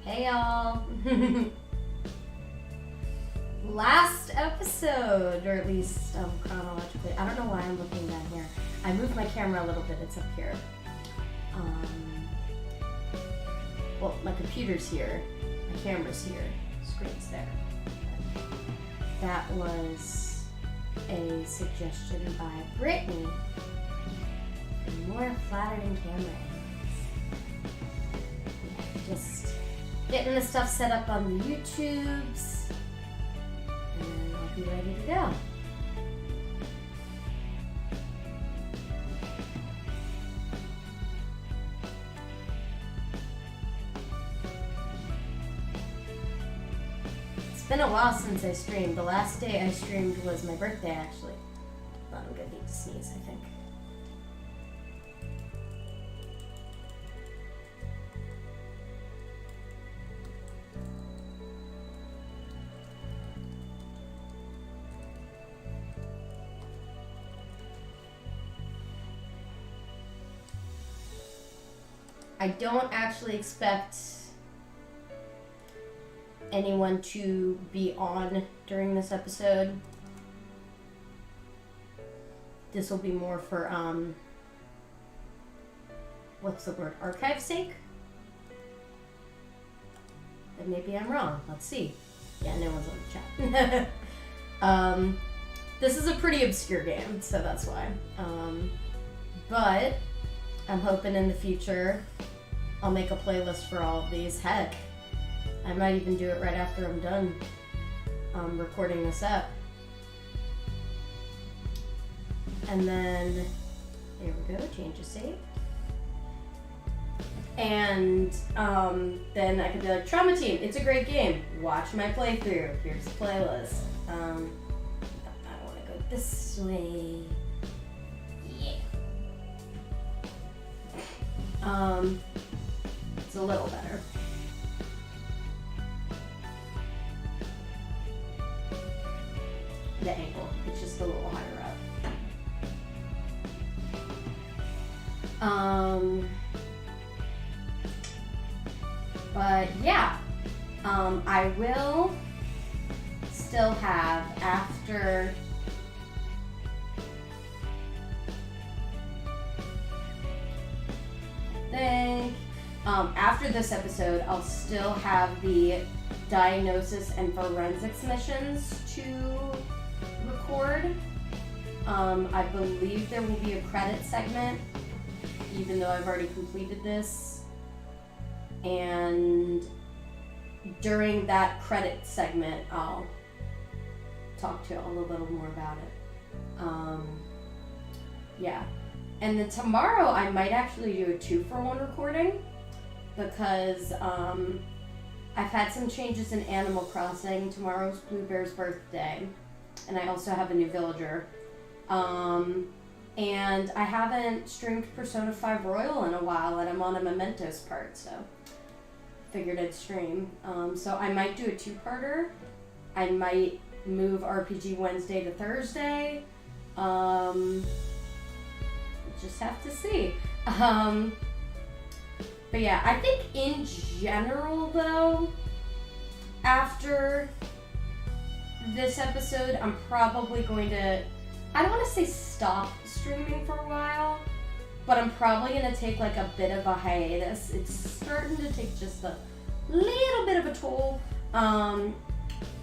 Hey y'all! Last episode, or at least chronologically, I don't know why I'm looking down here. I moved my camera a little bit, it's up here. Well, my computer's here, my camera's here, screen's there. That was a suggestion by Brittany for more flattering camera angles. Yeah, just getting the stuff set up on the YouTubes, and I'll be ready to go. It's been a while since I streamed. The last day I streamed was my birthday, actually. Hold on, I'm gonna need to sneeze, I think. I don't actually expect anyone to be on during this episode. This will be more for, what's the word, archive's sake? But maybe I'm wrong. Let's see. Yeah, no one's on the chat. This is a pretty obscure game, so that's why. But I'm hoping in the future I'll make a playlist for all of these. Heck, I might even do it right after I'm done recording this up. And then, there we go, change of save. And then I could be like, Trauma Team, it's a great game. Watch my playthrough. Here's the playlist. I want to go this way. Yeah. It's a little better. The angle, it's just a little higher up. But yeah, I will still have after this episode, I'll still have the diagnosis and forensics missions to record. I believe there will be a credit segment, even though I've already completed this. And during that credit segment, I'll talk to you all a little more about it. Yeah. And then tomorrow I might actually do a 2-for-1 recording, because I've had some changes in Animal Crossing. Tomorrow's Blue Bear's birthday, and I also have a new villager. And I haven't streamed Persona 5 Royal in a while, and I'm on a Mementos part, so figured I'd stream. So I might do a 2-parter. I might move RPG Wednesday to Thursday. Just have to see. But yeah, I think in general though, after this episode, I'm probably going to, I don't want to say stop streaming for a while, but I'm probably going to take like a bit of a hiatus. It's starting to take just a little bit of a toll.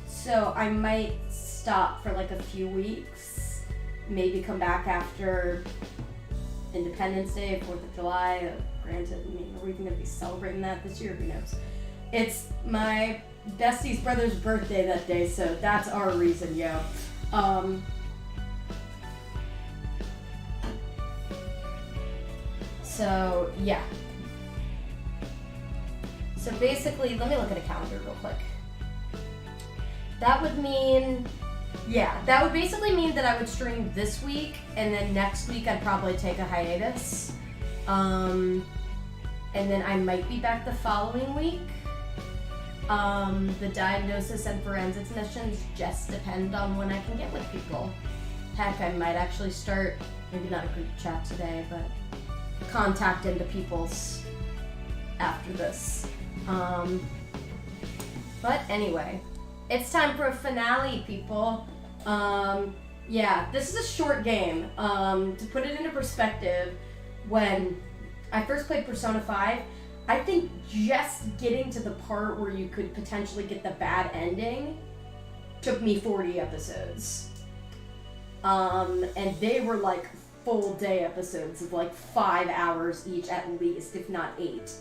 So I might stop for like a few weeks, maybe come back after Independence Day, 4th of July. Granted, I mean, are we going to be celebrating that this year? Who knows? It's my bestie's brother's birthday that day, so that's our reason, yo. So, yeah. So basically, let me look at a calendar real quick. That would mean, yeah, that would basically mean that I would stream this week, and then next week I'd probably take a hiatus. And then I might be back the following week. The diagnosis and forensics missions just depend on when I can get with people. Heck, I might actually start, maybe not a group chat today, but contact into people's after this. But anyway, it's time for a finale, people. Yeah, this is a short game. To put it into perspective, when I first played Persona 5, I think just getting to the part where you could potentially get the bad ending took me 40 episodes. And they were like full day episodes of like 5 hours each at least, if not 8.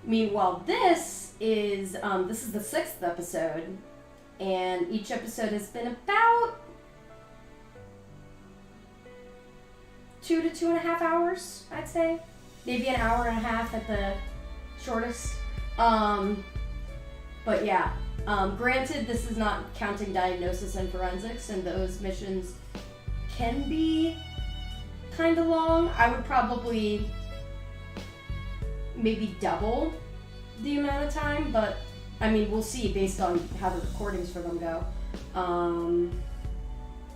Meanwhile, this is the 6th episode, and each episode has been about 2 to 2.5 hours, I'd say. Maybe an hour and a half at the shortest. But yeah, granted, this is not counting diagnosis and forensics, and those missions can be kind of long. I would probably maybe double the amount of time, but I mean, we'll see based on how the recordings for them go.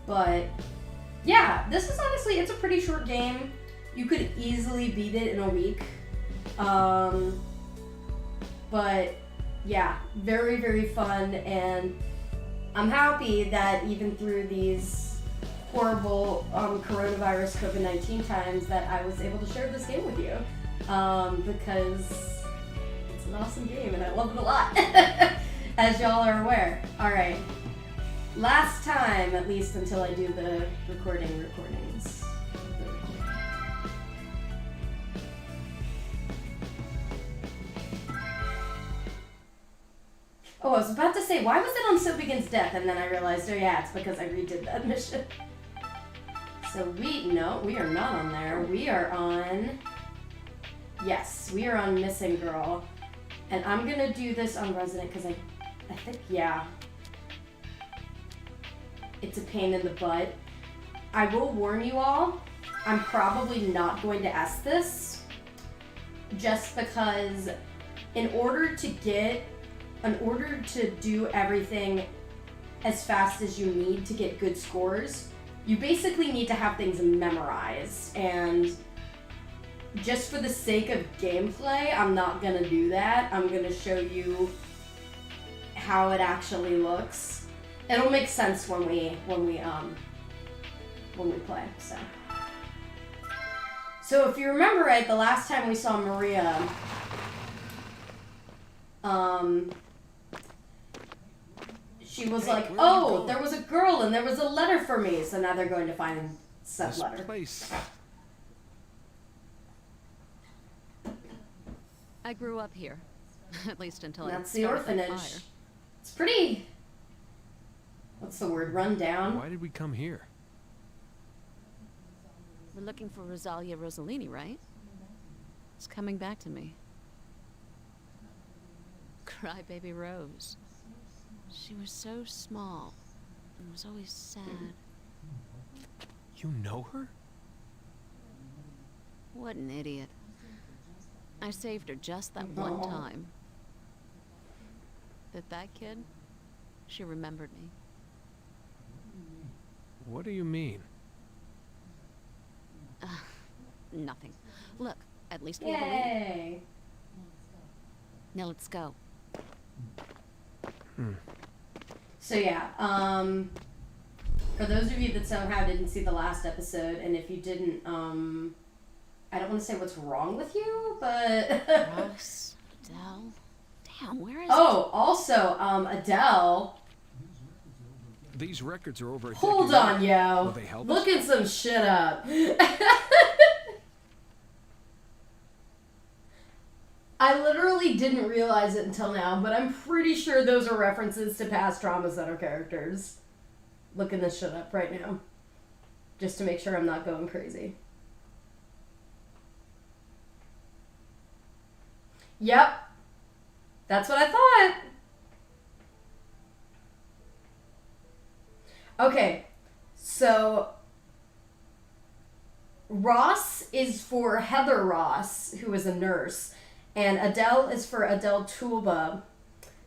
But yeah, this is honestly, it's a pretty short game. You could easily beat it in a week. But yeah, very, very fun, and I'm happy that even through these horrible coronavirus COVID-19 times that I was able to share this game with you, because it's an awesome game and I love it a lot, as y'all are aware. Alright, last time, at least until I do the recordings. Oh, I was about to say, why was it on So Begins Death? And then I realized, oh yeah, it's because I redid that mission. So we are not on there. We are on, yes, we are on Missing Girl. And I'm gonna do this on Resident because I think, yeah, it's a pain in the butt. I will warn you all, I'm probably not going to ask this, just because in order to do everything as fast as you need to get good scores, you basically need to have things memorized, and just for the sake of gameplay, I'm not gonna do that. I'm gonna show you how it actually looks. It'll make sense when we play, So if you remember right, the last time we saw Maria, she was like, oh, there was a girl and there was a letter for me. So now they're going to find said letter. Place. I grew up here, at least until That's I the started orphanage. fire. It's pretty, what's the word, run down? Why did we come here? We're looking for Rosalia Rossellini, right? It's coming back to me. Crybaby Rose. She was so small and was always sad. You know her? What an idiot. I saved her just that one time. But that kid, she remembered me. What do you mean? Nothing. Look, at least we have a lead. Yay! Now let's go. So yeah, for those of you that somehow didn't see the last episode, and if you didn't, I don't want to say what's wrong with you, but... Ross, Adele, damn, where is Oh, also, Adele... These records are over a Hold decade on, old. yo. Will they help us? Looking some shit up. I literally didn't realize it until now, but I'm pretty sure those are references to past Trauma Center characters. Looking this shit up right now. Just to make sure I'm not going crazy. Yep. That's what I thought. Okay, so Ross is for Heather Ross, who is a nurse, and Adele is for Adele Tulba,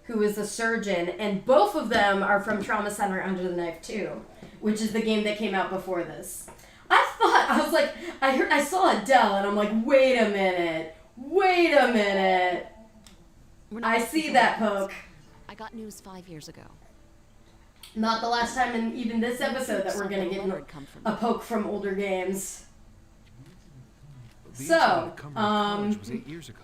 who is a surgeon, and both of them are from Trauma Center Under the Knife 2, which is the game that came out before this. I saw Adele, and I'm like, wait a minute. We're not I gonna see keep that going. poke. I got news 5 years ago. Not the last time in even this episode that we're gonna get Letter had come from a poke from older games. The So, incident at Cumberland College was 8 years ago.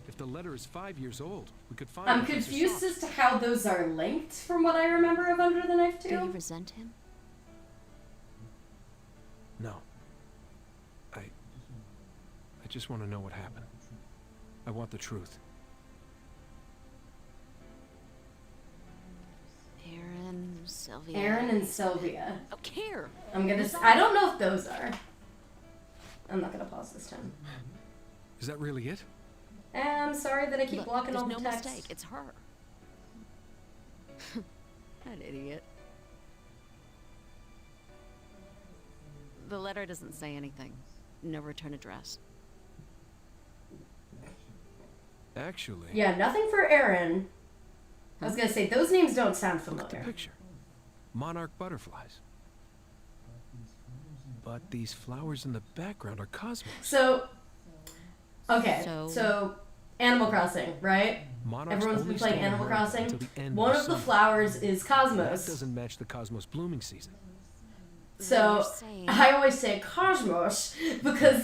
If the letter is 5 years old, we could find I'm Professor confused Soft. as to how those are linked from what I remember of Under the Knife Do you 2. resent him? No. I just want to know what happened. I want the truth. Aaron, Sylvia. Aaron and Sylvia. Oh, care. I don't know if those are. I'm not gonna pause this time. Is that really it? I'm sorry that I keep Look, blocking there's all the no text. mistake. It's her. That idiot. The letter doesn't say anything. No return address. Actually, Yeah, nothing for Aaron. I was gonna say, those names don't sound look at the familiar. picture. Monarch butterflies. But these flowers in the background are cosmos. So, okay, So- so Animal Crossing, right? Monarchs Everyone's only been playing stay in Animal America Crossing. until the end One of of the summer. flowers is That Cosmos. doesn't match the cosmos blooming season. Then So, you're saying- I always say Cosmos because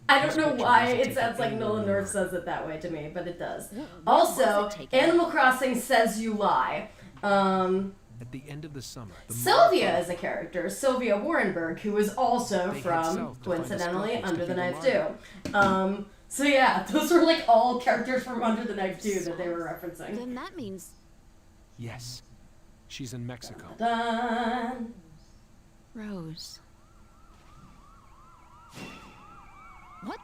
I don't know why it sounds like Nolan North says it that way to me, but it does. What Also, was it taken? Animal Crossing says you lie. At the end of the summer, the Sylvia monarch is a character, Sylvia Warrenberg, who is also They head from, south to find the coincidentally, sculptors to Under the feed the Knife 2. So yeah, those were like all characters from Under the Knife 2 that they were referencing. Then that means Yes. She's in Mexico. Dun. Rose. What?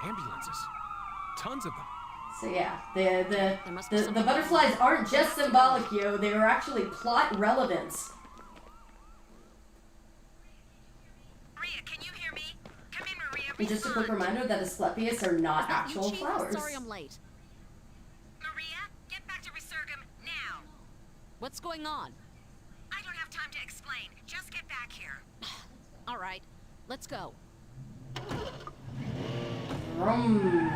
Ambulances. Tons of them. So yeah, There must be the something butterflies aren't just symbolic, yo. They are actually plot relevant. Maria, can you hear me? Come in, Maria. And just a quick respond. reminder that Asclepius are not Is that you, actual Chief? flowers. Sorry, I'm late. Maria, get back to Resurgam now. What's going on? I don't have time to explain. Just get back here. All right, let's go. Vroom.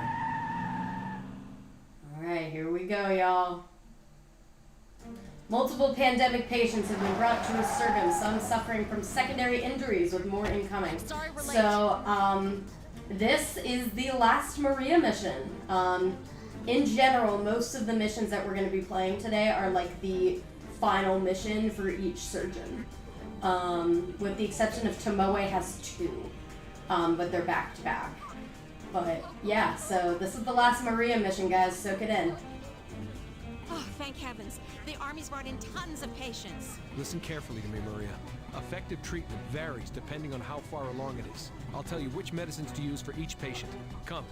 Alright, here we go, y'all. Multiple pandemic patients have been brought to Resurgam, some suffering from secondary injuries with more incoming. Sorry we're late. So, this is the last Maria mission. In general, most of the missions that we're going to be playing today are like the final mission for each surgeon. With the exception of Tomoe has 2, but they're back to back. But yeah, so this is the last Maria mission, guys. Soak it in. Oh, thank heavens. The Army's brought in tons of patients. Listen carefully to me, Maria. Effective treatment varies depending on how far along it is. I'll tell you which medicines to use for each patient. Come.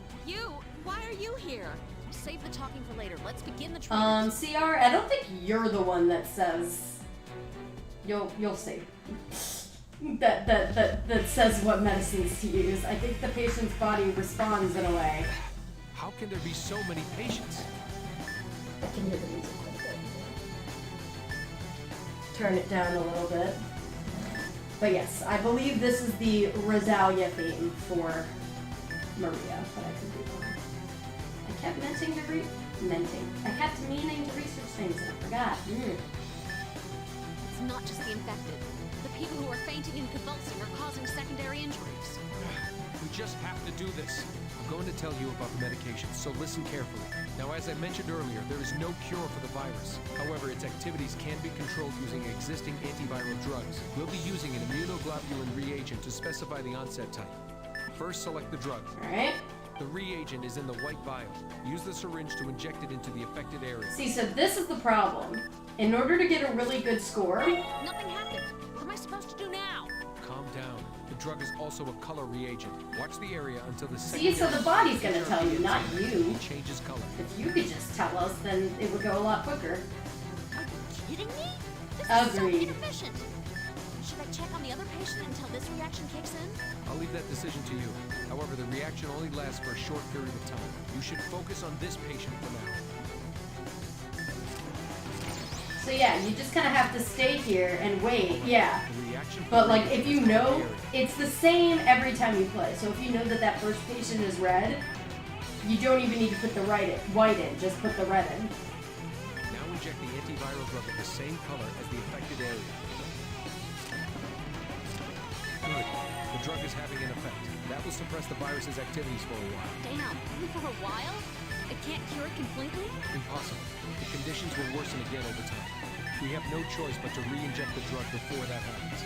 Why are you here? Save the talking for later. Let's begin the treatment. CR, I don't think you're the one that says. You'll see. That says what medicines to use. I think the patient's body responds in a way. How can there be so many patients? I can hear the music a little bit. Turn it down a little bit. But yes, I believe this is the Rosalia theme for Maria, but I could be wrong. I kept I kept meaning to research things and I forgot. It's not just the infected. The people who are fainting and convulsing are causing secondary injuries. We just have to do this. I'm going to tell you about the medication, so listen carefully. Now, as I mentioned earlier, there is no cure for the virus. However, its activities can be controlled using existing antiviral drugs. We'll be using an immunoglobulin reagent to specify the onset type. First, select the drug. Alright. The reagent is in the white vial. Use the syringe to inject it into the affected area. See, so this is the problem. In order to get a really good score, Nothing happened. What am I supposed to do now? Calm down. The drug is also a color reagent. Watch the area until the see, so the body's gonna tell you, not you. It changes color. If you could just tell us, then it would go a lot quicker. Are you kidding me? This is Agreed. so inefficient. Should I check on the other patient until this reaction kicks in? I'll leave that decision to you. However, the reaction only lasts for a short period of time. You should focus on this patient for now. So yeah, you just kind of have to stay here and wait. Yeah. The reaction. But like, if you know, it's the same every time you play. So if you know that that first patient is red, you don't even need to put the white in. Just put the red in. Now inject the antiviral drug of the same color as the affected area. Good. The drug is having an effect. That will suppress the virus's activities for a while. Damn, only for a while? It can't cure it completely? Impossible. The conditions will worsen again over time. We have no choice but to re-inject the drug before that happens.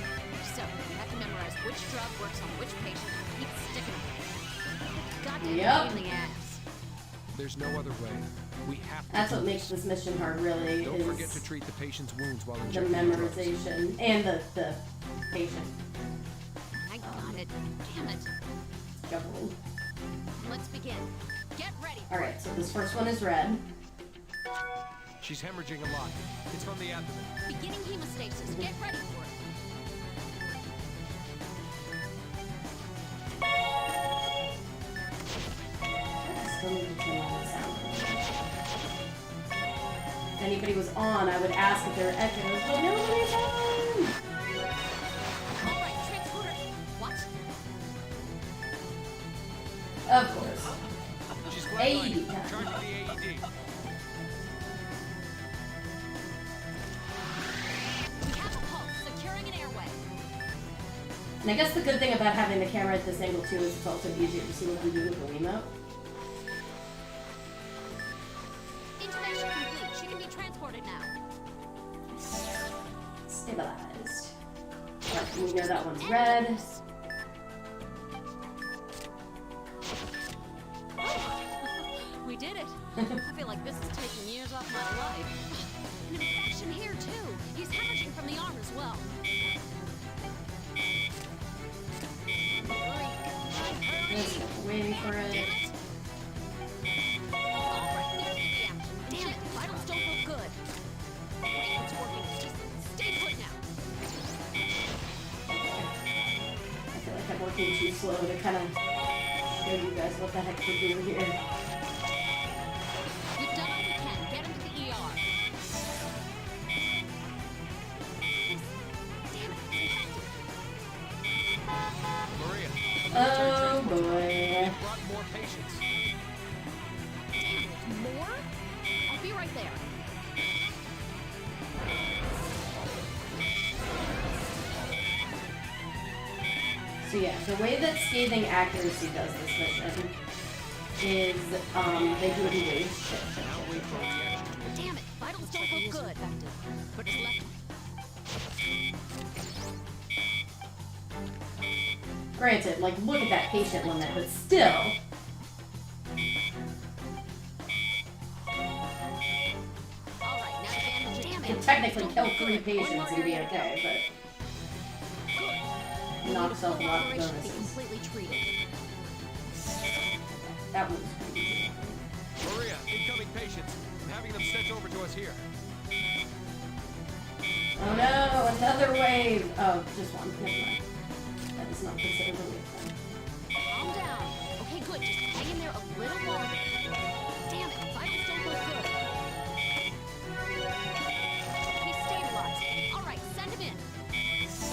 So, we have to memorize which drug works on which patient and keep sticking them. Goddamn Yep. pain in the ass. There's no other way. We have to. That's do what makes this. this mission hard, really, Don't forget to is treat the patient's wounds while the injecting the drugs. memorization and the patient I got it. Damn it. juggling. Let's begin. Get ready. Alright, so this first one is red. She's hemorrhaging a lot. It's from the abdomen. Beginning hemostasis. Get ready for it. I still need to turn on the sound. If anybody was on, I would ask if there were echoes, but nobody's on! All right, transporter. What? Of course. She's AED flatlining. time. Charging the AED. We have a pulse. Securing an airway. And I guess the good thing about having the camera at this angle too is it's also easier to see what we do with the remote. Intubation complete. She can be transported now. Stabilized. Alright, we know that one's red. We did it. I feel like this is taking years off my life. An infection here too. He's hemorrhaging from the arm as well. Just waiting for it. Alright, there's the action. Damn it, vitals don't look good. Great, it's working. Just stay put now. I feel like I'm working too slow to kind of show you guys what the heck we're doing here. We've done all we can. Get him to the ER. Damn it, it's infected. Maria. Oh boy. Brought more patients. More? I'll be right there. So yeah, the way that scathing accuracy does this mission is they do it in waves. Now wait for reaction to Damn it, vitals don't look good. But it's left. Granted, like look at that patient limit, but still. Alright, now bandage. Damn Can it. technically kill Don't 3 look good. One patients more and be area to go. okay, Good. but knocks off a lot of Operation to be bonuses. completely treated. That was pretty easy. Maria, incoming patients. I'm having them sent over to us here. Oh no, another wave! Oh, just one. Never mind. That is not considered a wave then. Calm down. Okay, good. Just hang in there a little longer. Damn it, vitals don't look good. He's stabilized. Alright, send him in.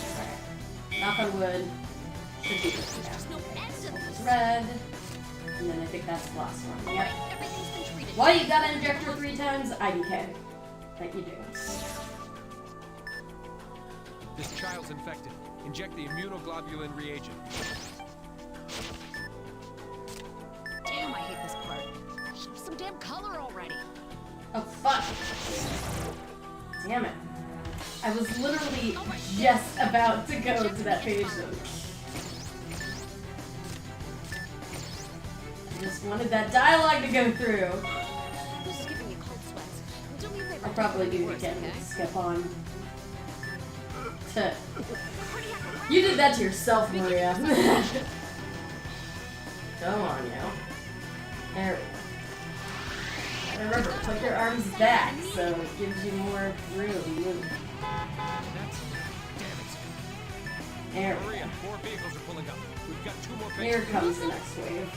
Alright. Knock on wood. Should be good. There's no end to It's this. red. And then I think that's the last one. Yep. Alright, everything's been treated. Why you gotta inject her 3 times? IDK. Like you do. This child's infected. Inject the immunoglobulin reagent. Damn, I hate this part. Show some damn color already. Oh, fuck. Damn it. I was literally just about to go to that patient. I just wanted that dialogue to go through. This is giving me cold sweats. Do me a favor. I'll probably do it Worse, again. okay? Skip on. You did that to yourself, Maria. Go on, now. There we go. And remember, put your arms back so it gives you more room to move. That's... Damn it. There we Maria, go. 4 vehicles are pulling up. We've got 2 more Here patients. comes the next wave.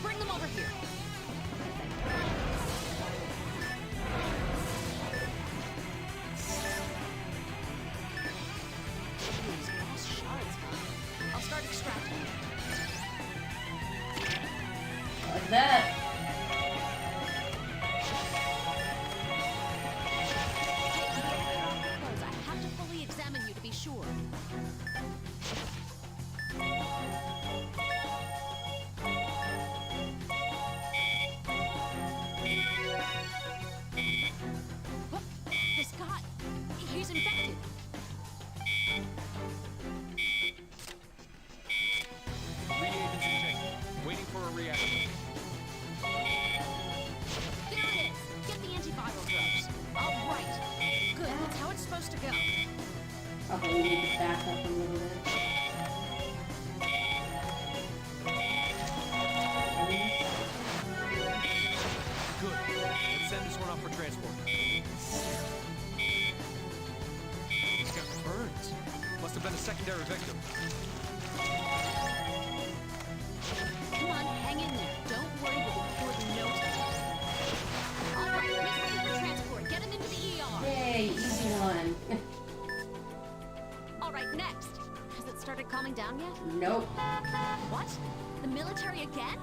Bring them over here. a reaction. There it is. Get the antiviral drugs. All right. Good. That's how it's supposed to go. Okay, we need to back up a little bit. Good. Let's send this one off for transport. He's got burns. Must have been a secondary victim. Come on, hang in there. Don't worry, we'll record the note. All right, he's ready for transport. Get him into the ER. Yay, easy one. All right, next. Has it started calming down yet? Nope. What? The military again?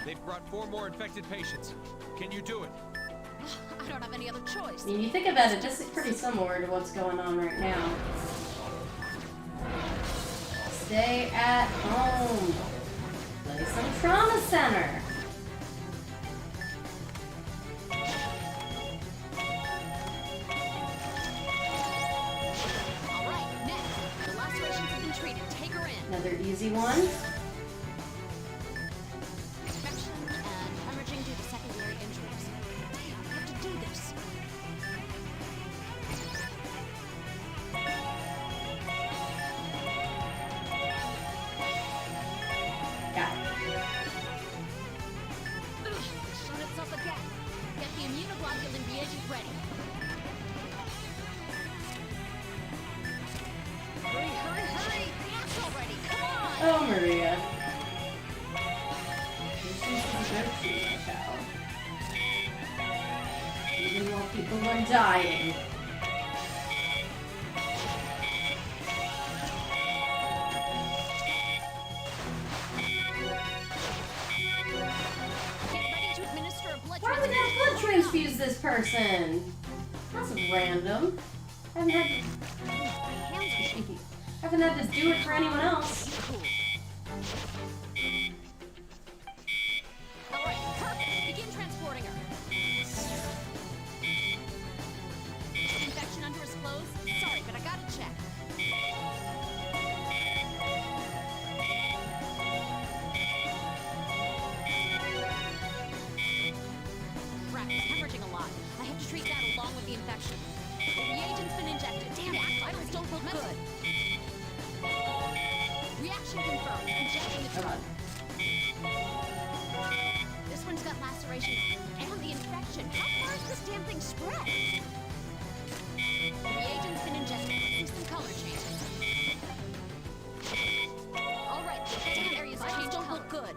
They've brought 4 more infected patients. Can you do it? I don't have any other choice. I mean, you think about it, this is pretty similar to what's going on right now. Stay at home. Play some trauma center. All right, next. The lacerations have been treated. Take her in. Another easy one. Infection and hemorrhaging due to secondary injuries. Damn, I have to do this. Got it. Ugh, shut itself again. Get the immunoglobulin reagent ready. Hurry, hurry, hurry! React already! Come on! Oh, Maria. This is the virtue child. Even while people are dying. Get ready to administer a blood Why would transfusion. that blood transfuse this person? That's random. I haven't had My hands are shaking. haven't had to do it for anyone else. Cool. All right, perfect. Begin transporting her. Infection under his clothes? Sorry, but I gotta check. Crap, he's hemorrhaging a lot. I have to treat that along with the infection. The reagent's been injected. Damn it, vitals don't look good. Reaction confirmed. Injecting the drug. This one's got laceration and the infection. How far is this damn thing spread? The reagent's been injected. See some color changes. All right, the damn areas don't look good.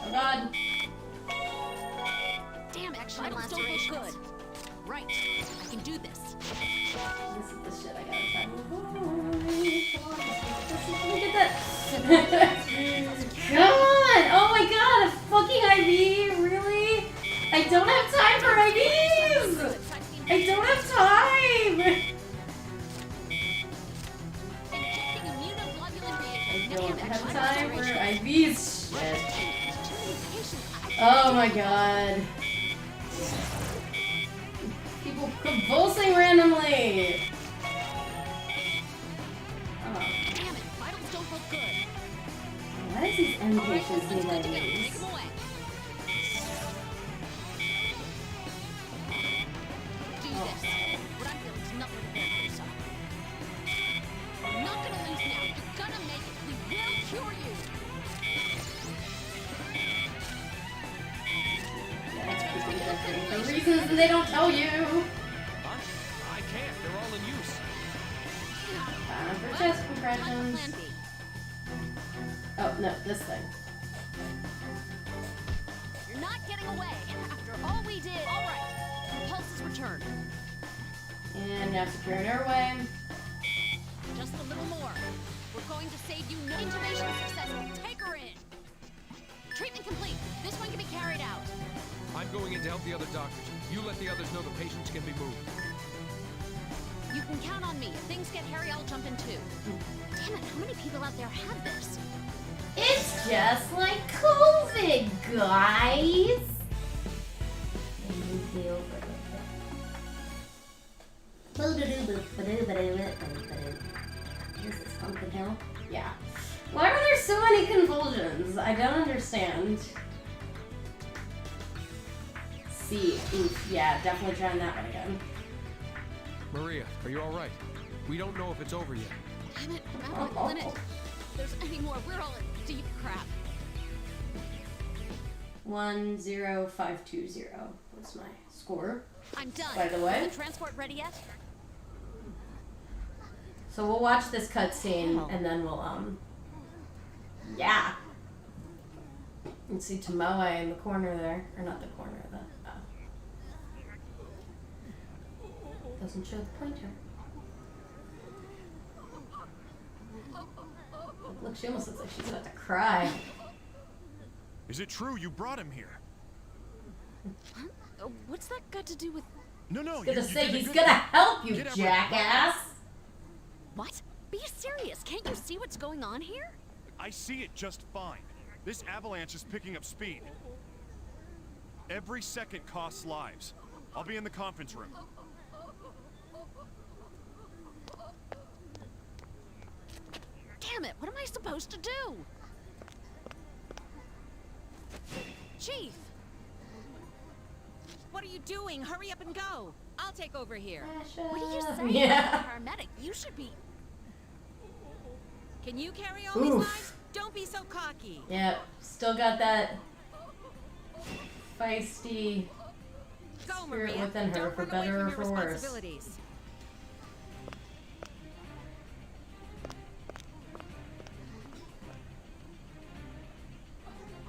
Oh God. Damn, action and lacerations. Good. Right, I can do this. This is the shit I gotta try. Let me get that. Come on! Oh my God! A fucking IV? Really? I don't have time for IVs! I don't have time! Injecting immunoglobulin I reagent. don't Damn, have action time for lacerations. IVs. Shit. Too many patients. Oh my God. People convulsing randomly. Oh. Damn it, vitals don't look good. Why does these end All right, patients this need one's good to go. Take IVs? him away. Do this. What I'm feeling is nothing to bear for yourself. You're not gonna lose now. You're gonna make it. We will cure you. The reasons that they don't tell you. Huh? I can't. They're all in use. Time for chest Time for compressions. plan B. Oh, no, this thing. You're not getting away. After all we did. All right. Pulses returned. And now secure an airway. Just a little more. We're going to save you. No intubation successful. Take her in. Treatment complete. This one can be carried out. I'm going in to help the other doctors. You let the others know the patients can be moved. You can count on me. If things get hairy, I'll jump in too. Damn it, how many people out there have this? It's just like COVID, guys. This is Yeah. Why are there so many convulsions? I don't understand. C. Oof. Yeah, definitely trying that one again. Maria, are you all right? We don't know if it's over yet. Damn it, remember the limit. If there's any more, we're all in deep crap. 10520 was my score. I'm done. By the way. Is the transport ready yet? So we'll watch this cutscene and then we'll yeah. And see Tomoe in the corner there, or not the corner, doesn't show the pointer. Look, she almost looks like she's about to cry. Is it true you brought him here? Huh? What's that got to do with... No, I was gonna say, he's gonna help you, jackass! What? Be serious. Can't you see what's going on here? I see it just fine. This avalanche is picking up speed. Every second costs lives. I'll be in the conference room. Damn it, what am I supposed to do? Chief! What are you doing? Hurry up and go. I'll take over here. What are you saying? Yeah. Paramedic, you should be... Can you carry all these lives? Don't be so cocky. Yep, still got that feisty Go, spirit Maria. within her, Don't for run away better or from your for worse. responsibilities.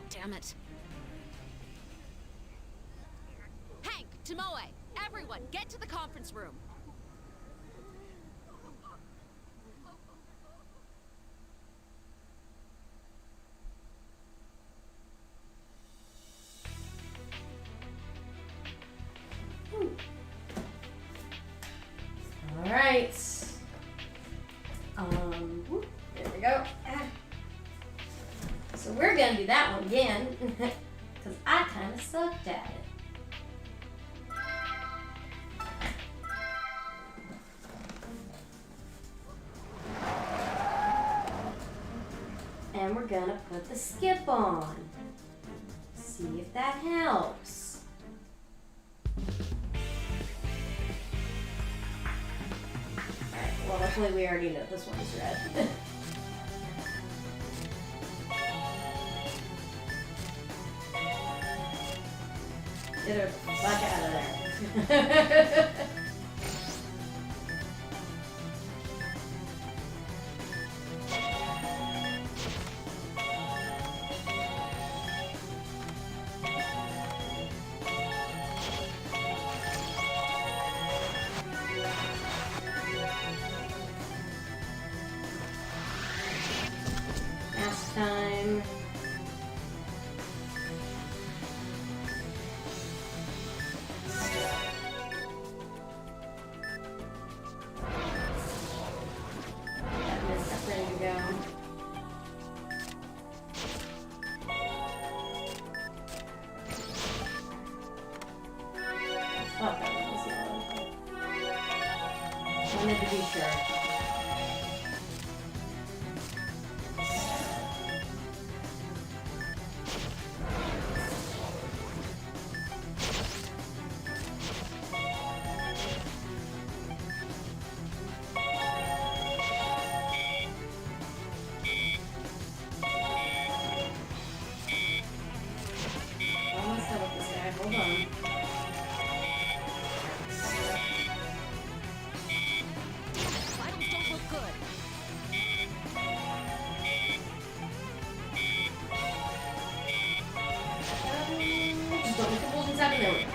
Damn it. Hank, Tomoe, everyone, get to the conference room. All right. There we go. So we're gonna do that one again, because I kind of sucked at it. And we're gonna put the skip on. See if that helps. Alright, well hopefully we already know this one's red. Get her fuck out of there. Last time. Ready to go. Oh, that one was yellow. Wanted to be sure. Almost done with this guy. Hold on. Vitals don't look good. Just don't let convulsions happen there.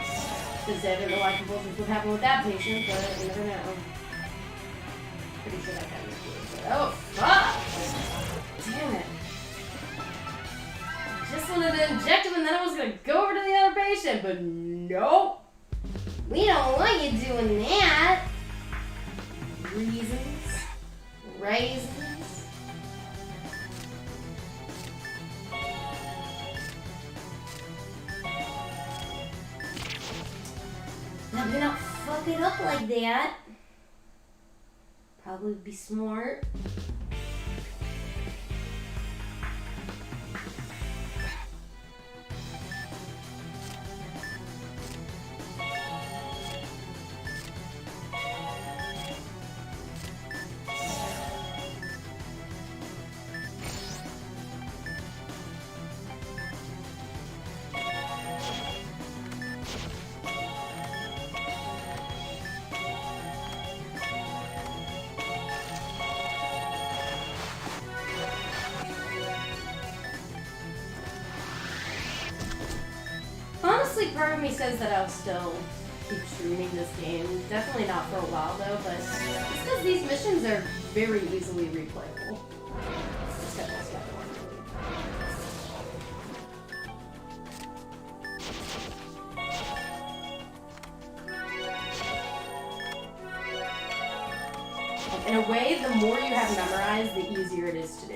Because I don't know why convulsions would happen with that patient, but you never know. Pretty sure that guy was good. Oh, fuck! Damn it. Just wanted to inject him and then I was going to go over to the other patient, but nope. We don't want you doing that. Reasons. Raisins. Now do not fuck it up like that. Probably be smart. part of me says that I'll still keep streaming this game. Definitely not for a while though, but just because these missions are very easily replayable. Except for step one. In a way, the more you have memorized, the easier it is to do.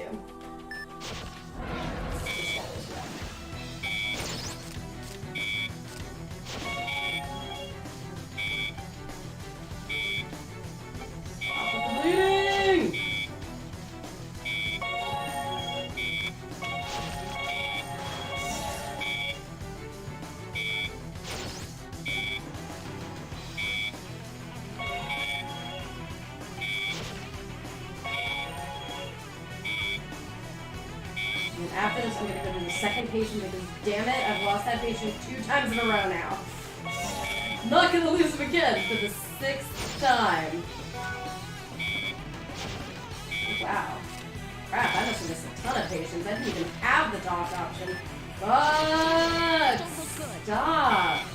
Stop with the bleeding! And after this, I'm going to go to the second patient because, damn it, I've lost that patient 2 times in a row now. Not going to lose him again for the 6th time. Wow. Crap, I must have missed a ton of patients. I didn't even have the talk option. Fuck! Stop!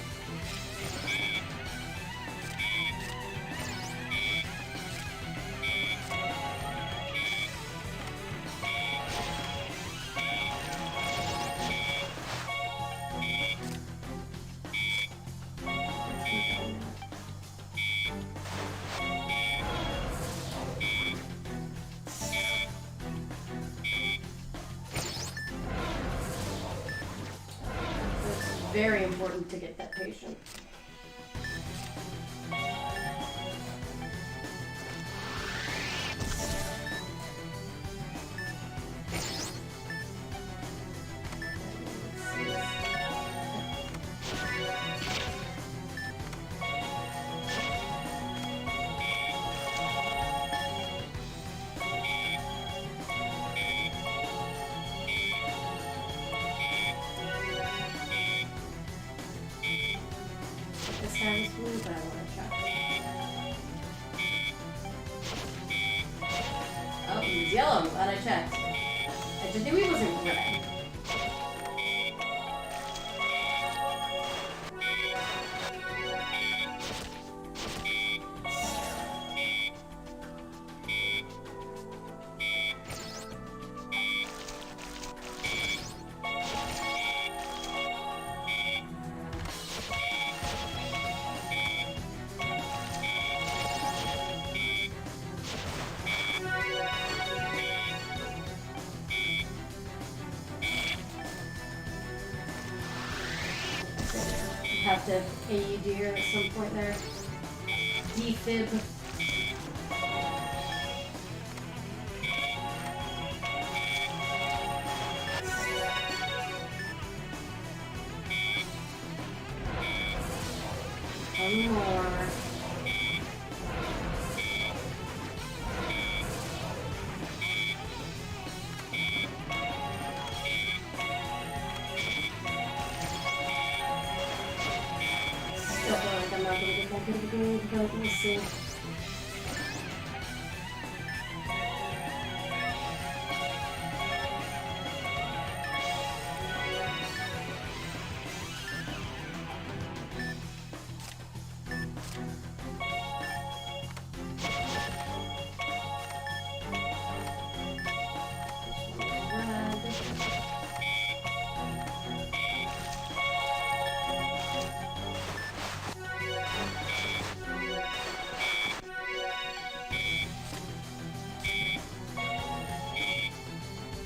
Very important to get that patient. This blue, but I want to check. Oh, he's yellow. I'm glad I checked. I just knew he wasn't red. Have to AED her at some point there. Defib. One more. But we'll see.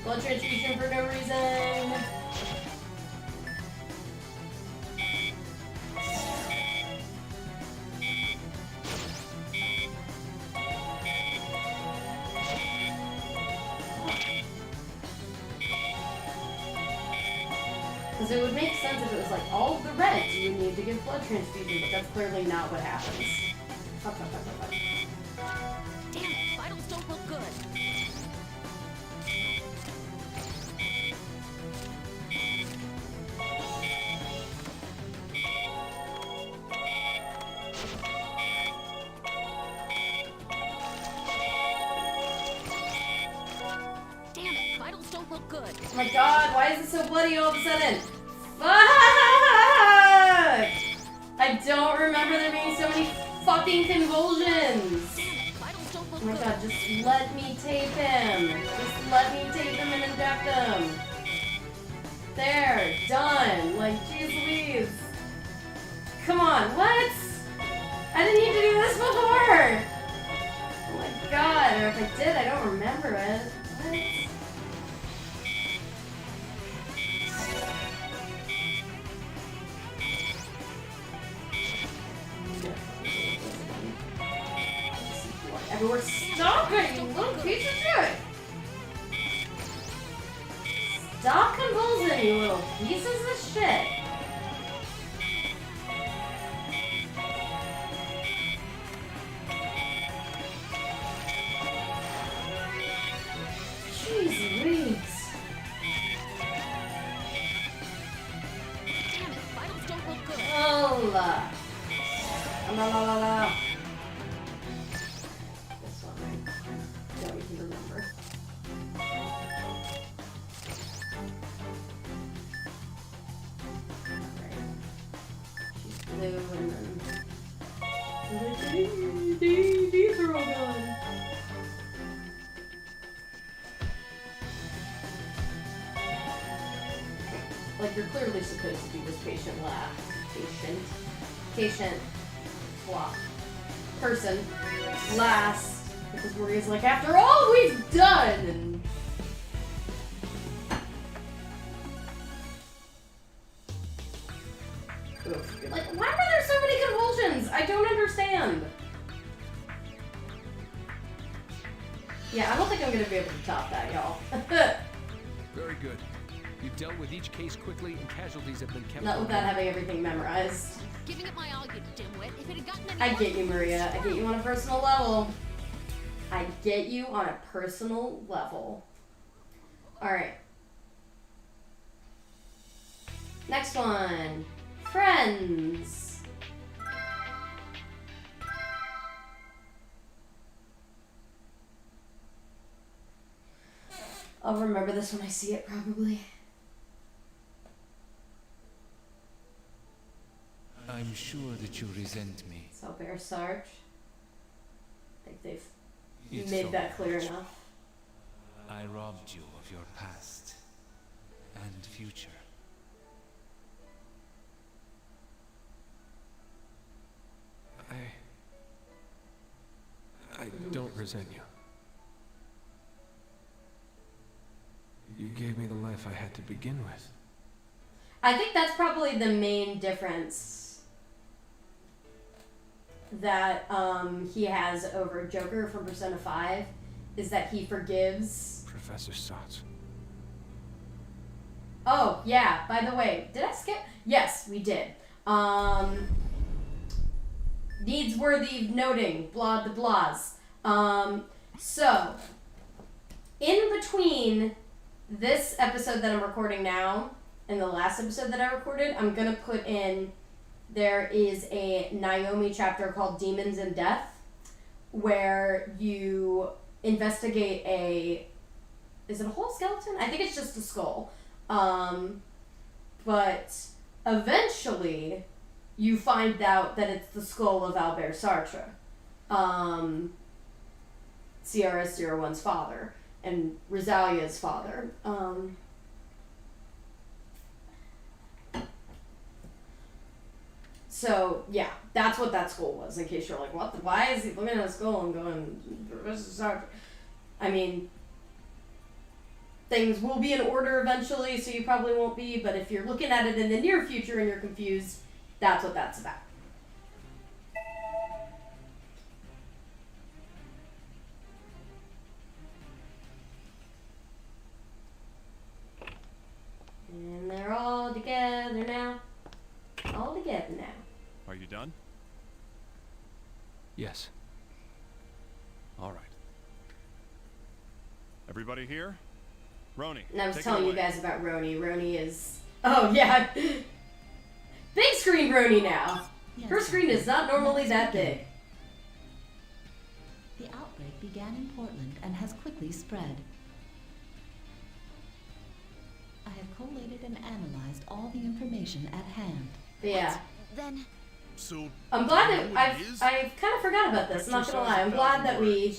Blood transfusion for no reason. Because it would make sense if it was like all of the reds you need to give blood transfusion, but that's clearly not what happens. Fuck. Damn it, vitals don't look good. Damn it, vitals don't look good. Oh my god, why is it so bloody all of a sudden? Fuck! I don't remember there being so many fucking convulsions. Vitals don't look Oh my good. god, just let me tape him. Just let me tape him and inject him. There, done. Like, jeez Louise. Come on, what? I didn't need to do this before. Oh my god, or if I did, I don't remember it. What? Everywhere, stop it, you little piece of shit! Stop convulsing, you little pieces of shit! Jeez Louise. Damn it, vitals don't look good. Oh, la la la la. This one, right? Don't even remember. Right. She's blue and then these are all gone. Like, you're clearly supposed to do this patient last. Patient flop. Person last. Because Maria's like, after all we've done! And oof. You're like, why are there so many convulsions? I don't understand. Yeah, I don't think I'm gonna be able to top that, y'all. Very good. You dealt with each case quickly, and casualties have been kept. Not without having everything memorized. Giving it my all, you dimwit. If it had gotten any I worse- get you, Maria. I get you on a personal level. I get you on a personal level. Alright. Next one. Friends. I'll remember this when I see it, probably. I'm sure that you resent me. So, Bear Sarge. I think they've It's made so that clear much. enough. I robbed you of your past and future. I don't resent you. You gave me the life I had to begin with. I think that's probably the main difference that he has over Joker from Persona 5 is that he forgives. Professor Stotts. Oh, yeah, by the way, did I skip? Yes, we did. Needs worthy of noting, blah de blahs. So, in between this episode that I'm recording now and the last episode that I recorded, I'm gonna put in, there is a Naomi chapter called Demons and Death, where you investigate is it a whole skeleton? I think it's just a skull. But eventually you find out that it's the skull of Albert Sartre, CRS-01's father, and Rosalia's father. So, yeah, that's what that skull was, in case you're like, what? Why is he looking at a skull and going, Professor Sartre? I mean, things will be in order eventually, so you probably won't be, but if you're looking at it in the near future and you're confused, that's what that's about. And they're all together now. All together now. Are you done? Yes. All right. Everybody here? Roni, And I was take it telling you away. guys about Roni. Roni is... Oh, yeah. Big screen Roni now. Her screen is not normally that big. The outbreak began in Portland and has quickly spread. I have collated and analyzed all the information at hand. But yeah. Then, So I'm glad do you know that what it is? I've kind of forgot about this. Not gonna lie, I'm glad that we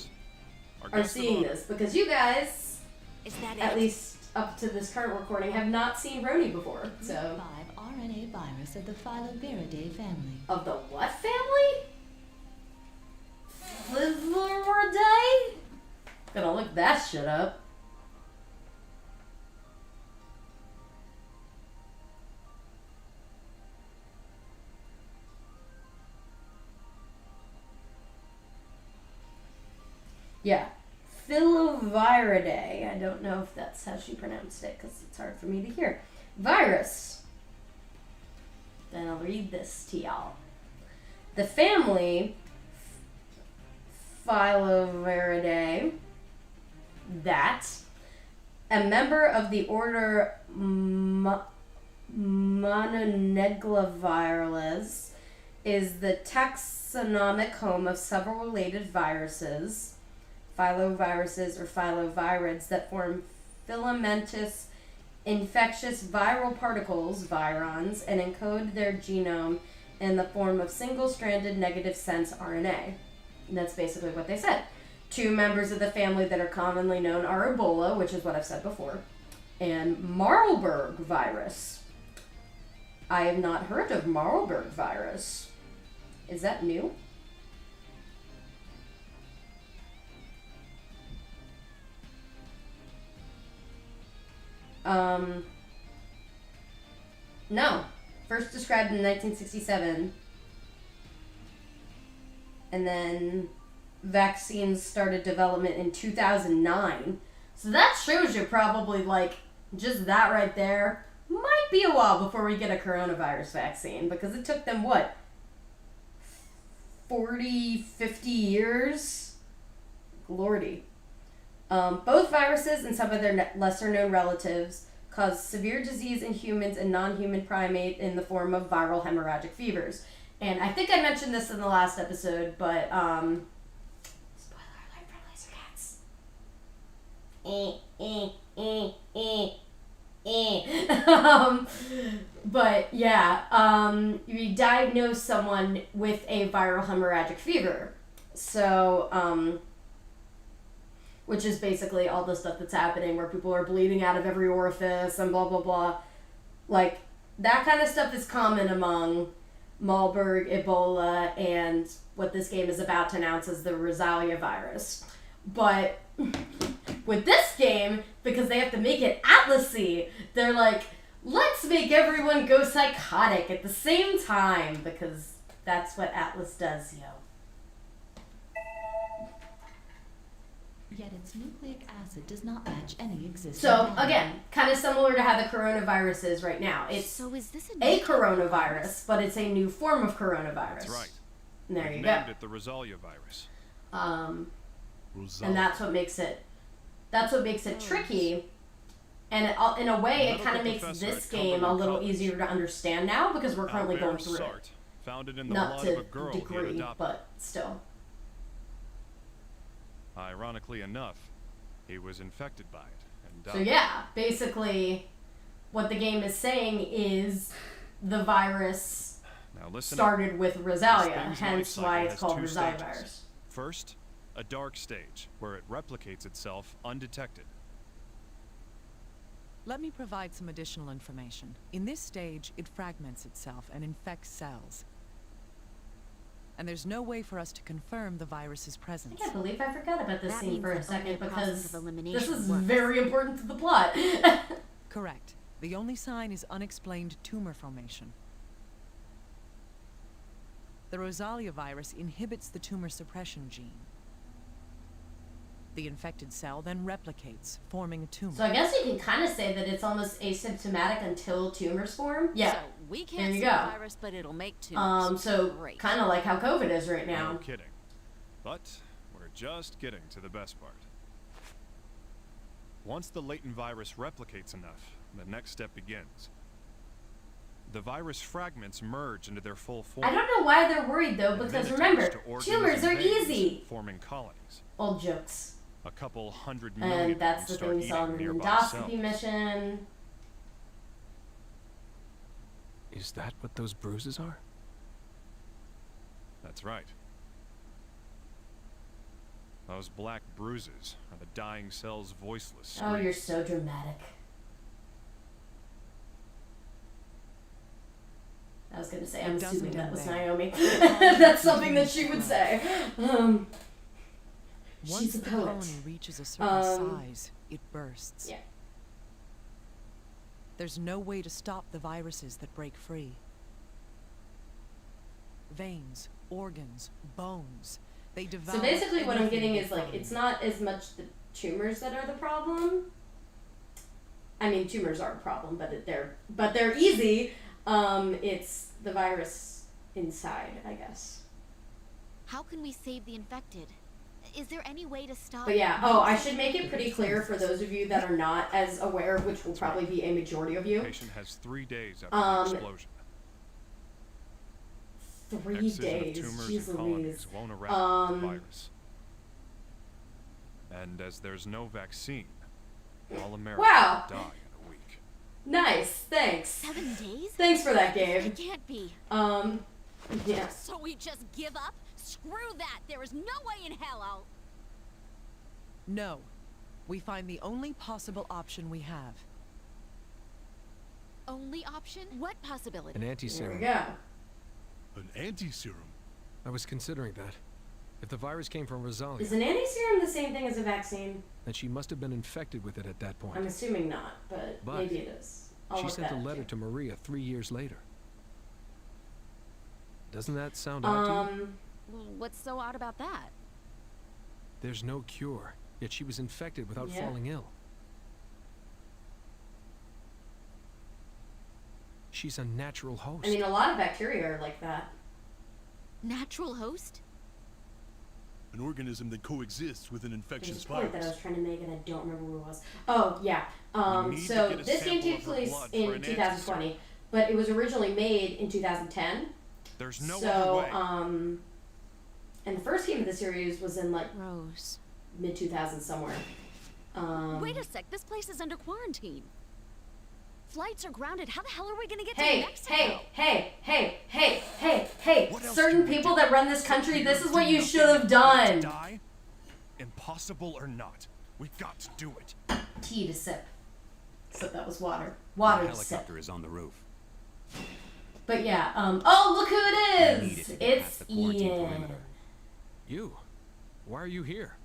are seeing this because you guys, Is that at it? least up to this current recording, have not seen Roni before. So 5 RNA virus of the Filoviridae family. of the what family? Filoviridae? Gonna look that shit up. Yeah, Filoviridae. I don't know if that's how she pronounced it because it's hard for me to hear. Virus. Then I'll read this to y'all. The family Filoviridae, that a member of the order Mononeglavirales, is the taxonomic home of several related viruses, filoviruses or filovirids, that form filamentous infectious viral particles, virons, and encode their genome in the form of single-stranded negative sense RNA. And that's basically what they said. 2 members of the family that are commonly known are Ebola, which is what I've said before, and Marburg virus. I have not heard of Marburg virus. Is that new? No. First described in 1967. And then vaccines started development in 2009. So that shows you probably, like, just that right there might be a while before we get a coronavirus vaccine, because it took them, what, 40, 50 years? Lordy. Both viruses and some of their lesser-known relatives cause severe disease in humans and non-human primate in the form of viral hemorrhagic fevers. And I think I mentioned this in the last episode, but, spoiler alert for laser cats. But yeah, you diagnose someone with a viral hemorrhagic fever. So, which is basically all the stuff that's happening where people are bleeding out of every orifice and blah, blah, blah. Like, that kind of stuff is common among Marburg, Ebola, and what this game is about to announce as the Rosalia virus. But with this game, because they have to make it Atlas-y, they're like, let's make everyone go psychotic at the same time, because that's what Atlas does, yo. Yet its nucleic acid does not match any existing. So, pattern. again, kind of similar to how the coronavirus is right now. It's So is this a coronavirus, but it's a new form of coronavirus. That's right. And there We've you named go. it the Rosalia virus. And that's what makes it tricky. And it, in a way, it kind of makes this game a little easier to understand now because we're currently going through it. Found it in the Not blood to of a girl he had degree, adopted. but still. Ironically enough, he was infected by it and died. So yeah, basically, what the game is saying is the virus Now listen started up. with This Rosalia, thing's hence life why cycle it's has called 2 Rosalia stages. virus. First, a dark stage where it replicates itself undetected. Let me provide some additional information. In this stage, it fragments itself and infects cells. And there's no way for us to confirm the virus's I presence. can't believe I forgot about this That scene means for a that only second a process because of elimination this is works. very important to the plot. Correct. The only sign is unexplained tumor formation. The Rosalia virus inhibits the tumor suppression gene. The infected cell then replicates, forming a tumor. So I guess you can kind of say that it's almost asymptomatic until tumors form. Yeah. So we can't There you see go. the virus, but it'll make tumors. So Great. kind of like how COVID is right now. No kidding. But we're just getting to the best part. Once the latent virus replicates enough, the next step begins. The virus fragments merge into their full form. I don't know why they're worried though, and then because it remember, turns to organs tumors and are veins, easy. forming colonies. Old jokes. A couple 100 million And that's of the them thing we start saw in eating the nearby endoscopy cells. mission. Is that what those bruises are? That's right. Those black bruises are the dying cell's voiceless Oh, you're screams. so dramatic. I was gonna say, I'm It doesn't assuming that was end there. Naomi. That's something that she would say. Once She's a the poet. colony reaches a certain size, it bursts. Yeah. There's no way to stop the viruses that break free. Veins, organs, bones, they devour. So basically what I'm anything getting they is like, find. it's not as much the tumors that are the problem. I mean, tumors are a problem, but they're easy. It's the virus inside, I guess. How can we save the infected? Is there any way to stop? But yeah, oh, I should make it pretty clear for those of you that are not as aware, which will probably be a majority of The you. patient has 3 days after the explosion. 3 Excision days. of tumors Jeez and colonies Louise. won't eradicate the virus. And as there's no vaccine, all Americans Wow. will die in a week. Nice, thanks. 7 days? Thanks for that, It Gabe. can't be. Yeah. So we just give up? Screw that! There is no way in hell I'll... No. We find the only possible option we have. Only option? What possibility? An There we anti-serum. go. An anti-serum? I was considering that. If the virus came from Rosalia, Is an anti-serum the same thing as a vaccine? then she must have been infected with it at that point. I'm assuming not, but But maybe it is. I'll She look sent that a up, letter too. to Maria 3 years later. Doesn't that sound odd to you? What's so odd about that? There's no cure, yet she was infected without Yeah. falling ill. She's a natural host. I mean, a lot of bacteria are like that. Natural host? An organism that coexists with an There's infectious a point that I virus. was trying to make and I don't remember what it was. Oh, yeah. We need to So get a this game sample takes of her place blood for in an 2020, but it was originally made in 2010. There's no So, other way. and the first game of the series was in like Gross. mid 2000s somewhere. Wait a sec, this place is under quarantine. Flights are grounded. How the hell are we gonna get to Hey, Mexico? hey. What else Certain do we people do? that run this Sit country, here this and is what do you nothing should have and wait to done. die? Impossible or not, we've got to do it. Tea to sip. Except that was water. Water The to sip. helicopter is on the roof. But yeah, oh, look who it We need is! it to get past It's the quarantine Ian. perimeter. You? Why are you here?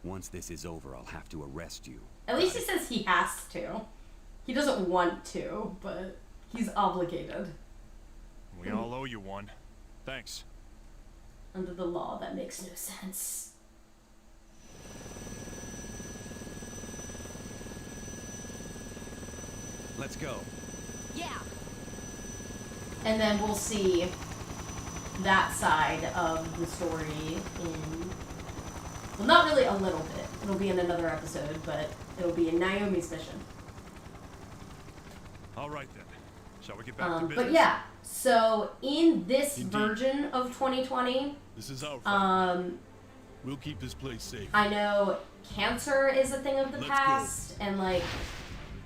Once this is over, I'll have to arrest you. At least he says he has to. He doesn't want to, but he's obligated. We all owe you one. Thanks. Under the law, that makes no sense. Let's go. Yeah. And then we'll see that side of the story in... Well, not really a little bit. It'll be in another episode, but it'll be in Naomi's mission. All right then. Shall we get back to business? But yeah, so in this Indeed. version of 2020, This is our fault. um, We'll keep this place safe. I know cancer is a thing of the Let's past, and like,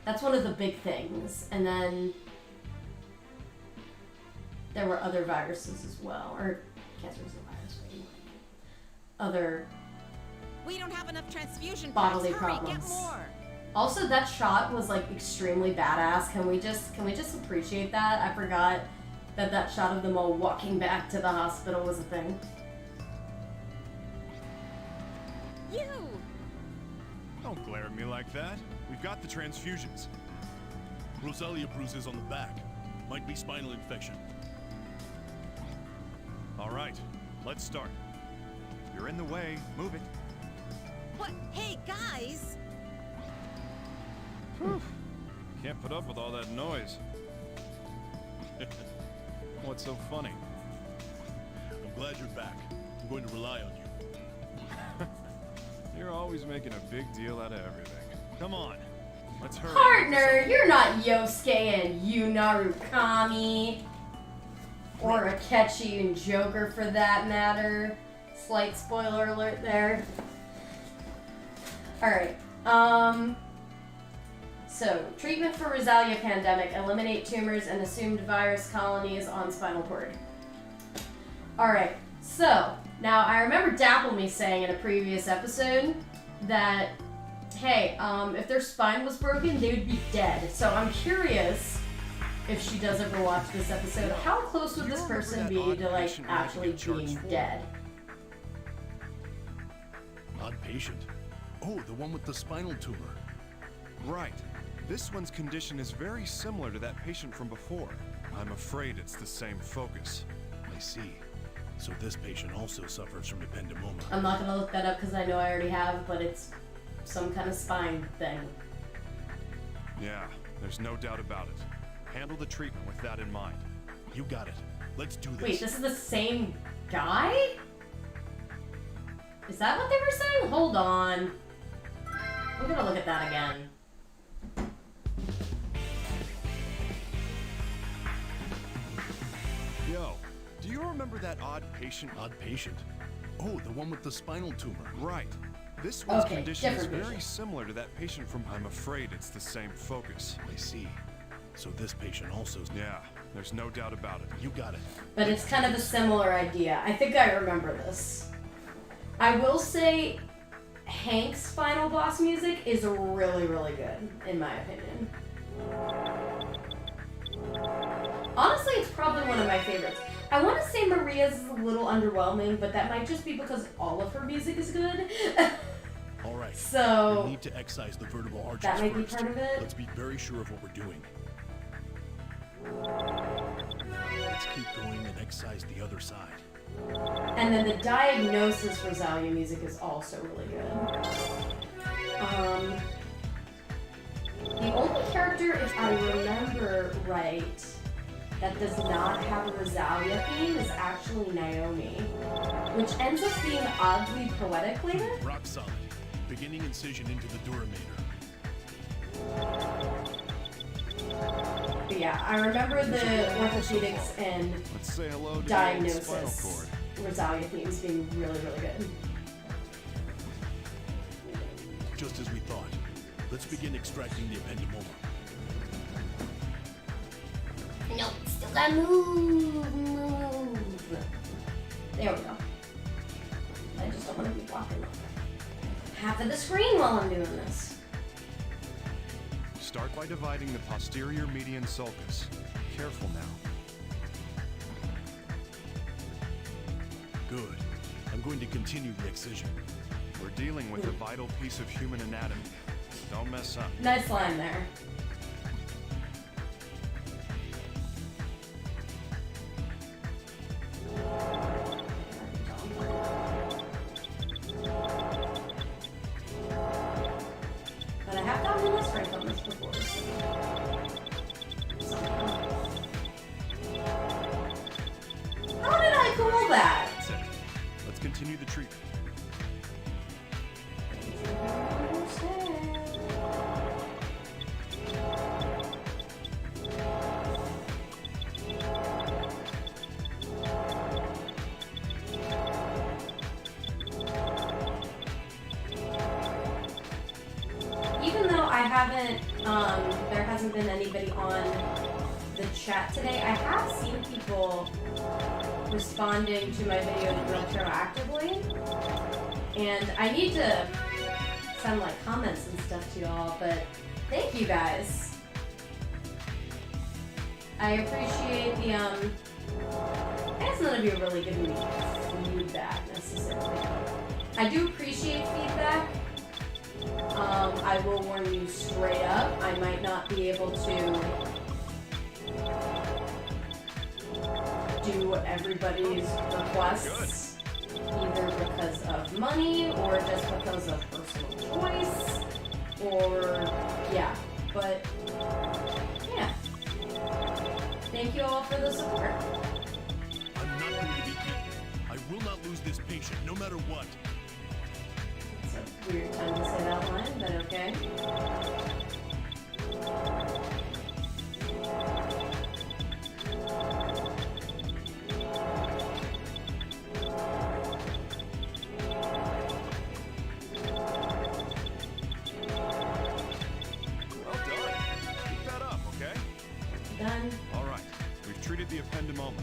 that's one of the big things. And then there were other viruses as well, or cancer is a virus, but you know what I mean. Other We don't have enough transfusion Bodily packs. Hurry, problems. get more. Also, that shot was like extremely badass. Can we just appreciate that? I forgot that shot of them all walking back to the hospital was a thing. You! Don't glare at me like that. We've got the transfusions. Rosalia bruises on the back. Might be spinal infection. All right, let's start. You're in the way. Move it. What? Hey, guys! Can't put up with all that noise. What's so funny? I'm glad you're back. I'm going to rely on you. You're always making a big deal out of everything. Come on, let's hurry. Partner, you're not Yosuke and Narukami. Or Akechi and Joker for that matter. Slight spoiler alert there. Alright, so, treatment for Rosalia pandemic. Eliminate tumors and assumed virus colonies on spinal cord. Alright, so, now I remember Dapple me saying in a previous episode that, hey, if their spine was broken, they would be dead. So I'm curious if she does ever watch this episode, how close would this person be to, like, actually being dead? Odd patient. Oh, the one with the spinal tumor. Right. This one's condition is very similar to that patient from before. I'm afraid it's the same focus. I see. So this patient also suffers from ependymoma. I'm not gonna look that up because I know I already have, but it's some kind of spine thing. Yeah, there's no doubt about it. Handle the treatment with that in mind. You got it. Let's do this. Wait, this is the same guy? Is that what they were saying? Hold on. I'm gonna look at that again. Yo, do you remember that odd patient? Odd patient? Oh, the one with the spinal tumor. Right. This one's Okay, condition is different very patient. similar to that patient from... I'm afraid it's the same focus. I see. So this patient also... Yeah, there's no doubt about it. You got it. But it's kind of a similar idea. I think I remember this. I will say Hank's final boss music is really, really good, in my opinion. Honestly, it's probably one of my favorites. I want to say Maria's is a little underwhelming, but that might just be because all of her music is good. All right. So We need to excise the vertebral arches that might be first. part of it. Let's be very sure of what we're doing. Let's keep going and excise the other side. And then the Diagnosis Rosalia music is also really good. The only character, if I remember right, that does not have a Rosalia theme is actually Naomi, which ends up being oddly poetic later. Rock solid. Beginning incision into the durameter. But yeah, I remember the orthopedics and Let's say hello to the Diagnosis spinal cord. Rosalia themes being really, really good. Just as we thought. Let's begin extracting the ependymoma. Nope, still gotta move. There we go. I just don't want to be blocking half of the screen while I'm doing this. Start by dividing the posterior median sulcus. Careful now. Good. I'm going to continue the excision. We're dealing with a vital piece of human anatomy. Don't mess up. Nice line there. But I have gotten enough strength on this before. How did I call that? That's it. Let's continue the treatment. Even though I haven't, there hasn't been anybody on the chat today, I have seen people responding to my video retroactively, and I need to send like comments and stuff to y'all, but thank you guys. I appreciate the, I guess none of you are really giving me feedback necessarily. I do appreciate feedback. I will warn you straight up, I might not be able to do everybody's requests, either because of money or just because of personal choice, or yeah, but yeah. Thank you all for the support. I'm not going to be beaten. I will not lose this patient, no matter what. It's a weird time to say that line, but okay. Well done. Keep that up, okay? Done. All right. We've treated the ependymoma.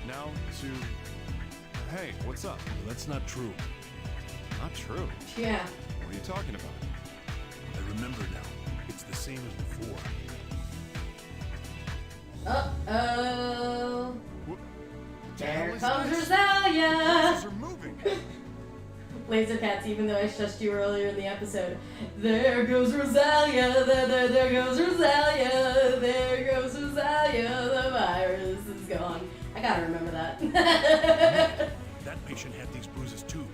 Now to Hey, what's up? That's not true. Not true. Yeah. What are you talking about? I remember now. It's the same as before. Uh-oh. What? There is comes this? Rosalia! Voices are moving. Laser Cats, even though I shushed you earlier in the episode. There goes Rosalia, there goes Rosalia, there goes Rosalia, the virus is gone. I gotta remember that. That patient had these bruises too.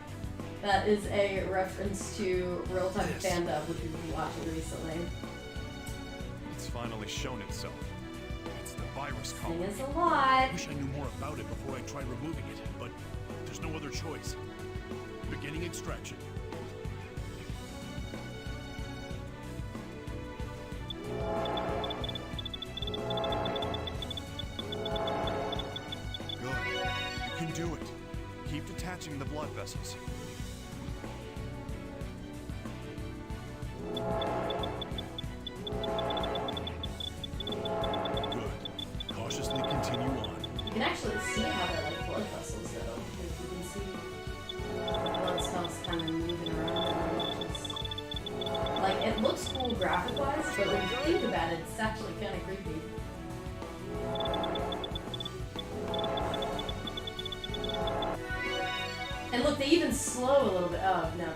That is a reference to Real Time Stand-Up, which we've been watching recently. It's finally shown itself. It's the virus Thing colony. is a lot. Wish I knew more about it before I tried removing it, but there's no other choice. Beginning extraction. Good. You can do it. Keep detaching the blood vessels. Good. Cautiously continue on. You can actually see how they're like blood vessels, though. Like you can see the blood cells kind of moving around, and it's just like it looks cool graphic-wise, but when you think about it, it's actually kind of creepy. And look, they even slow a little bit. Oh no,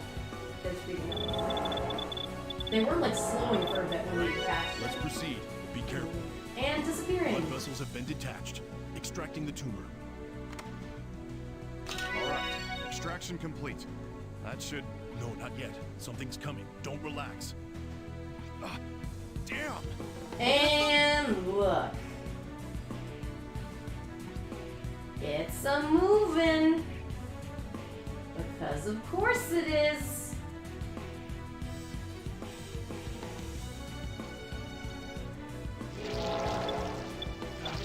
they're speeding up. They were like slowing for a bit when we detached Let's it. proceed. Be careful. And disappearing. Blood vessels have been detached. Extracting the tumor. All right. Extraction complete. That should... No, not yet. Something's coming. Don't relax. Ah, damn! And look. It's a moving. Because of course it is.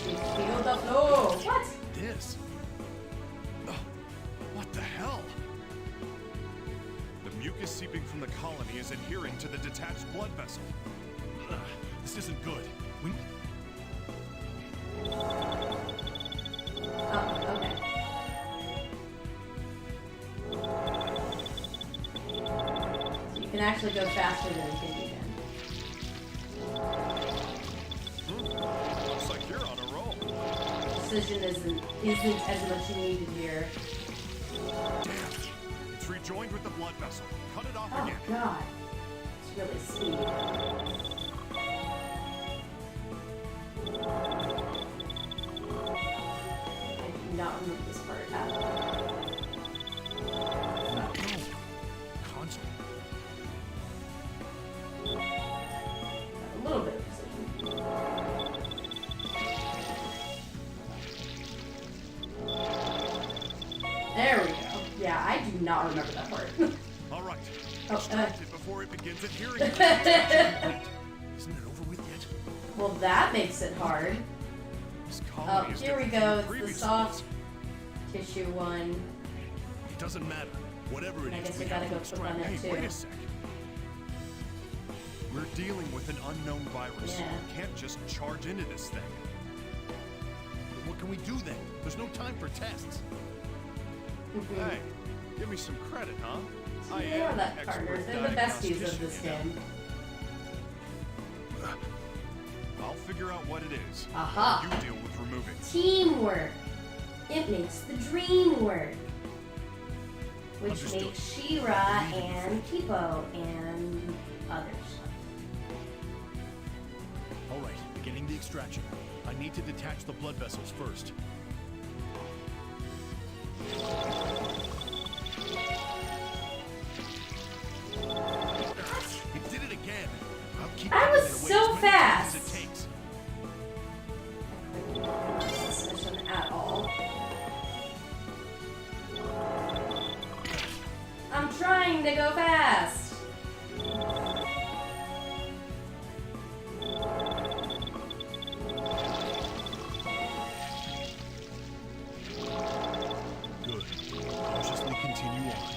You feel the flow. What? This? What the hell? The mucus seeping from the colony is adhering to the detached blood vessel. This isn't good. We... Oh, okay. So you can actually go faster than you think you can. Looks like you're on a roll. Precision isn't as much needed here. Damn! It's rejoined with the blood vessel. Cut it off Oh again. god. It's really speed. I do not remember this part at all. Constant. A little bit of precision. There we go. Yeah, I do not remember that part. All right. Oh, Extract it before it begins adhering to the detached Isn't it over with yet? Well, that makes it hard. This Oh, colony is here we different from go. the It's the previous soft ones. tissue one. It doesn't matter. Whatever it I is, guess we we gotta have to go click on extract it Hey, too. wait a sec. We're dealing with an unknown virus. Yeah. We can't just charge into this thing. What can we do then? There's no time for tests. Hey, give me some credit, huh? I They are am that an partners. expert They're the besties of diagnostician, this you know. game. I'll figure out what it is. Aha. You deal with removing. Teamwork. It makes the dream work. Which Understood. makes She-Ra and Tipo and others. All right, beginning the extraction. I need to detach the blood vessels first. It did it again. I'll keep I was tapping it away so as many times fast. as it takes. Precision at all. I'm trying to go fast. Good. Cautiously continue on.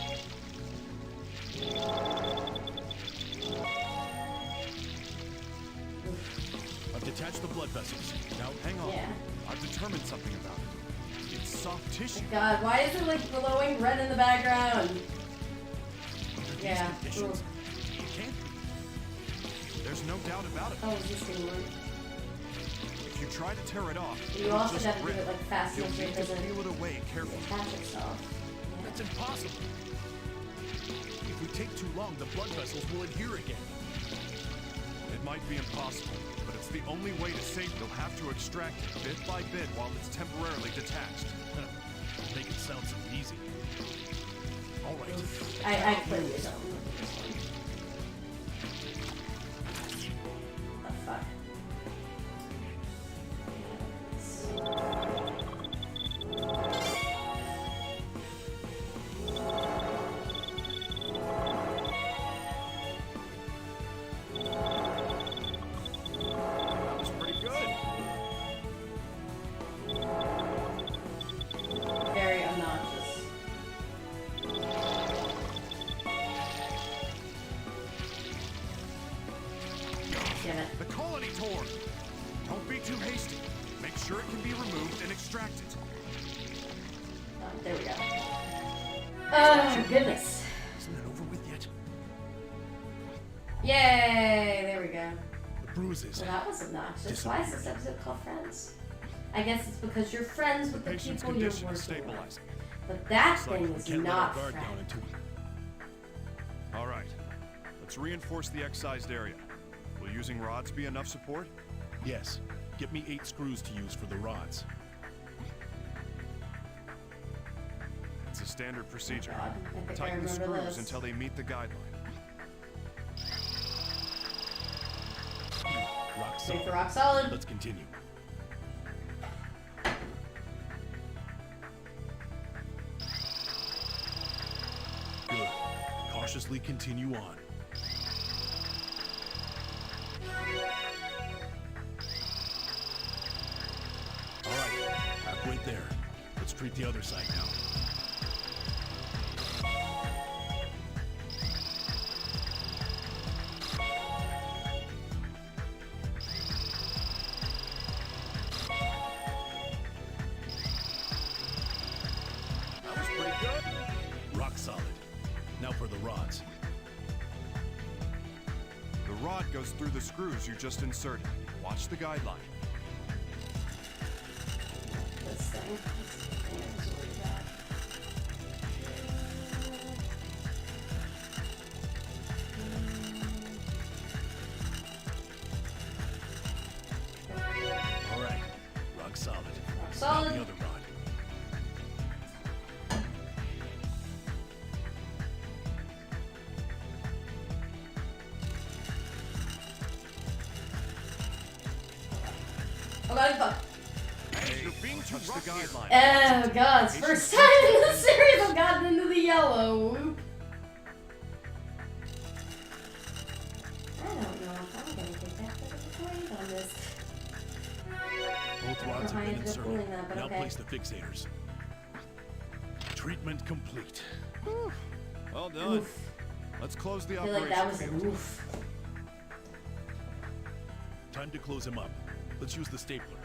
I've detached the blood vessels. Now, hang on. Yeah. I've determined something about it. It's soft tissue. God, why is it like glowing red in the background? Under these Yeah. conditions, it can't be. There's no doubt about it. Oh, is this gonna work? If you try to tear it off, You it'll also just have to do rip. it like fast You'll enough so need it to doesn't peel it away carefully. attach itself. That's impossible. If we take too long, the blood vessels will adhere again. It might be impossible, but it's the only way to save it. You'll have to extract it bit by bit while it's temporarily detached. Make it sound so easy. All right. I clearly don't. The fuck? That was pretty good. Very obnoxious. Damn it. The colony tour! Don't be too hasty. Make sure it can be removed and extracted. Oh, there we go. Oh, goodness. Isn't it over with yet? Yay! There we go. The bruises. Well, that was obnoxious. Why is this episode called Friends? I guess it's because you're friends with the Patient's people you're condition is working with. stabilizing. But that Looks like thing we is Can't let not our guard friends. down until we... All right. Let's reinforce the excised area. Will using rods be enough support? Yes. Get me 8 screws to use for the rods. It's a standard procedure. God, I think I Tighten the remember screws this. until they meet the guideline. Rock Safe solid. for rock solid. Let's continue. Good. Cautiously continue on. All right, halfway there. Let's treat the other side now. That was pretty good. Rock solid. Now for the rods. The rod goes through the screws you just inserted. Watch the guideline. This thing. This thing is really bad. All right, rock solid. Rock Now solid. the other rod. Oh god, fuck. Hey, You're being too touch the rough here. guideline. Oh god, it's first time in the series I've gotten into the yellow. Whoop. I don't know if I'm gonna get that big of a grade on this. Both rods I have been ended up inserted. pulling that, but Now okay. place the fixators. Treatment complete. Well done. Oof. Let's close the I feel operation. like that was field. an oof. Time to close him up. Let's use the stapler.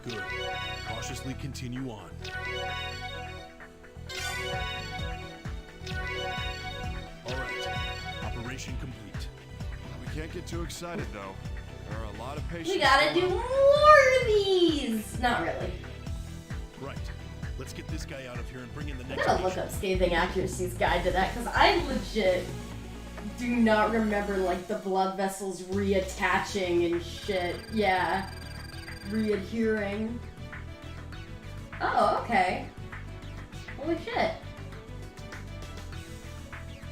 Good. Cautiously continue on. All right. Operation complete. We can't get too excited though. There are a lot of patients. We gotta do still more out. of these! Not really. Right. Let's get this guy out of here and bring in the I'm next gonna look patient. up Scathing Accuracy's guide to that, because I legit do not remember, like, the blood vessels reattaching and shit. Yeah. Readhering. Oh, okay. Holy shit.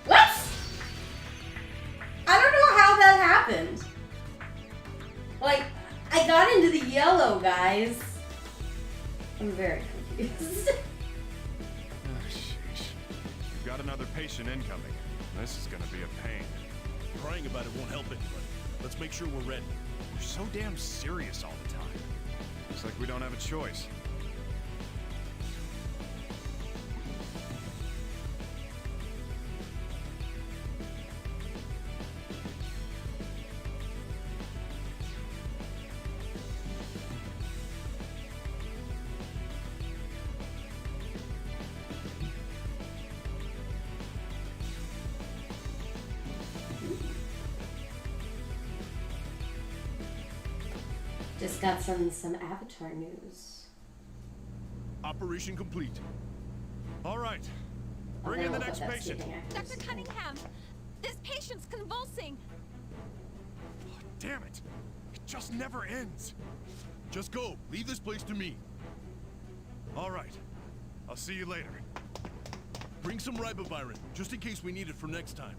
What? I don't know how that happened. Like, I got into the yellow, guys. I'm very confused. Oh, sheesh. You've got another patient incoming. This is gonna be a pain. Crying about it won't help anybody. Let's make sure we're ready. You're so damn serious all the time. Looks like we don't have a choice. Just got some Avatar news. Operation complete. All right. I Bring don't in the know next about that patient. sleeping accuracy Dr. thing. Cunningham, this patient's convulsing. Oh, damn it. It just never ends. Just go. Leave this place to me. All right. I'll see you later. Bring some ribavirin, just in case we need it for next time.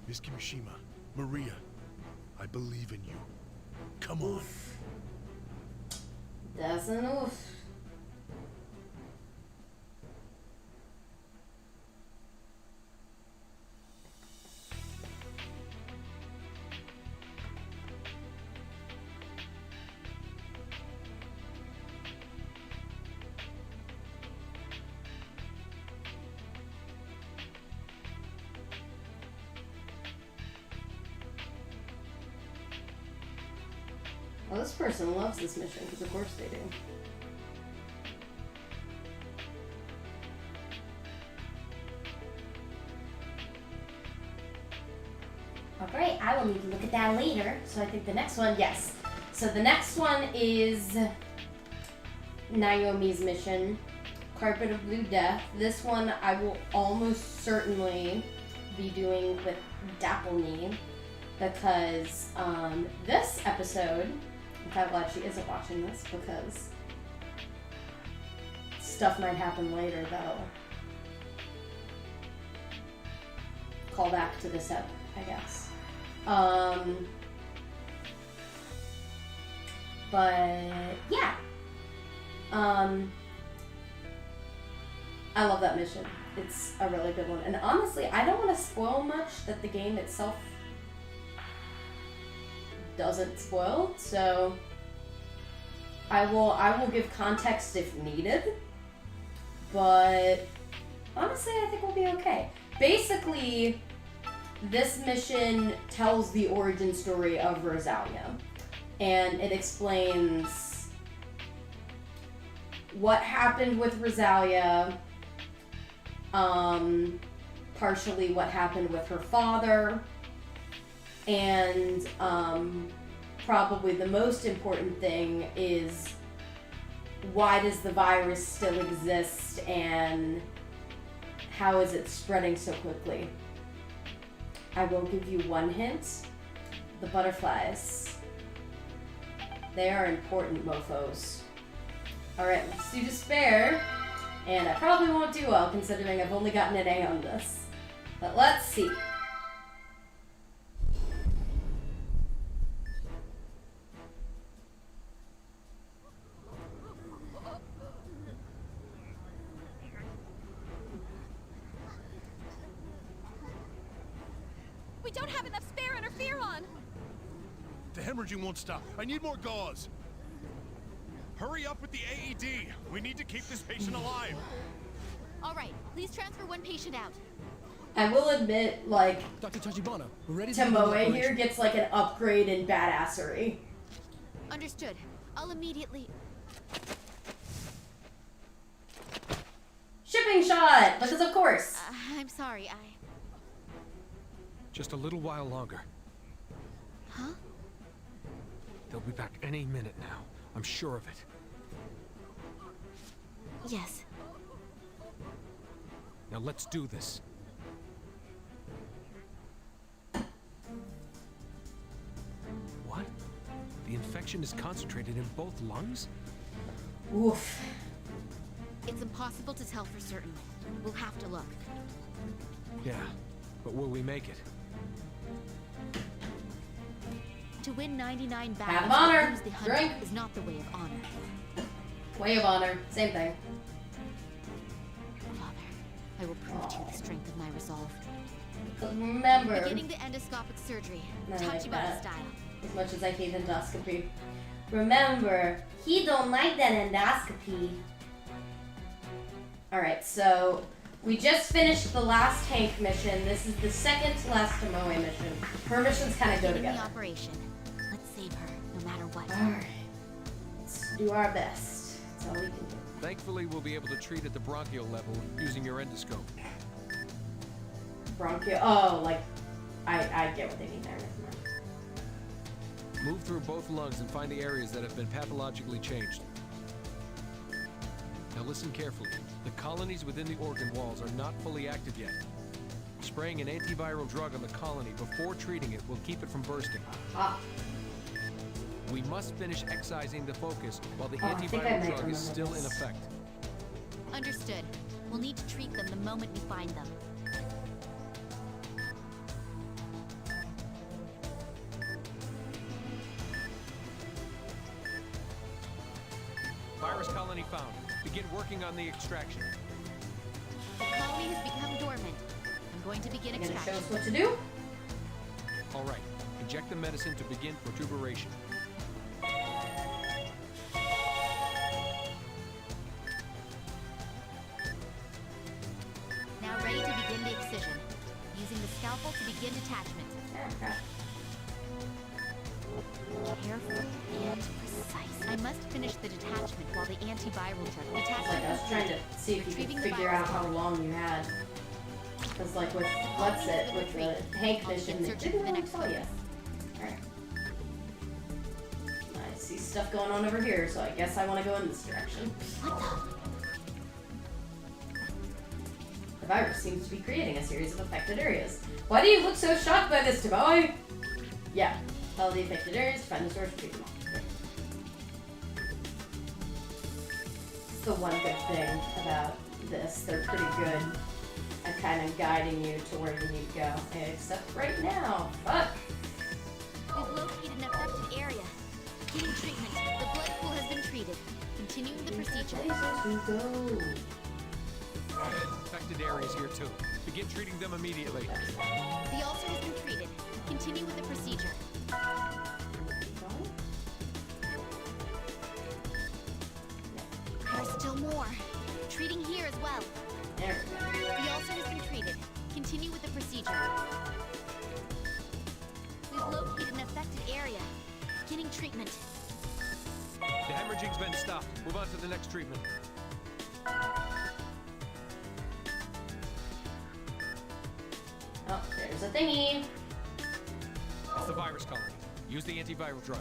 Miss Kimishima, Maria, I believe in you. Come on. That's an oof. Well, this person loves this mission, because of course they do. Alright, I will need to look at that later. So I think the next one, yes. So the next one is Naomi's mission, Carpet of Blue Death. This one I will almost certainly be doing with Dappleme, because this episode, I'm kind of glad she isn't watching this, because stuff might happen later that'll call back to this ep, I guess. But yeah, I love that mission. It's a really good one, and honestly, I don't want to spoil much that the game itself doesn't spoil, so I will give context if needed, but honestly I think we'll be okay. Basically, this mission tells the origin story of Rosalia, and it explains what happened with Rosalia, partially what happened with her father, and probably the most important thing is why does the virus still exist and how is it spreading so quickly? I will give you one hint. The butterflies. They are important mofos. Alright, let's do Despair. And I probably won't do well considering I've only gotten an A on this. But let's see. We don't have enough spare interferon. The hemorrhaging won't stop. I need more gauze. Hurry up with the AED. We need to keep this patient alive. All right, please transfer one patient out. I will admit, like, Dr. Tachibana, we're ready to Tomoe begin here operation. gets like an upgrade in badassery. Understood. I'll immediately... Shipping shot! Because of course. I'm sorry, Just a little while longer. Huh? They'll be back any minute now. I'm sure of it. Yes. Now let's do this. What? The infection is concentrated in both lungs? Oof. It's impossible to tell for certain. We'll have to look. Yeah, but will we make it? To win 99 Have battles, honor. to lose the hunter Drink. is not the way of honor. Way of honor. Same thing. Father, I will prove to you the strength of my resolve. Because remember, Beginning the endoscopic surgery, I like Tachibana that. style. as much as I hate endoscopy, remember, he don't like that endoscopy. Alright, so we just finished the last Hank mission. This is the second to last Tomoe mission. Her missions kind of go Beginning together. the operation. Let's save her, no matter what. Alright. Let's do our best. That's all we can do. Thankfully, we'll be able to treat at the bronchial level using your endoscope. Bronchio. Oh, like, I get what they mean there. Never mind. Move through both lungs and find the areas that have been pathologically changed. Now listen carefully. The colonies within the organ walls are not fully active yet. Spraying an antiviral drug on the colony before treating it will keep it from bursting. Ah. We must finish excising the focus while the Oh, I think I antiviral might drug is remember still in this. effect. Understood. We'll need to treat them the moment we find them. Virus colony found. Begin working on the extraction. The colony has become dormant. I'm going to begin You gonna show extraction. us what to do? All right. Inject the medicine to begin protuberation. Now ready to begin the excision. Using the scalpel to begin detachment. Careful and precise. I must finish the detachment while the antiviral drug Like, detachment I was trying to see if you could Retrieving the figure virus. out how long you had. Because, like, with what's it, with the Hank mission, they didn't really tell you. Alright. I see stuff going on over here, so I guess I want to go in this direction. The virus seems to be creating a series of affected areas. Why do you look so shocked by this, Taboy? Yeah. Follow the affected areas, find the source, treat them all. It's the one good thing about this. They're pretty good at kind of guiding you to where you need to go. Except right now. Fuck! We've located an affected area. Getting treatment. The blood pool has been treated. Continuing the procedure. Places to go. Affected areas here too. Begin treating them immediately. The ulcer has been treated. Continue with the procedure. There's still more. Treating here as well. There we go. The ulcer has been treated. Continue with the procedure. We've located an affected area. Beginning treatment. The hemorrhaging's been stopped. Move on to the next treatment. Oh, there's a thingy. It's the virus colony. Use the antiviral drug.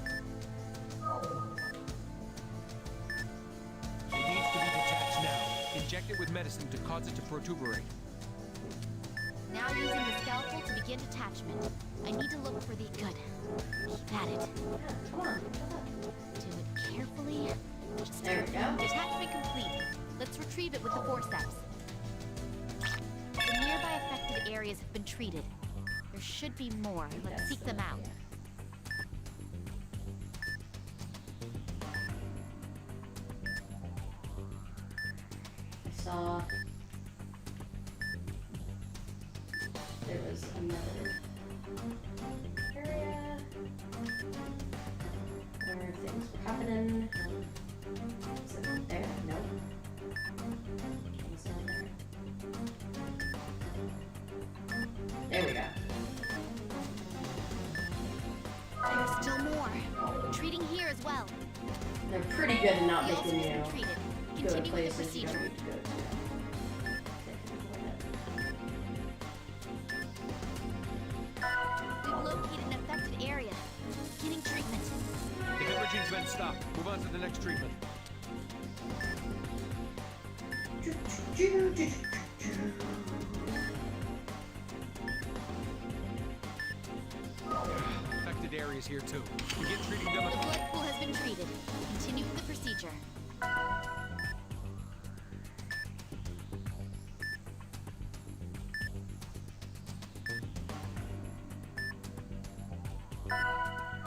It needs to be detached now. Inject it with medicine to cause it to protuberate. Now using the scalpel to begin detachment. I need to look for the good. Keep at it. Yeah, come on. Do it carefully. Just There we go. Detachment complete. Let's retrieve it with the forceps. The nearby affected areas have been treated. There should be more. Let's seek them out. I saw there was another area where things were happening. Is it there? No. It's not there. There we go. There's still more. Treating here as well. They're pretty good at not The ulcer making has you been treated. go to Continue with the places you don't procedure. need to go to. We've located an affected area. Beginning treatment. The hemorrhaging's been stopped. Move on to the next treatment. Affected areas here too. Begin treating them. The blood pool has been treated. Continuing the procedure.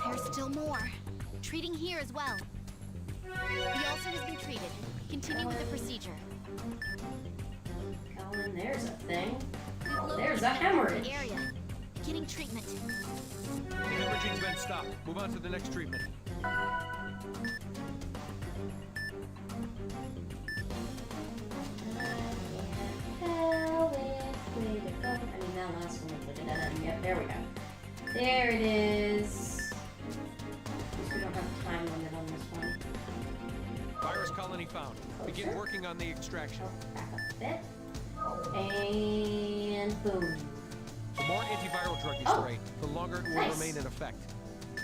There's still more. Treating here as well. The ulcer has been treated. Continue with the procedure. Colin, there's a thing. We've Oh, located there's a an affected hemorrhage. area. Beginning treatment. The hemorrhaging's been stopped. Move on to the next treatment. Tell which way to go. I mean, that last one was like a dead end. Yep, there we go. There it is. At least we don't have a time limit on this one. Virus colony found. Begin Closer. working on the extraction. Oh, back up a bit. And boom. The more antiviral drug you Oh. spray, the longer it will Nice. remain in effect.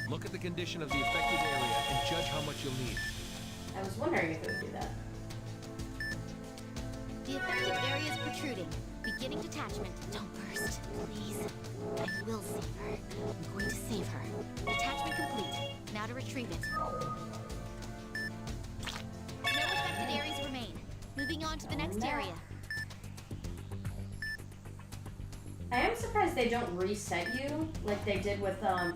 Look at the condition of the affected area and judge how much you'll need. I was wondering if it would do that. The affected area is protruding. Beginning detachment. Don't burst, please. I will save her. I'm going to save her. Detachment complete. Now to retrieve it. No affected areas remain. Moving on to the next area. I am surprised they don't reset you like they did with, I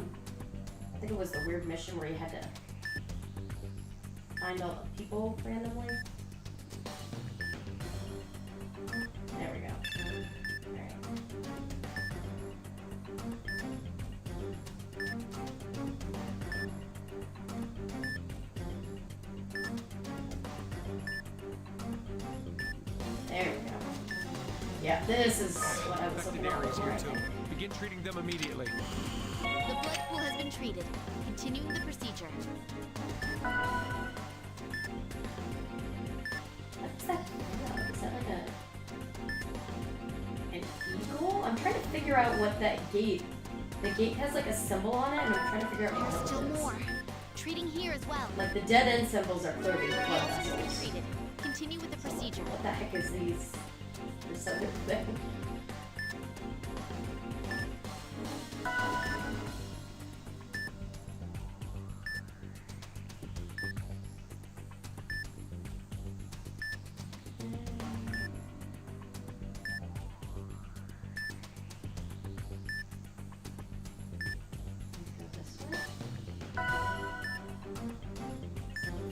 think it was the weird mission where you had to find all the people randomly. There we go. Alright. There we go. Yeah, this is what I was Affected looking at areas before. here too. Begin treating them immediately. The blood pool has been treated. Continuing the procedure. What's that? Yeah, is that like an eagle? I'm trying to figure out what that gate. The gate has like a symbol on it, and I'm trying to figure out what There's it still is. more. Treating here as well. Like the dead end symbols are clearly The blood ulcer has been vessels. treated. Continue with the procedure. What the heck is these? This other thing.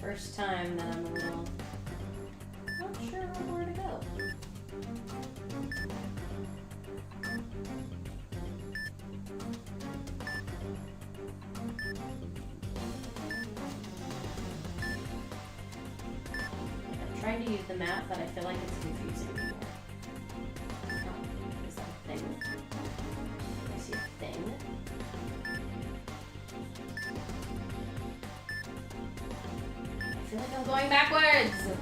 First time that I'm a little not sure where to go. I'm trying to use the map, but I feel like it's confusing me more. Oh, is that a thing? I see a thing. I feel like I'm going backwards!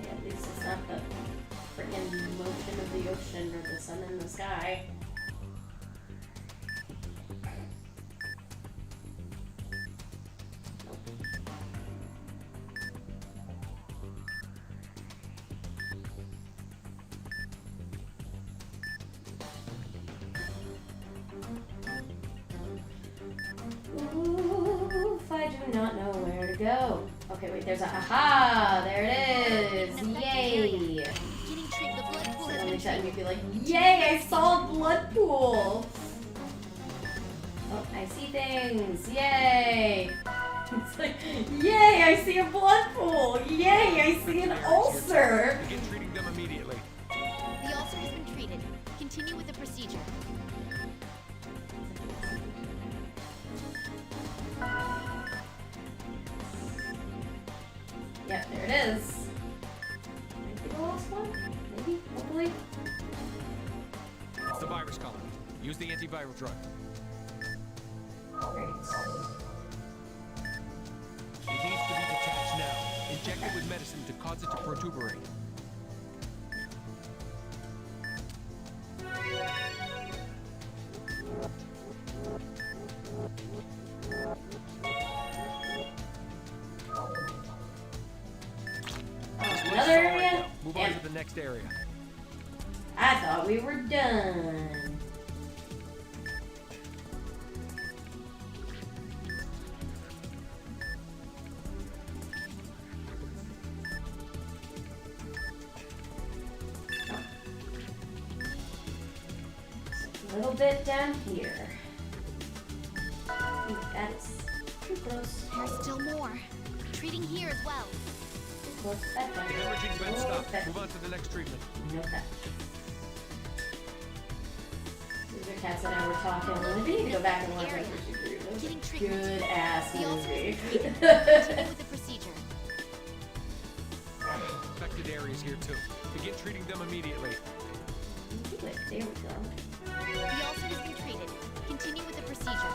Yeah, at least it's not the freaking motion of the ocean or the sun in the sky. Oof, I do not know where to go. Okay, wait, there's a aha! There it is! Yay! Getting treated. The blood pool So has only been time treated. you'd be like, yay! I saw a blood pool! Oh, I see things! Yay! It's like, yay! I see a blood pool! Yay! I see an ulcer! Begin treating them immediately. The ulcer has been treated. Continue with the procedure. Yep, there it is. Might be the last one? Maybe? Hopefully? It's the virus colony. Use the antiviral drug. Great. It needs to be detached now. Inject it with medicine to cause it to protuberate. Another area? Move Damn. on to the next area. I thought we were done. A little bit down here. Ooh, that is too close. There's still more. Treating here as well. Close that one. Hemorrhaging's been Oh, stopped. that- Move on to the next treatment. No touch. Caesar Cats and I were talking. We need to go back and watch Area. that. Getting treatment. Good ass The ulcer movie. has been treated. Continue with the procedure. Affected areas here too. Begin treating them immediately. There we go. The ulcer has been treated. Continue with the procedure.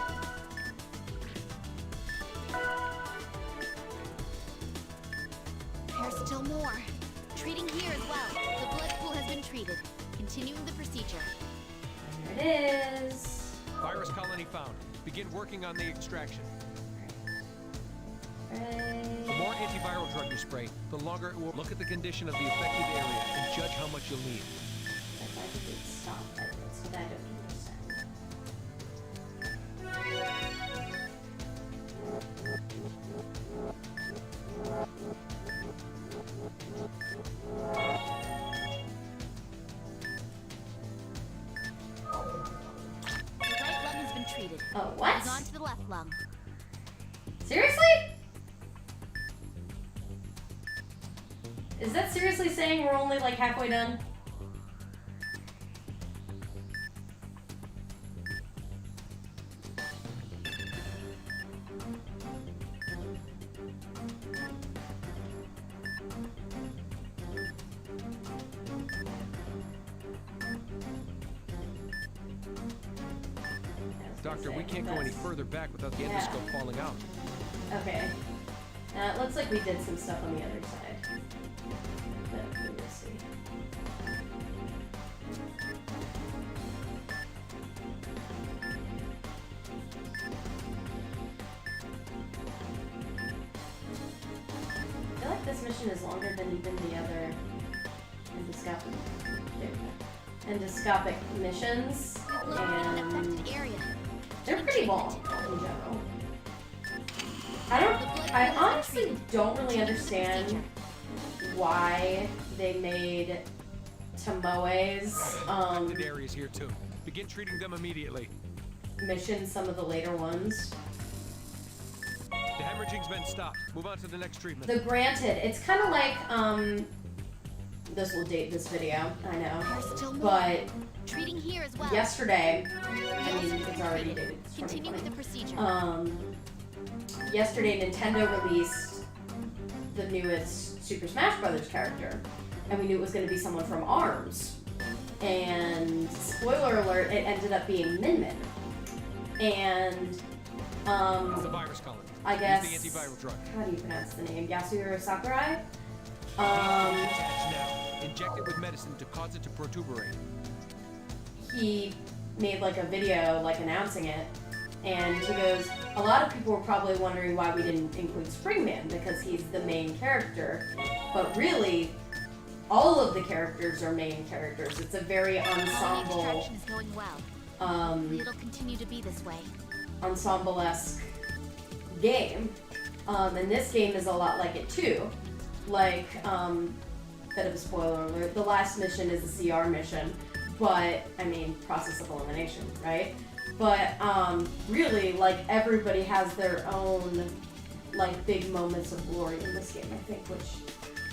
is. Virus colony found. Begin working on the extraction. Right. The more antiviral drug you spray, the longer it will. Look at the condition of the affected area and judge how much you'll need. If I could stop it, that's what I don't understand. Your right lung has been treated. Oh, what? Moving on to the left lung. Seriously? Is that seriously saying we're only like halfway done? Doctor, we can't go any further back without the endoscope falling out. Okay. It looks like we did some stuff on the other side. But we will see. I feel like this mission is longer than even the other endoscopic missions. We've located an And affected area. they're pretty long in general. I honestly don't really understand why they made Tomoe's Affected areas here too. Begin treating them immediately. mission some of the later ones. The hemorrhaging's been stopped. Move on to the next treatment. The granted, it's kind of like this will date this video, I know, There's still more. but Treating here as well. yesterday, I mean it's already dated. It's Continue with the 2020. procedure. Yesterday Nintendo released the newest Super Smash Brothers character, and we knew it was going to be someone from ARMS. And spoiler alert, it ended up being Min Min. And It's the virus colony. I guess Use the antiviral drug. how do you pronounce the name? Yasuhiro Sakurai. Attach now. Inject it with medicine to cause it to protuberate. He made like a video like announcing it, and he goes, a lot of people were probably wondering why we didn't include Springman because he's the main character, but really all of the characters are main characters. It's a very The ensemble extraction is going well. It'll continue to be this way. ensemble-esque game, and this game is a lot like it too. Like, bit of a spoiler alert, the last mission is a CR mission, but, I mean, process of elimination, right? But, really, like, everybody has their own, like, big moments of glory in this game, I think, which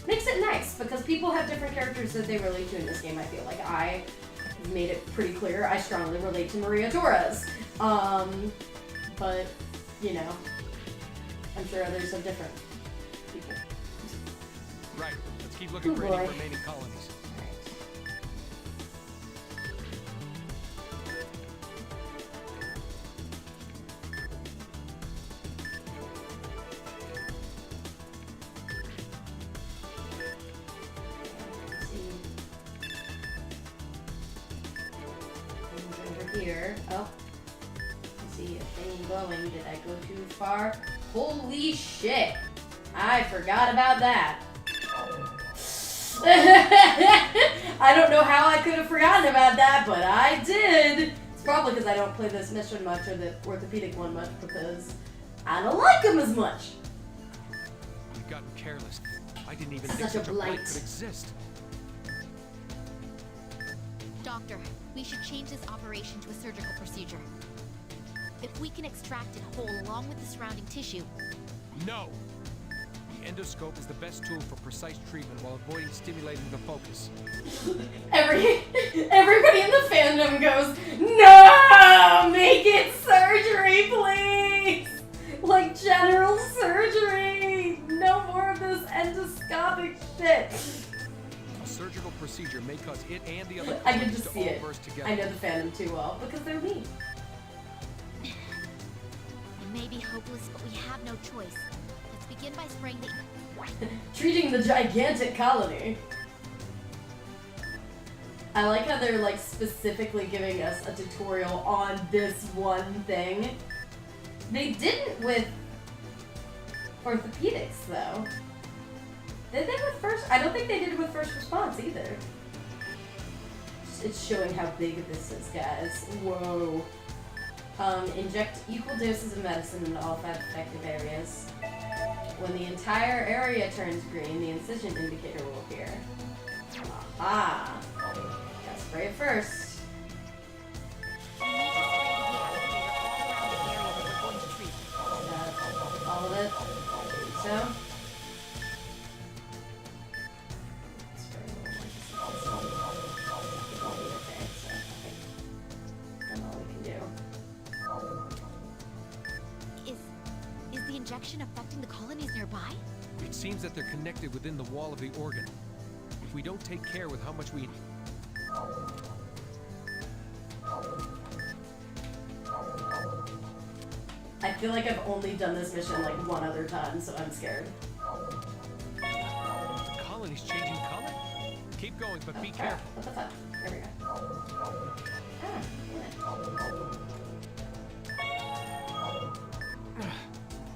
makes it nice, because people have different characters that they relate to in this game, I feel like. I made it pretty clear, I strongly relate to Maria Torres. But, you know, I'm sure others have different people. Right. Let's keep looking for boy. any remaining colonies. Here. Oh. I see a thing glowing. Did I go too far? Holy shit! I forgot about that. I don't know how I could have forgotten about that, but I did. It's probably because I don't play this mission much or the orthopedic one much because I don't like them as much. We've gotten careless. I didn't even Such think a such a blight blight. could exist. Doctor, we should change this operation to a surgical procedure. If we can extract it whole along with the surrounding tissue, No! The endoscope is the best tool for precise treatment while avoiding stimulating the focus. Everybody in the fandom goes, no! Make it surgery, please! Like general surgery! No more of this endoscopic shit! A surgical procedure may cause it and the other I can colonies just to see all it. burst together. I know the fandom too well because they're me. it may be hopeless, but we have no choice. Let's begin by spraying the... Treating the gigantic colony. I like how they're like specifically giving us a tutorial on this one thing. They didn't with orthopedics though. Did they with first? I don't think they did with first response either. It's showing how big this is, guys. Whoa. Inject equal doses of medicine into all 5 affected areas. When the entire area turns green, the incision indicator will appear. Aha! Gotta spray it first. All of it? So? Injection affecting the colonies nearby? It seems that they're connected within the wall of the organ. If we don't take care with how much we... I feel like I've only done this mission like one other time, so I'm scared. The colony's changing color? Keep going, but be careful. What the fuck? There we go.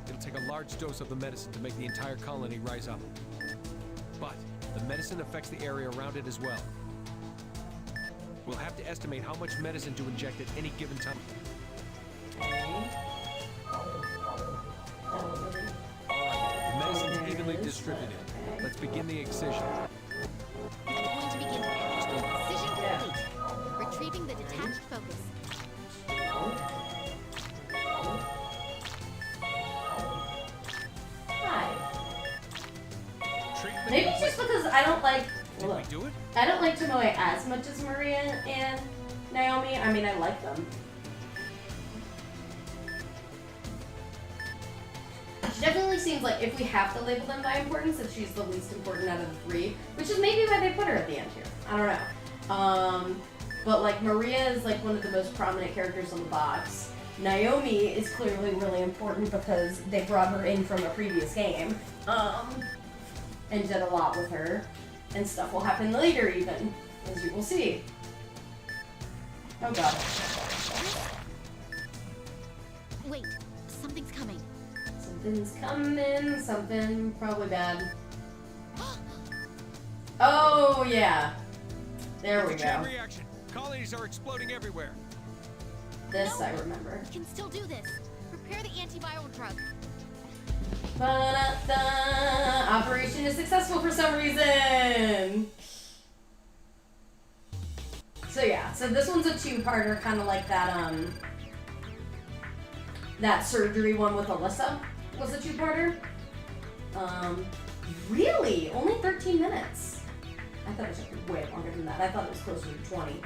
It'll take a large dose of the medicine to make the entire colony rise up. But the medicine affects the area around it as well. We'll have to estimate how much medicine to inject at any given time. The medicine's evenly distributed. Let's begin the excision. We're going to begin excision complete. Retrieving the detached focus. Maybe it's just because I don't like. Did we do it? I don't like Tomoe as much as Maria and Naomi. I mean, I like them. She definitely seems like if we have to label them by importance, that she's the least important out of the 3, which is maybe why they put her at the end here. I don't know. But like Maria is like one of the most prominent characters on the box. Naomi is clearly really important because they brought her in from a previous game. And did a lot with her. And stuff will happen later even, as you will see. Oh god. Wait, something's coming. Something's coming, something probably bad. Oh yeah. There we go. Reaction. Colonies are exploding everywhere. This I remember. We can still do this. Prepare the antiviral drug. Ba-da-da. Operation is successful for some reason. So yeah, so this one's a 2-parter, kind of like that that surgery one with Alyssa was a 2-parter. Really? Only 13 minutes. I thought it was way longer than that. I thought it was closer to 20.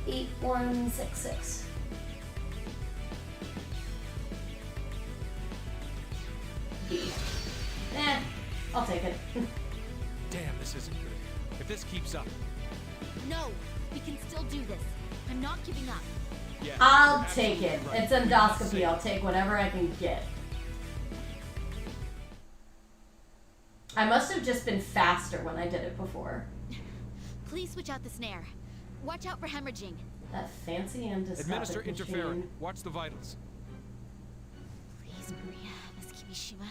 8166. I'll take it. Damn, this isn't good. If this keeps up. No, we can still do this. I'm not giving up. Yeah, I'll take it. Right. It's endoscopy. I'll take whatever I can get. I must have just been faster when I did it before. Please switch out the snare. Watch out for hemorrhaging. That fancy endoscopic Administer interferon. machine. Watch the vitals. Please, Maria, Miss Kimishima,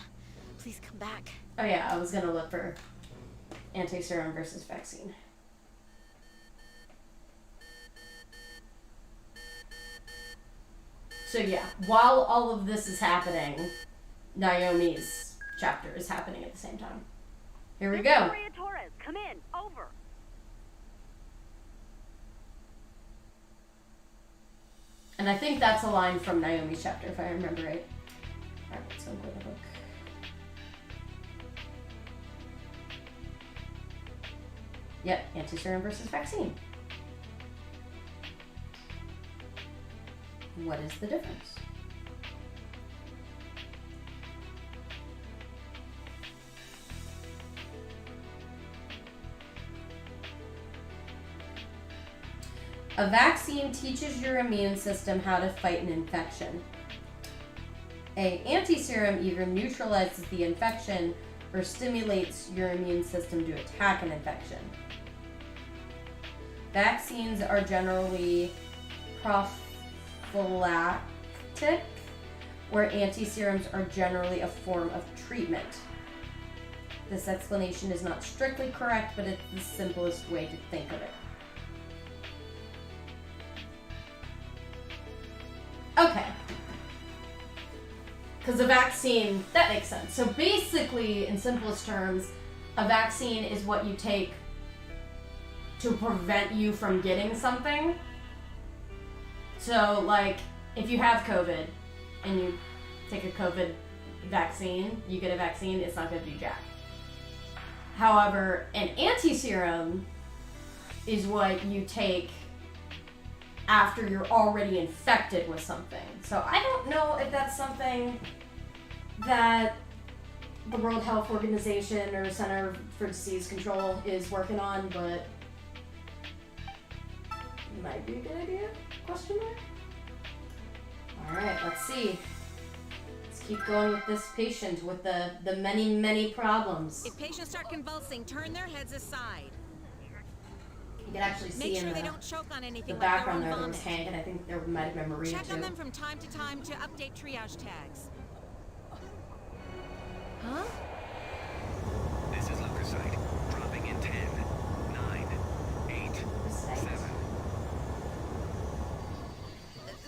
please come back. Oh yeah, I was gonna look for anti-serum versus vaccine. So yeah, while all of this is happening, Naomi's chapter is happening at the same time. Here we go. Maria Torres, come in. Over. And I think that's a line from Naomi's chapter, if I remember right. Alright, let's go with the book. Yep, anti-serum versus vaccine. What is the difference? A vaccine teaches your immune system how to fight an infection. An anti-serum either neutralizes the infection or stimulates your immune system to attack an infection. Vaccines are generally prophylactic, where anti-serums are generally a form of treatment. This explanation is not strictly correct, but it's the simplest way to think of it. Okay. Because a vaccine, that makes sense. So basically, in simplest terms, a vaccine is what you take to prevent you from getting something. So, like, if you have COVID and you take a COVID vaccine, you get a vaccine, it's not going to do jack. However, an anti-serum is what you take after you're already infected with something. So I don't know if that's something that the World Health Organization or Center for Disease Control is working on, but might be a good idea? Question mark? Alright, let's see. Let's keep going with this patient with the many, many problems. If patients start convulsing, turn their heads aside. You can actually see Make sure in they don't choke on anything the like background their there own was vomit. Hank, and I think there might have been Maria Check too. on them from time to time to update triage tags. Huh? This is leukocyte. Dropping in 10, 9, 8, 7.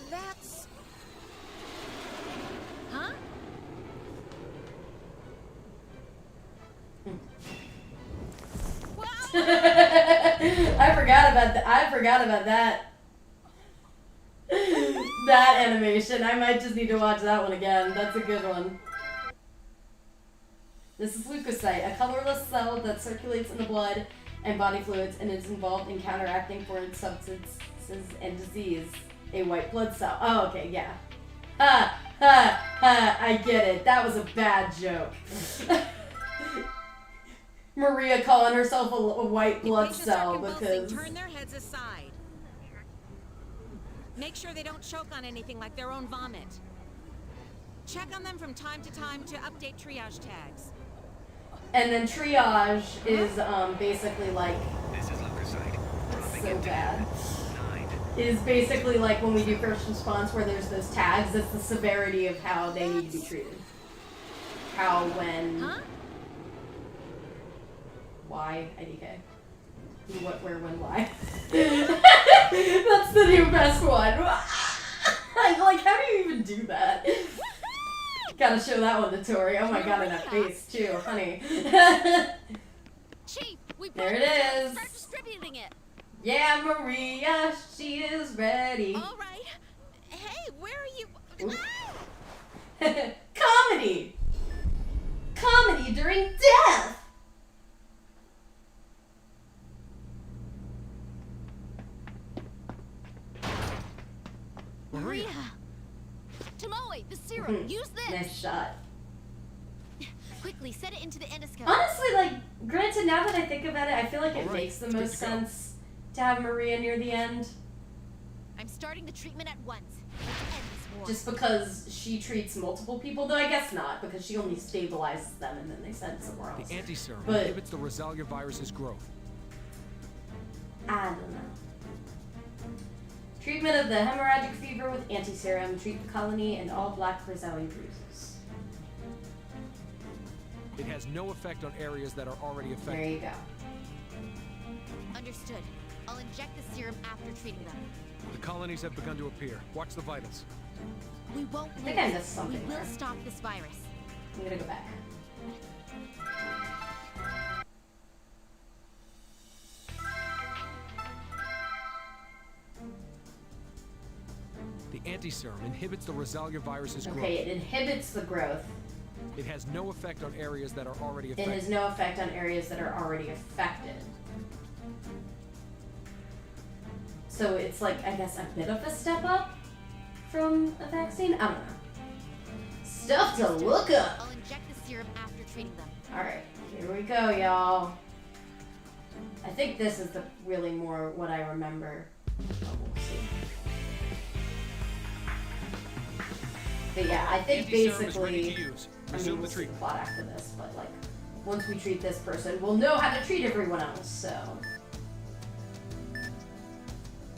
That's... Huh? I forgot about that. That animation. I might just need to watch that one again. That's a good one. This is leukocyte, a colorless cell that circulates in the blood and body fluids and is involved in counteracting foreign substances and disease. A white blood cell. Oh, okay, yeah. I get it. That was a bad joke. Maria calling herself a white blood cell because... Turn their heads aside. Make sure they don't choke on anything like their own vomit. Check on them from time to time to update triage tags. And then triage is basically like... This is leukocyte. It's so bad. Is basically like when we do first response where there's those tags, it's the severity of how they need to be treated. How, when... Huh? Why, IDK. Who, what, where, when, why. That's the new best one. Like, how do you even do that? Gotta show that one to Tori. Oh my god, and that face too, honey. Chief, we There it is. Start distributing it. Yeah, Maria, she is ready. All right. Hey, where are you? Comedy! Comedy during death! Maria! Tomoe, the serum, use this! Nice shot. Quickly, set it into the endoscope. Honestly, like, granted, now that I think about it, I feel like it Alright, makes the it's good most to go. sense to have Maria near the end. I'm starting the treatment at once. Let's end this war. Just because she treats multiple people, though I guess not, because she only stabilizes them and then they send somewhere else. The anti-serum But- inhibits the Rosalia virus's growth. I don't know. Treatment of the hemorrhagic fever with anti-serum. Treat the colony and all black Rosalia bruises. It has no effect on areas that are already There affected. you go. Understood. I'll inject the serum after treating them. The colonies have begun to appear. Watch the vitals. We won't I think I lose. missed something We will there. stop this virus. I'm gonna go back. The anti-serum inhibits the Rosalia virus's growth. Okay, it inhibits the growth. It has no effect on areas that are already It affected. has no effect on areas that are already affected. So it's like, I guess, a bit of a step up from a vaccine? I don't know. Stuff to look up! I'll inject the serum after treating them. Alright, here we go, y'all. I think this is the really more what I remember. Oh, we'll see. But yeah, I think Anti-serum is ready to basically... use. I mean, Resume we'll the see the treatment. plot after this, but like... once we treat this person, we'll know how to treat everyone else, so.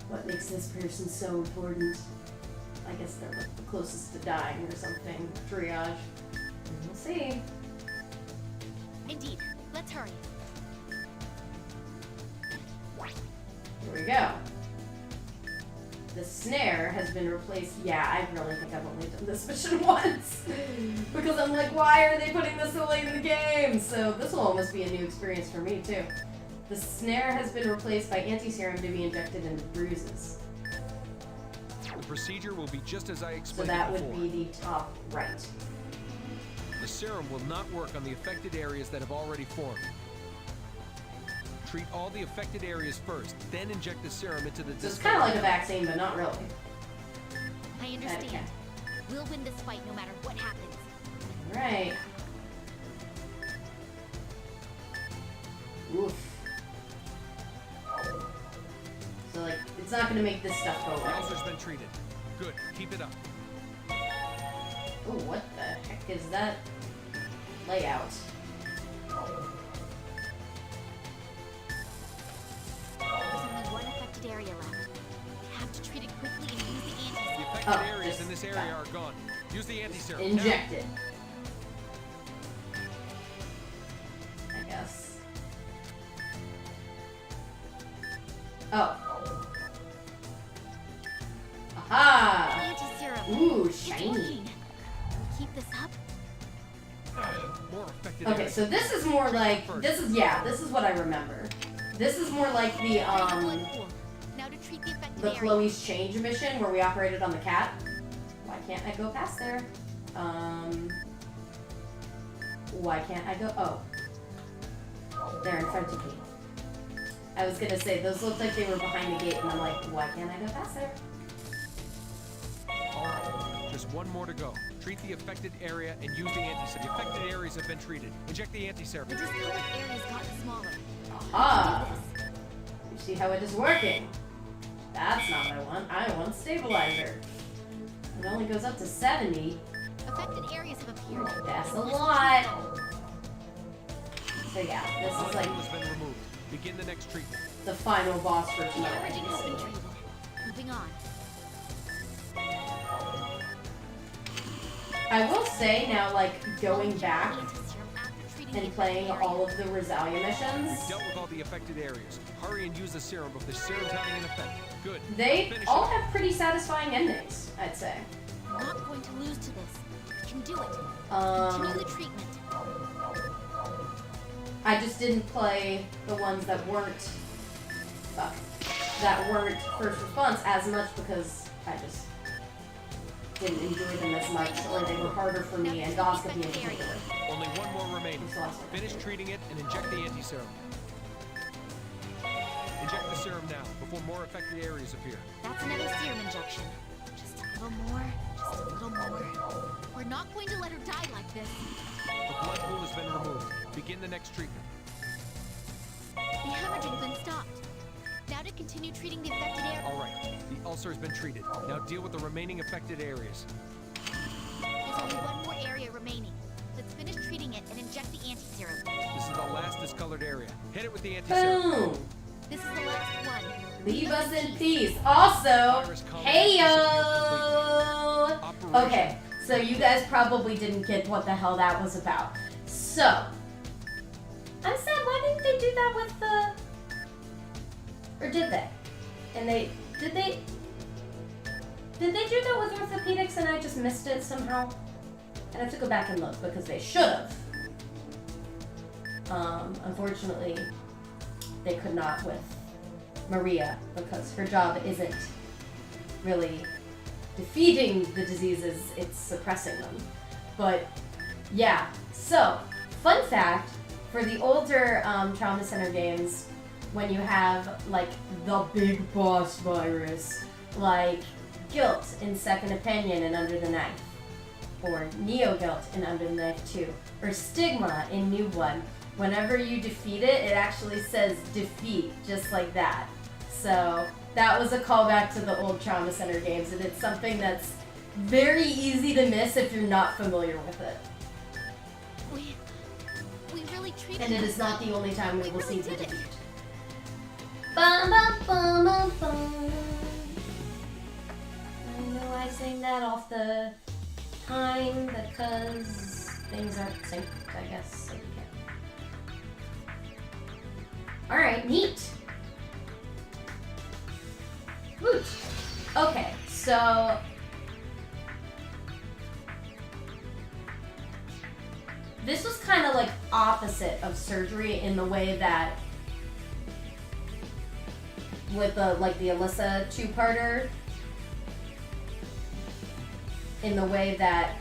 What makes this person so important? I guess they're like the closest to dying or something. Triage. We'll see. Indeed. Let's hurry. Here we go. The snare has been replaced. Yeah, I really think I've only done this mission once. Because I'm like, why are they putting this so late in the game? So this will almost be a new experience for me, too. The snare has been replaced by anti-serum to be injected into bruises. The procedure will be just as I So explained that before. would be the top right. The serum will not work on the affected areas that have already formed. Treat all the affected areas first, then inject the serum into the So it's kind of like a vaccine, but not really. I understand. Okay. We'll win this fight no matter what happens. Right. Oof. So, like, it's not gonna make this stuff go The away. ulcer's been treated. Good. Keep it up. Oh, what the heck is that layout? There's only one affected area left. We have to treat it quickly and use the anti-serum. The affected Oh, areas this in this area are gone. Use the anti-serum. Inject it. I guess. Oh. Aha! Anti-serum. Ooh, It's shiny. working. Keep this up. More affected Okay, areas. so this is more like this is what I remember. This is more like the Blood pool. Now to treat the affected the area. Chloe's change mission where we operated on the cat. Why can't I go past there? Why can't I go? Oh, they're in front of me. I was gonna say those looked like they were behind the gate, and I'm like, why can't I go past there? All right. Just one more to go. Treat the affected area and use the anti-serum. The affected areas have been treated. Inject the anti-serum. The discolored area's gotten smaller. Aha! You see how it is working? That's not what I want. I want stabilizer. It only goes up to 70. Affected areas have appeared. That's a lot. So yeah, this is Blood like pool has been removed. Begin the next treatment. the final boss for The tonight. hemorrhaging has been treated. Moving on. I will say now, like, going back Anti-serum after treating the and affected playing area. all of the Rosalia We've missions, dealt with all the affected areas. Hurry and use the serum before the serum's having an effect. Good. they Finish all it. have pretty satisfying endings, I'd say. We're not going to lose to this. We can do it. Continue the treatment. I just didn't play the ones that weren't first response as much because I just didn't enjoy them as much, or they were harder for me, and endoscopy in particular. Only one more remaining. It's the last one. Finish treating it and inject the anti-serum. Inject the serum now before more affected areas appear. That's another serum injection. Just a little more. Just a little more. We're not going to let her die like this. The blood pool has been removed. Begin the next treatment. The hemorrhaging's been stopped. Now to continue treating the affected area. All right. The ulcer has been treated. Now deal with the remaining affected areas. There's only one more area remaining. Let's finish treating it and inject the anti-serum. This is the last discolored area. Hit it with the anti-serum. Boom! This is the last one. Leave us in peace. Also, heyo! Okay, so you guys probably didn't get what the hell that was about. So, I'm sad, why didn't they do that with the... Or did they? And they... Did they do that with orthopedics and I just missed it somehow? And I have to go back and look because they should have. Unfortunately, they could not with Maria because her job isn't really defeating the diseases, it's suppressing them. But yeah, so fun fact, for the older Trauma Center games, when you have like the big boss virus, like Guilt in Second Opinion and Under the Knife, or Neo-Guilt in Under the Knife 2, or Stigma in New Blood, whenever you defeat it, it actually says defeat, just like that. So that was a callback to the old Trauma Center games, and it's something that's very easy to miss if you're not familiar with it. We We really treated And it him. is not the only time we will really see the did it. defeat. Bum, bum, bum, bum, bum. I know I sing that off the time because things aren't synced, I guess. So we can. Alright, neat. Woot. Okay, so this was kind of like opposite of surgery in the way that with the Alyssa two-parter, in the way that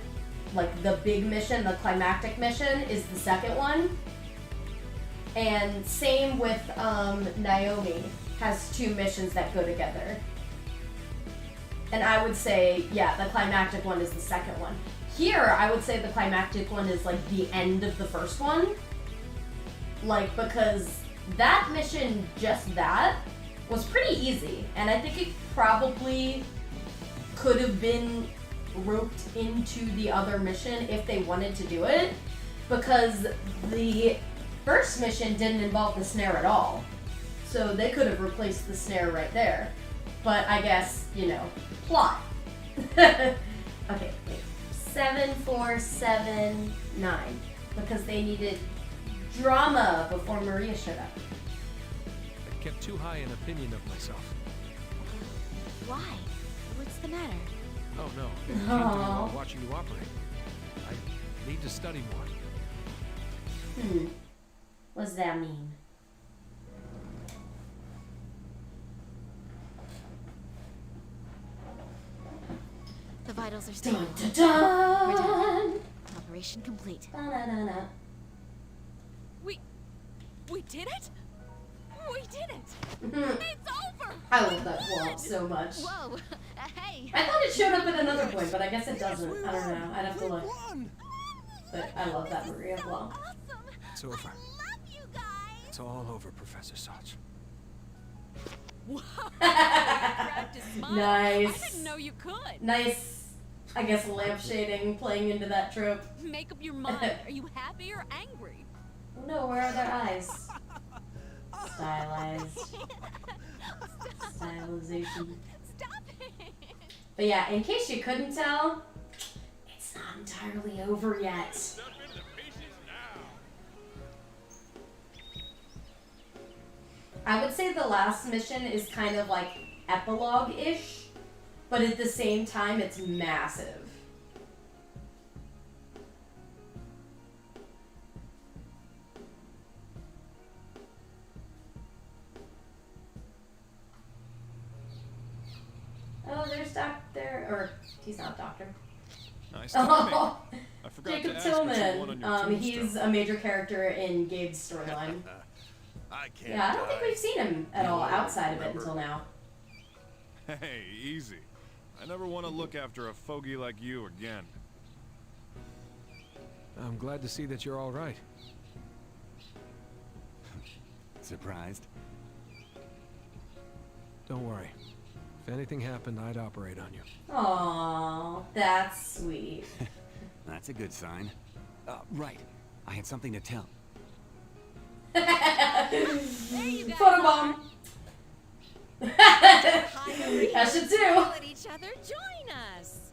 like the big mission, the climactic mission, is the second one. And same with Naomi has two missions that go together. And I would say, yeah, the climactic one is the second one. Here, I would say the climactic one is like the end of the first one. Like, because that mission, just that, was pretty easy. And I think it probably could have been roped into the other mission if they wanted to do it. Because the first mission didn't involve the snare at all. So they could have replaced the snare right there. But I guess, you know, plot. Okay, wait. 7, 4, 7, 9. Because they needed drama before Maria showed up. I kept too high an opinion of myself. Why? What's the matter? Oh no, it came to me while watching you operate. I need to study more. What's that mean? The vitals are stable. Dun, dun, dun. We're done. Operation complete. Da, da, da, da. We did it? We did it! Mhm. It's over! I love that wall so much. Whoa! Hey! I thought it showed up at another point, but I guess it doesn't. I don't know. I'd have to look. But I love that Maria wall. Awesome! It's over. I love you guys! It's all over, Professor Soch. Wow! Practice smile. Nice. I didn't know you could. Nice, I guess, lampshading playing into that trope. Make up your mind. Are you happy or angry? Oh no, where are their eyes? Stylized. Stylization. Stop it! But yeah, in case you couldn't tell, it's not entirely over yet. I would say the last mission is kind of like epilogue-ish, but at the same time, it's massive. Oh, there's Doctor, or he's not Doctor. Nice to meet Oh, I forgot Jacob to ask what you want on Tillman. your He's tombstone. a major character in Gabe's storyline. I can't Yeah, I don't think die. we've seen him at all No, outside of it remember. until now. Hey, easy. I never want to look after a fogey like you again. I'm glad to see that you're all right. Surprised? Don't worry. If anything happened, I'd operate on you. Aww, that's sweet. That's a good sign. Right. I had something to tell. Photobomb. I should too. At each other, join us.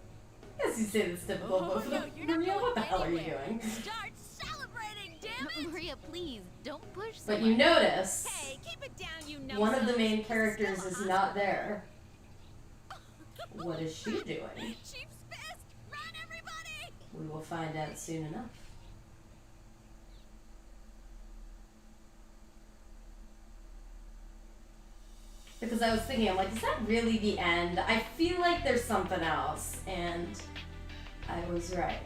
Yes, you say this typical, Oh, but no, you're not Maria, what the going hell are you anywhere. doing? Start celebrating, damn it! Maria, please, don't push so But you much. notice Hey, keep it down, you know. one of the main characters is not there. What is she doing? Chief's fist! Run, everybody! We will find out soon enough. Because I was thinking, I'm like, is that really the end? I feel like there's something else, and I was right.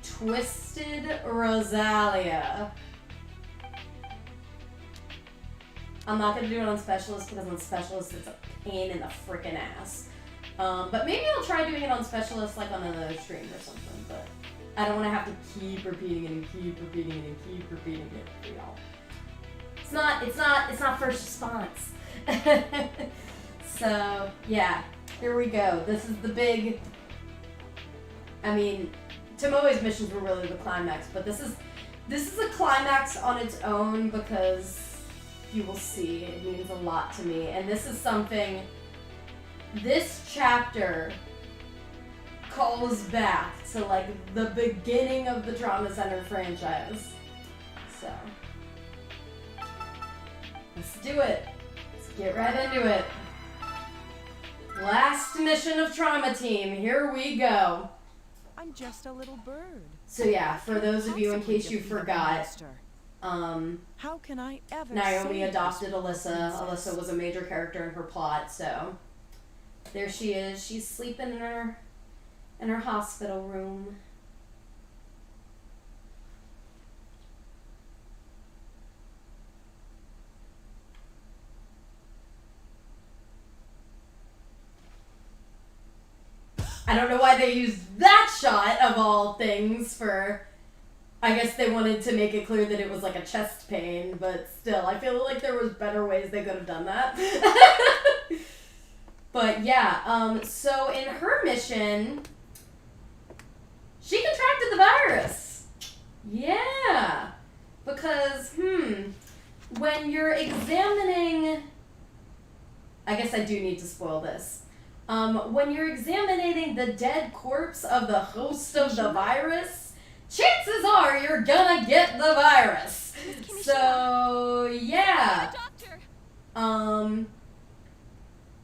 Twisted Rosalia. I'm not gonna do it on Specialist because on Specialist it's a pain in the frickin' ass. But maybe I'll try doing it on Specialist like on another stream or something, but I don't want to have to keep repeating it and keep repeating it and keep repeating it for y'all. It's not first response. So, yeah, here we go. This is the big, I mean, Tomoe's missions were really the climax, but this is This is a climax on its own because you will see it means a lot to me. And this is something, this chapter calls back to like the beginning of the Trauma Center franchise. So, let's do it. Let's get right into it. Last mission of Trauma Team, here we go. I'm just a little bird. So yeah, for those of you in case you forgot, how can I ever Naomi adopted Alyssa. Alyssa was a major character in her plot, so there she is. She's sleeping in her hospital room. I don't know why they used that shot of all things for, I guess they wanted to make it clear that it was like a chest pain, but still, I feel like there was better ways they could have done that. But yeah, so in her mission, she contracted the virus. Yeah, because, when you're examining, I guess I do need to spoil this. When you're examining the dead corpse of the host of the virus, chances are you're gonna get the virus. So, yeah.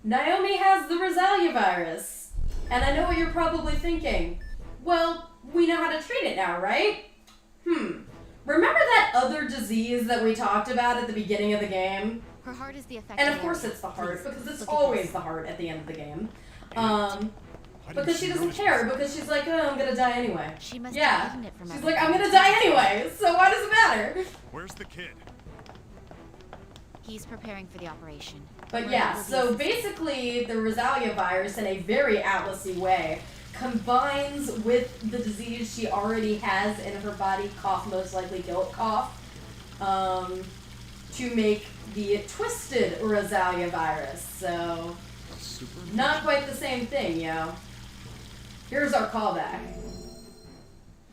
Naomi has the Rosalia virus. And I know what you're probably thinking. Well, we know how to treat it now, right? Remember that other disease that we talked about at the beginning of the game? Her heart is the affected And of course area. it's the heart, Please, because it's look at always this. the heart at the end of the game. Because she doesn't care, because she's like, oh, I'm gonna die anyway. She must Yeah, have hidden it from she's everyone. like, I'm gonna die anyway, so why does it matter? Where's the kid? He's preparing for the operation. But Where yeah, will be so assisted. basically the Rosalia virus, in a very Atlas-y way, combines with the disease she already has in her body, cough, most likely guilt cough, to make the twisted Rosalia virus. So, not quite the same thing, yo. Here's our callback.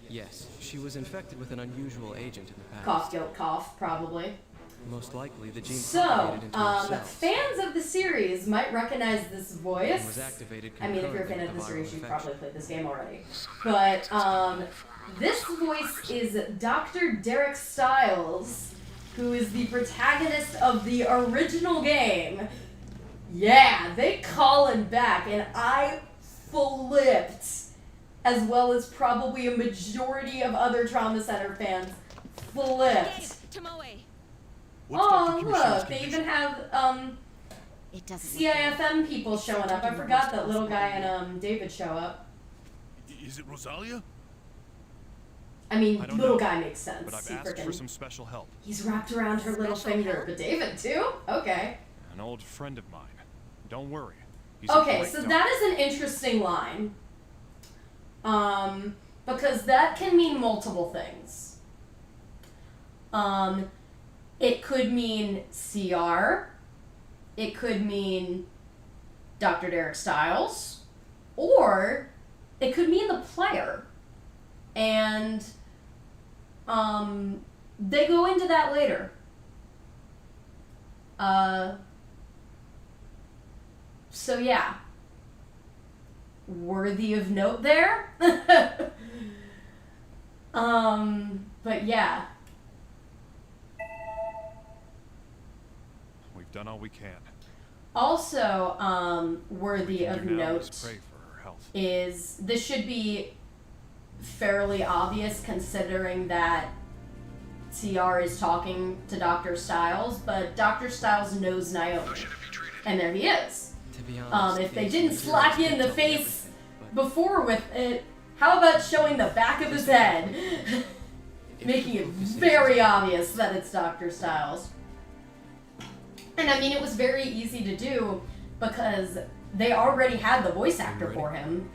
Yes, she was infected with an unusual agent in the past. Cough, guilt, cough, probably. Most likely, the gene So, propagated into her cells fans of the series might recognize this and voice. was activated I mean, if you're a fan concurrently of the with series, viral you've infection. probably played this game already. But, this voice is Dr. Derek Stiles, who is the protagonist of the original game. Yeah, they calling back, and I flipped, as well as probably a majority of other Trauma Center fans flipped. Oh, look, they even have, It doesn't CIFM people showing up. I forgot that little guy and, David show up. Is it Rosalia? I mean, I don't little know, guy makes sense. But I've He asked for frickin'- some special help. He's wrapped around her little Special finger. help? But David, too? Okay. An old friend of mine. Don't worry. He's Okay, a great so doctor. that is an interesting line. Because that can mean multiple things. It could mean CR. It could mean Dr. Derek Stiles. Or it could mean the player. And they go into that later. So yeah. Worthy of note there. But yeah. We've done all we can. Also, worthy What of we can do now note is pray for her health. is this should be fairly obvious considering that CR is talking to Dr. Stiles, but Dr. Stiles knows Naomi. And there he is. To be honest, If they these didn't materials slap you in can't the tell me face everything, but before with it, how about showing the back of his head? if Making the it focus is- very obvious that it's Dr. Stiles. And I mean, it was very easy to do because they already had the voice actor for him.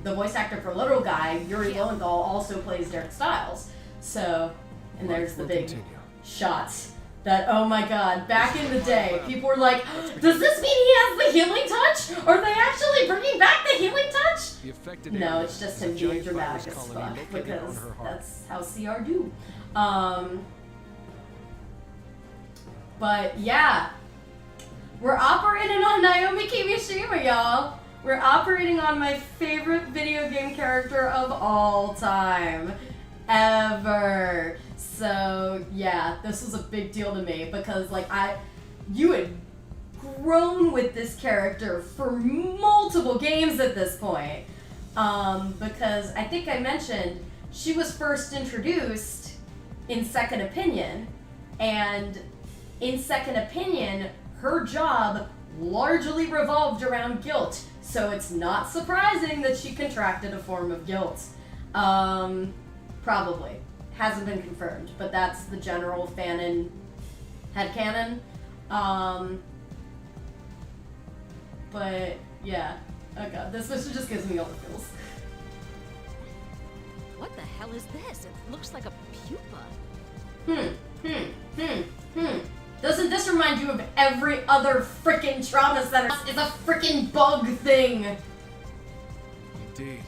The voice actor for Little Guy, Yuri Lowenthal, also plays Derek Stiles. So, and there's the Will big continue. shots That, oh my god, back in the day, people were like, does this mean he has the healing touch? Are they actually bringing back the healing touch? The affected No, area it's just is a him being giant dramatic virus as colony fuck, located on because her heart. that's how CR do. But yeah, we're operating on Naomi Kimishima, y'all. We're operating on my favorite video game character of all time, ever. So yeah, this was a big deal to me because like you had grown with this character for multiple games at this point. Because I think I mentioned she was first introduced in Second Opinion, and in Second Opinion, her job largely revolved around guilt. So it's not surprising that she contracted a form of guilt. Probably. Hasn't been confirmed, but that's the general headcanon. But yeah. Oh god, this mission just gives me all the feels. What the hell is this? It looks like a pupa. Doesn't this remind you of every other frickin' trauma center? It's a frickin' bug thing! Indeed.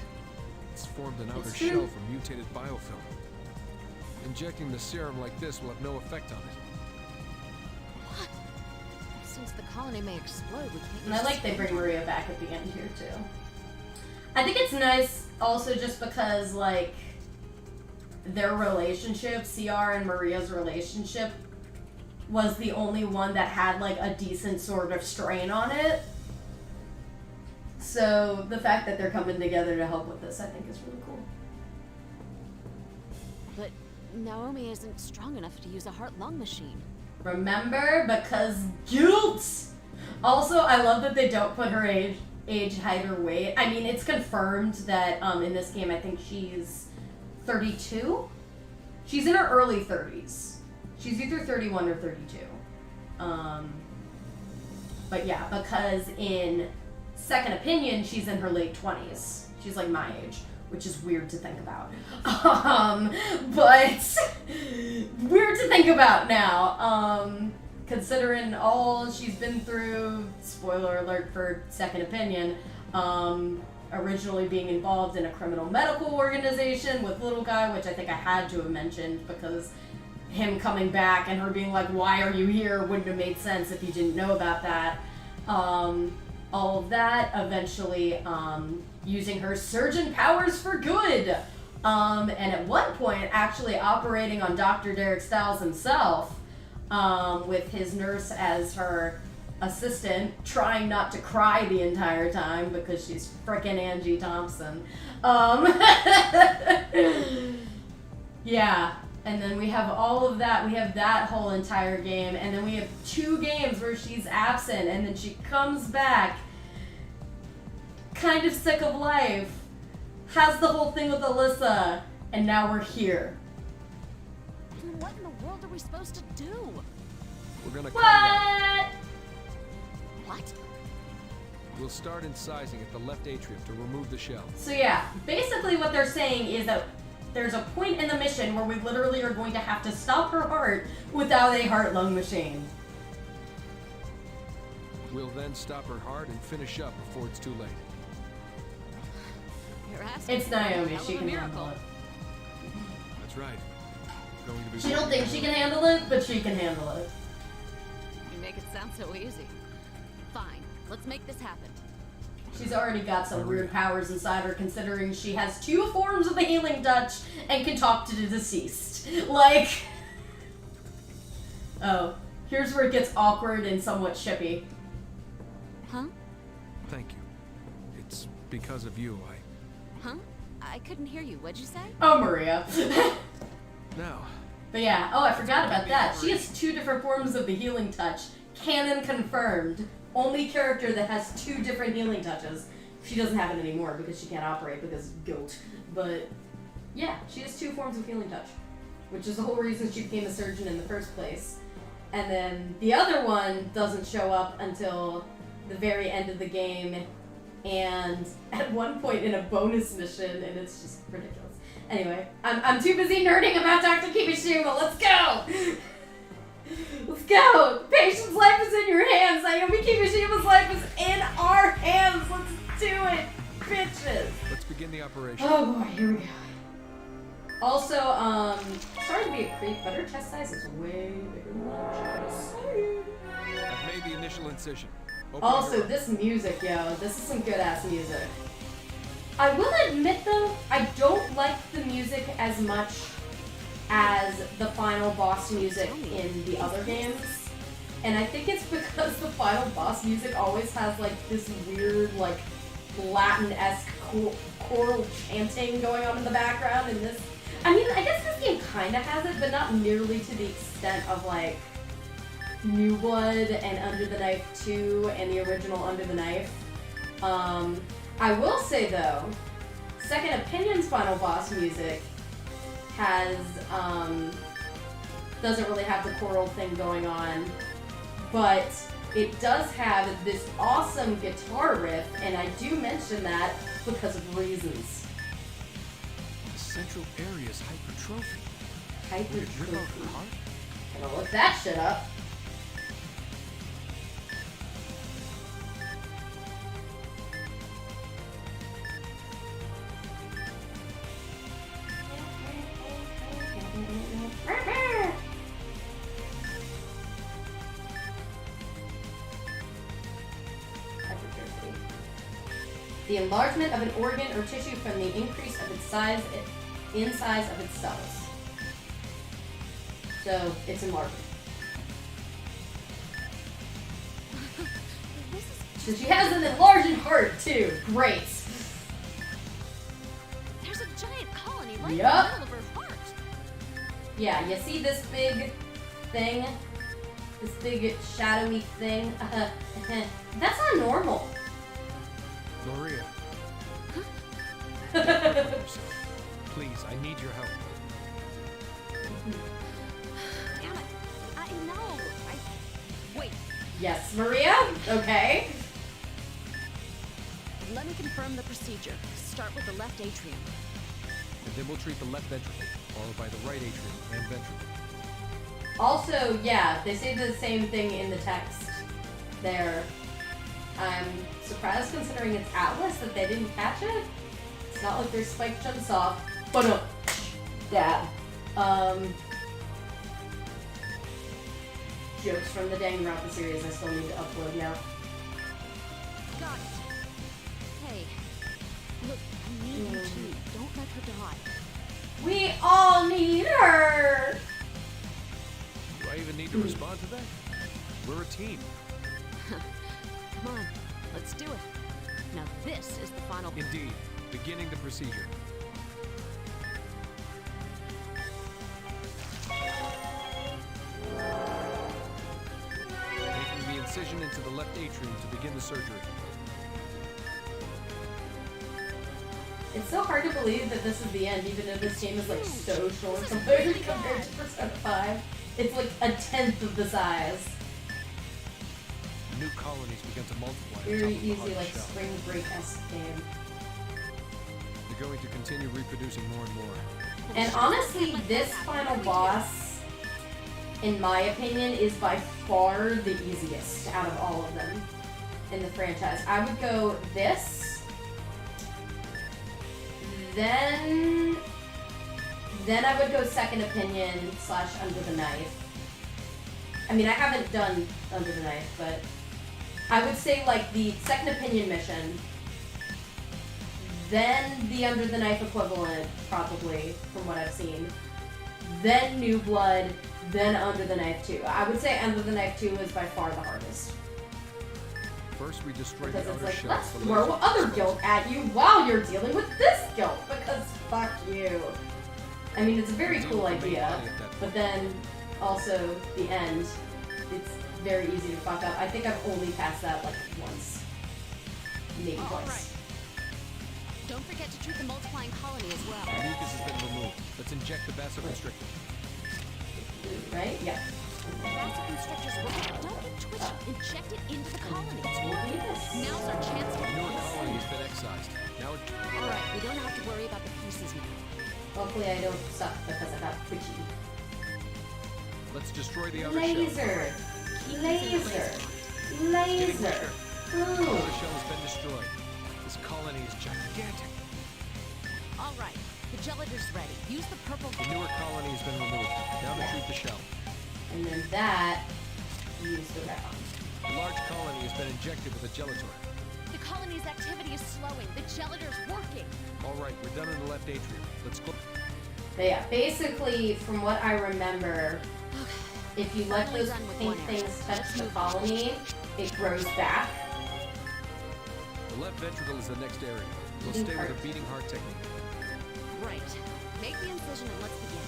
It's formed an outer It's true. shell from mutated biofilm. Injecting the serum like this will have no effect on it. What? Since the colony may explode, we can't And I use like they bring Maria back at the end here too. I think it's nice also just because like their relationship, CR and Maria's relationship, was the only one that had like a decent sort of strain on it. So the fact that they're coming together to help with this, I think is really cool. But Naomi isn't strong enough to use a heart-lung machine. Remember? Because guilt! Also, I love that they don't put her age, height, or weight. I mean, it's confirmed that in this game, I think she's 32? She's in her early 30s. She's either 31 or 32. But yeah, because in Second Opinion, she's in her late 20s. She's like my age, which is weird to think about. But weird to think about now. Considering all she's been through, spoiler alert for Second Opinion, originally being involved in a criminal medical organization with Little Guy, which I think I had to have mentioned because him coming back and her being like, why are you here, wouldn't have made sense if you didn't know about that. All of that, eventually using her surgeon powers for good. And at one point actually operating on Dr. Derek Stiles himself, with his nurse as her assistant, trying not to cry the entire time because she's frickin' Angie Thompson. Yeah, and then we have all of that. We have that whole entire game, and then we have 2 games where she's absent, and then she comes back, kind of sick of life, has the whole thing with Alyssa, and now we're here. And what in the world are we supposed to do? We're gonna What? What? We'll start incising at the left atrium to remove the shell. So yeah, basically what they're saying is that there's a point in the mission where we literally are going to have to stop her heart without a heart-lung machine. We'll then stop her heart and finish up before it's too late. You're asking It's for a Naomi, hell she of a can miracle. handle it. That's right. Going to be She don't think she can handle it, but she can handle it. You make it sound so easy. Fine, let's make this happen. She's already got some weird powers inside her, considering she has 2 forms of the healing touch and can talk to the deceased. Like... Oh, here's where it gets awkward and somewhat shippy. Huh? Thank you. It's because of you, Huh? I couldn't hear you. What'd you say? Oh, Maria. Now. But yeah, oh, I forgot about that. She has 2 different forms of the healing touch. Canon confirmed. Only character that has 2 different healing touches. She doesn't have it anymore because she can't operate because of guilt. But yeah, she has 2 forms of healing touch, which is the whole reason she became a surgeon in the first place. And then the other one doesn't show up until the very end of the game, and at one point in a bonus mission, and it's just ridiculous. Anyway, I'm too busy nerding about Dr. Kimishima. Let's go! Let's go! The patient's life is in your hands. Naomi Kimishima's life is in our hands. Let's do it, bitches. Let's begin the operation. Oh boy, here we go. Also, sorry to be a creep, but her chest size is way bigger than my chest. I've made the initial incision. Open Also, your this music, yo, this is some good ass music. I will admit though, I don't like the music as much as the final boss music in the other games. And I think it's because the final boss music always has like this weird, like, Latin-esque choral chanting going on in the background, and this, I mean, I guess this game kind of has it, but not nearly to the extent of like New Blood and Under the Knife 2 and the original Under the Knife. I will say though, Second Opinion's final boss music has, doesn't really have the choral thing going on, but it does have this awesome guitar riff, and I do mention that because of reasons. The central area is hypertrophy. Hypertrophy. Heart? Gonna look that shit up. The enlargement of an organ or tissue from the increase of its size in size of its cells. So it's enlarging. So she has an enlarging heart too. Great. There's a giant colony right Yup. in the middle of her heart. Yeah, you see this big thing? This big shadowy thing? That's not normal. Maria. Please, I need your help. Damn it. I know. Wait. Yes, Maria? Okay. Let me confirm the procedure. Start with the left atrium. And then we'll treat the left ventricle, followed by the right atrium and ventricle. Also, yeah, they say the same thing in the text there. I'm surprised considering it's Atlas that they didn't catch it. It's not like their spike jumps off. But no. Dad. Jokes from the Danganronpa series I still need to upload now. Got it. Hey, look, I need you too. Don't let her die. We all need her! Do I even need to respond to that? We're a team. Come on, let's do it. Now this is the final. Indeed. Beginning the procedure. Making the incision into the left atrium to begin the surgery. It's so hard to believe that this is the end, even though this game is like so short compared to Persona 5. It's like a tenth of the size. New colonies begin to multiply. Very on top of the easy, hard like shell. Spring Break-esque game. They're going to continue reproducing more and more. And honestly, this final boss, in my opinion, is by far the easiest out of all of them in the franchise. I would go this, then I would go Second Opinion / Under the Knife. I mean, I haven't done Under the Knife, but I would say like the Second Opinion mission, then the Under the Knife equivalent, probably, from what I've seen, then New Blood, then Under the Knife 2. I would say Under the Knife 2 is by far the hardest. First, we destroy Because the it's outer like, shell. let's the throw laser other disposal. guilt at you while you're dealing with this guilt, because fuck you. I mean, it's a very cool idea, but then also the end, it's very easy to fuck up. I think I've only passed that like once, maybe twice. Don't forget to treat the multiplying colony as well. The mucus has been removed. Let's inject the vasoconstrictor. Right? Yeah. The vasoconstrictor's working. Don't get twitchy. Inject it into the colony. Now's our chance to Newer fix colony it. has been excised. Now it... Alright, we don't have to worry about the pieces now. Hopefully I don't suck because I got twitchy. Let's destroy the outer shell. Laser. Laser. Getting Laser. weaker. The Ooh. outer shell has been destroyed. This colony is gigantic. All right, the gelator's ready. Use the purple. The newer colony has been removed. Now to treat the shell. And then that, use the red one. The large colony has been injected with a gelator. The colony's activity is slowing. The gelator's working. All right, we're done in the left atrium. Let's go. But yeah, basically, from what I remember, if you let those pink things touch the colony, it grows back. The left ventricle is the next area. We'll Beating stay with heart. a beating heart technique. Right. Make the incision and let's begin.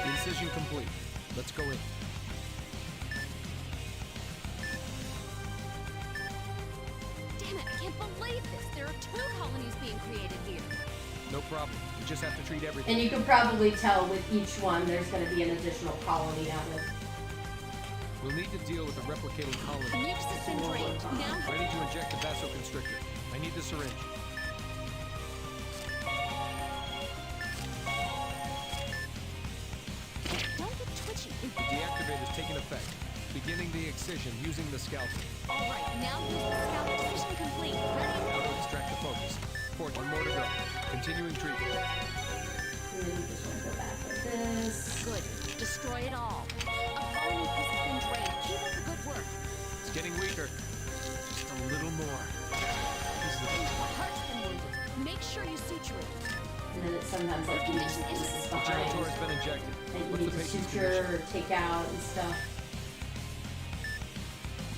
Incision complete. Let's go in. Damn it, I can't believe this. There are 2 colonies being created here. No problem. We just have to treat everything. And you can probably tell with each one, there's going to be an additional colony added. We'll need to deal with the replicating The colony. mucus has been drained. Now Ready to inject the vasoconstrictor. I need the syringe. don't get twitchy. The deactivator has taken effect. Beginning the excision using the scalpel. All right, now use the scalp. Incision complete. Ready? Now to extract the focus. 1 more to go. Continuing treatment. And then you just want to go back like this. Good. Destroy it all. A colony piece has been drained. Keep up the good work. It's getting weaker. Just a little more. This is The heart's been wounded. Make sure you suture it. And then it's sometimes like you Condition this is is the behind. gelator has been injected. And you What's need the to patient's suture condition? or take out and stuff.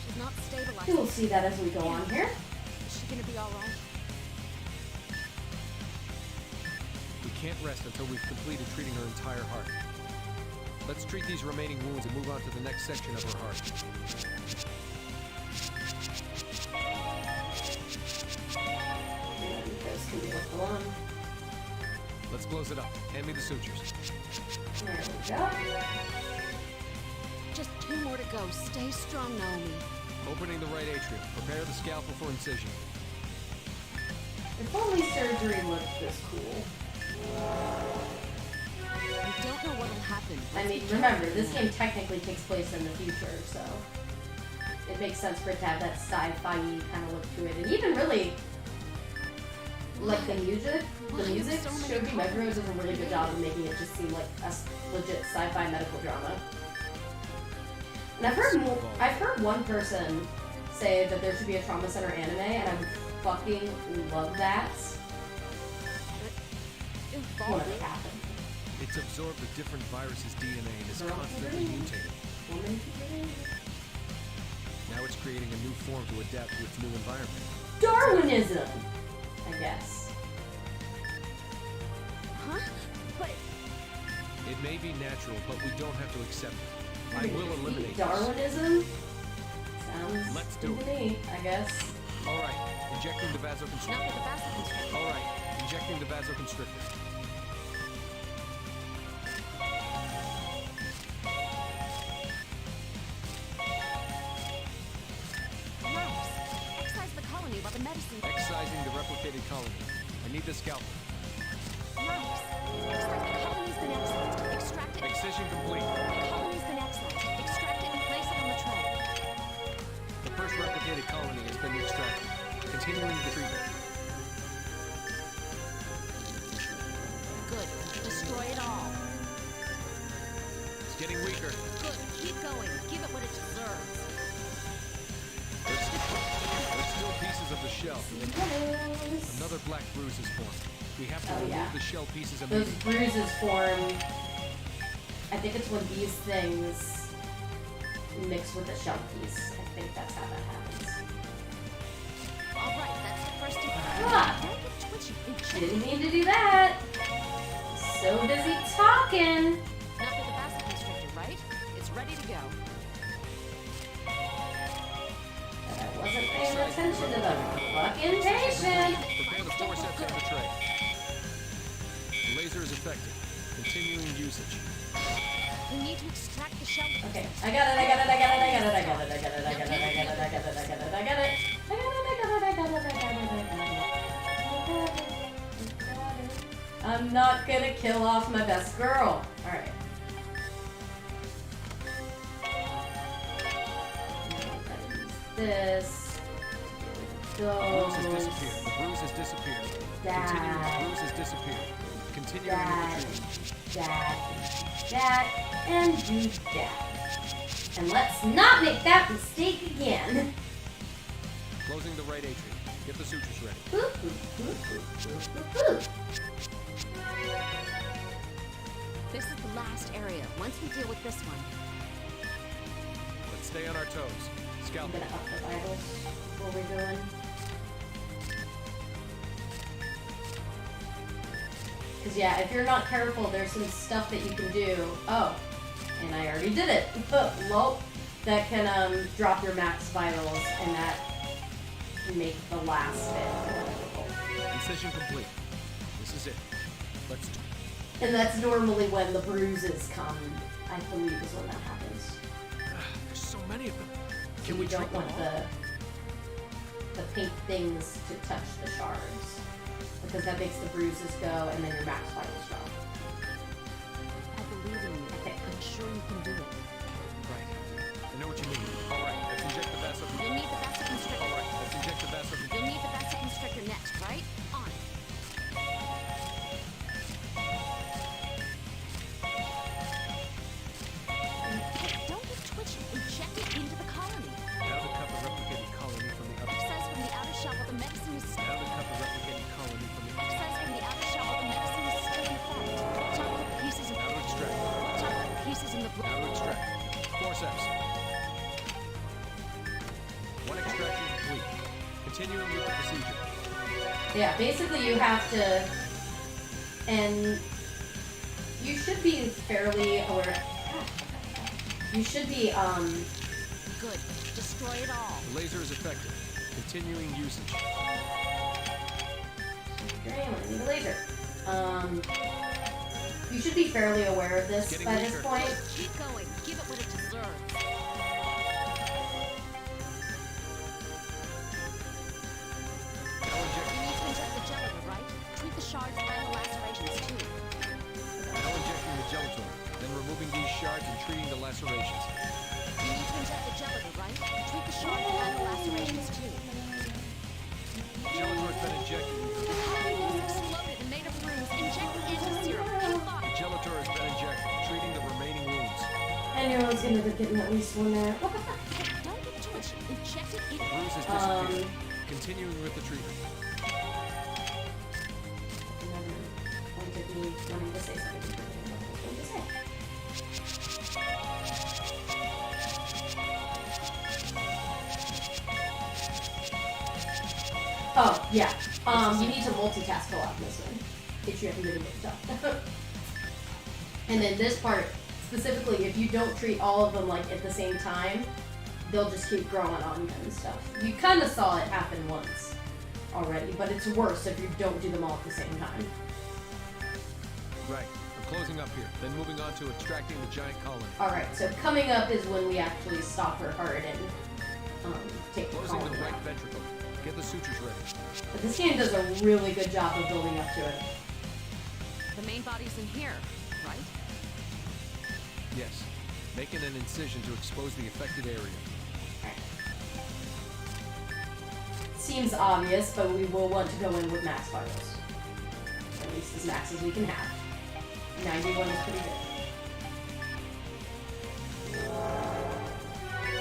She's not stabilized. We will see that as we go on here. Is she gonna be all right? We can't rest until we've completed treating her entire heart. Let's treat these remaining wounds and move on to the next section of her heart. And those can be left alone. Let's close it up. Hand me the sutures. There we go. Just 2 more to go. Stay strong, Naomi. Opening the right atrium. Prepare the scalpel for incision. If only surgery looked this cool. We don't know what'll happen. I mean, remember, this game technically takes place in the future, so it makes sense for it to have that sci-fi kind of look to it. And even really, like the music Shogi Meguro does a really good job of making it just seem like a legit sci-fi medical drama. And I've heard one person say that there should be a trauma center anime, and I would fucking love that. When it happened. It's absorbed a different virus's DNA and is constantly mutating. Now it's creating a new form to adapt to its new environment. Darwinism, I guess. Huh? But It may be natural, but we don't have to accept it. I will eliminate this. Darwinism? Sounds Let's do good it. to me, I guess. All right, injecting the not vasoconstrictor. with the vasoconstrictor. All right, injecting the vasoconstrictor. Mouse. Excise the colony while the medicine. Excising the replicated colony. I need the scalpel. Mouse. Excise the colony's been excised. Extract it. Excision complete. The colony's been excised. Extract it and place it on the tray. The first replicated colony has been extracted. Continuing the treatment. Good. Destroy it all. It's getting weaker. Good. Keep going. Give it what it deserves. There's still pieces of the shell. Yes. Another black bruise is formed. We have to Oh, remove yeah. the shell pieces Those immediately. bruises form. I think it's when these things mix with the shell piece. I think that's how that happens. All right. That's the first. Ah. Don't get twitchy. I didn't mean to do that. So busy talking. Not with the vasoconstrictor, right? It's ready to go. But I wasn't paying attention to the fucking patient. Prepare the forceps and the tray. The laser is effective. Continuing usage. We need to extract the shell. Okay, I got it, I got it, I got it, I got it, I got it, I got it, I got it, I got it, I got it, I got it, I got it, I got it, I got it, I got it, I got it, I got it, I got it, I got it. I'm not gonna kill off my best girl. Alright. This. Bruise has disappeared. The bruise has disappeared. Continuing, the bruise has disappeared. Continuing with the treatment. Dad, and do that. And let's not make that mistake again. Closing the right atrium. Get the sutures ready. This is the last area. Once we deal with this one. Let's stay on our toes. I'm Scalp. gonna up the vitals before we go in. Because yeah, if you're not careful, there's some stuff that you can do. Oh, and I already did it. Lol. That can drop your max vitals, and that can make the last bit. Incision complete. This is it. Let's do it. And that's normally when the bruises come. I believe is when that happens. There's so many of them. So Can we you don't treat them want all? the pink things to touch the shards. Because that makes the bruises go and then your max vitals drop. I believe in you. Okay. I'm sure you can do it. Right. I know what you mean. All right. Let's inject the vaso. You'll need the vasoconstrictor. All right. Let's inject the vaso. You'll need the vasoconstrictor next, right? On it. Don't get twitchy. Inject it into the colony. Now the cup of replicating colony from the upper. Exercise from the outer shell while the medicine is still. Now the cup of replicating colony from the upper. Exercise from the outer shell while the medicine is still in effect. Chocolate pieces of. Now to extract. Chocolate pieces in the blood. Now to extract. Forceps. One extraction complete. Continuing with the procedure. Yeah, basically you have to, and you should be fairly aware. You should be, Good. Destroy it all. The laser is effective. Continuing usage. okay, I'm gonna need a laser. You should be fairly aware of this Getting by this weaker. point. Keep going. Give it what it deserves. Now inject. You need to inject the gelatin, right? Treat the shards and the lacerations too. Now injecting the gelator. Then removing these shards and treating the lacerations. You need to inject the gelatin, right? Treat the shards and the lacerations too. Gelator's been injected. The colony has exploded and made a bruise. Inject the anti-serum. Keep on. The gelator has been injected, treating the remaining wounds. I knew I was gonna be getting at least one there. Don't get twitchy. Inject it in. The bruise has disappeared. Continuing with the treatment. Another point of me wanting to say something different than what I was going to say. Oh, yeah. You need to multitask a lot in this one. If you haven't really looked up. And then this part, specifically, if you don't treat all of them like at the same time, they'll just keep growing on you and stuff. You kind of saw it happen once already, but it's worse if you don't do them all at the same time. Right. I'm closing up here, then moving on to extracting the giant colony. Alright, so coming up is when we actually stop her heart and take the Closing the colony right out. ventricle. Get the sutures ready. But this game does a really good job of building up to it. The main body's in here, right? Yes. Making an incision to expose the affected area. Seems obvious, but we will want to go in with max vitals. At least as max as we can have. 91 is pretty good.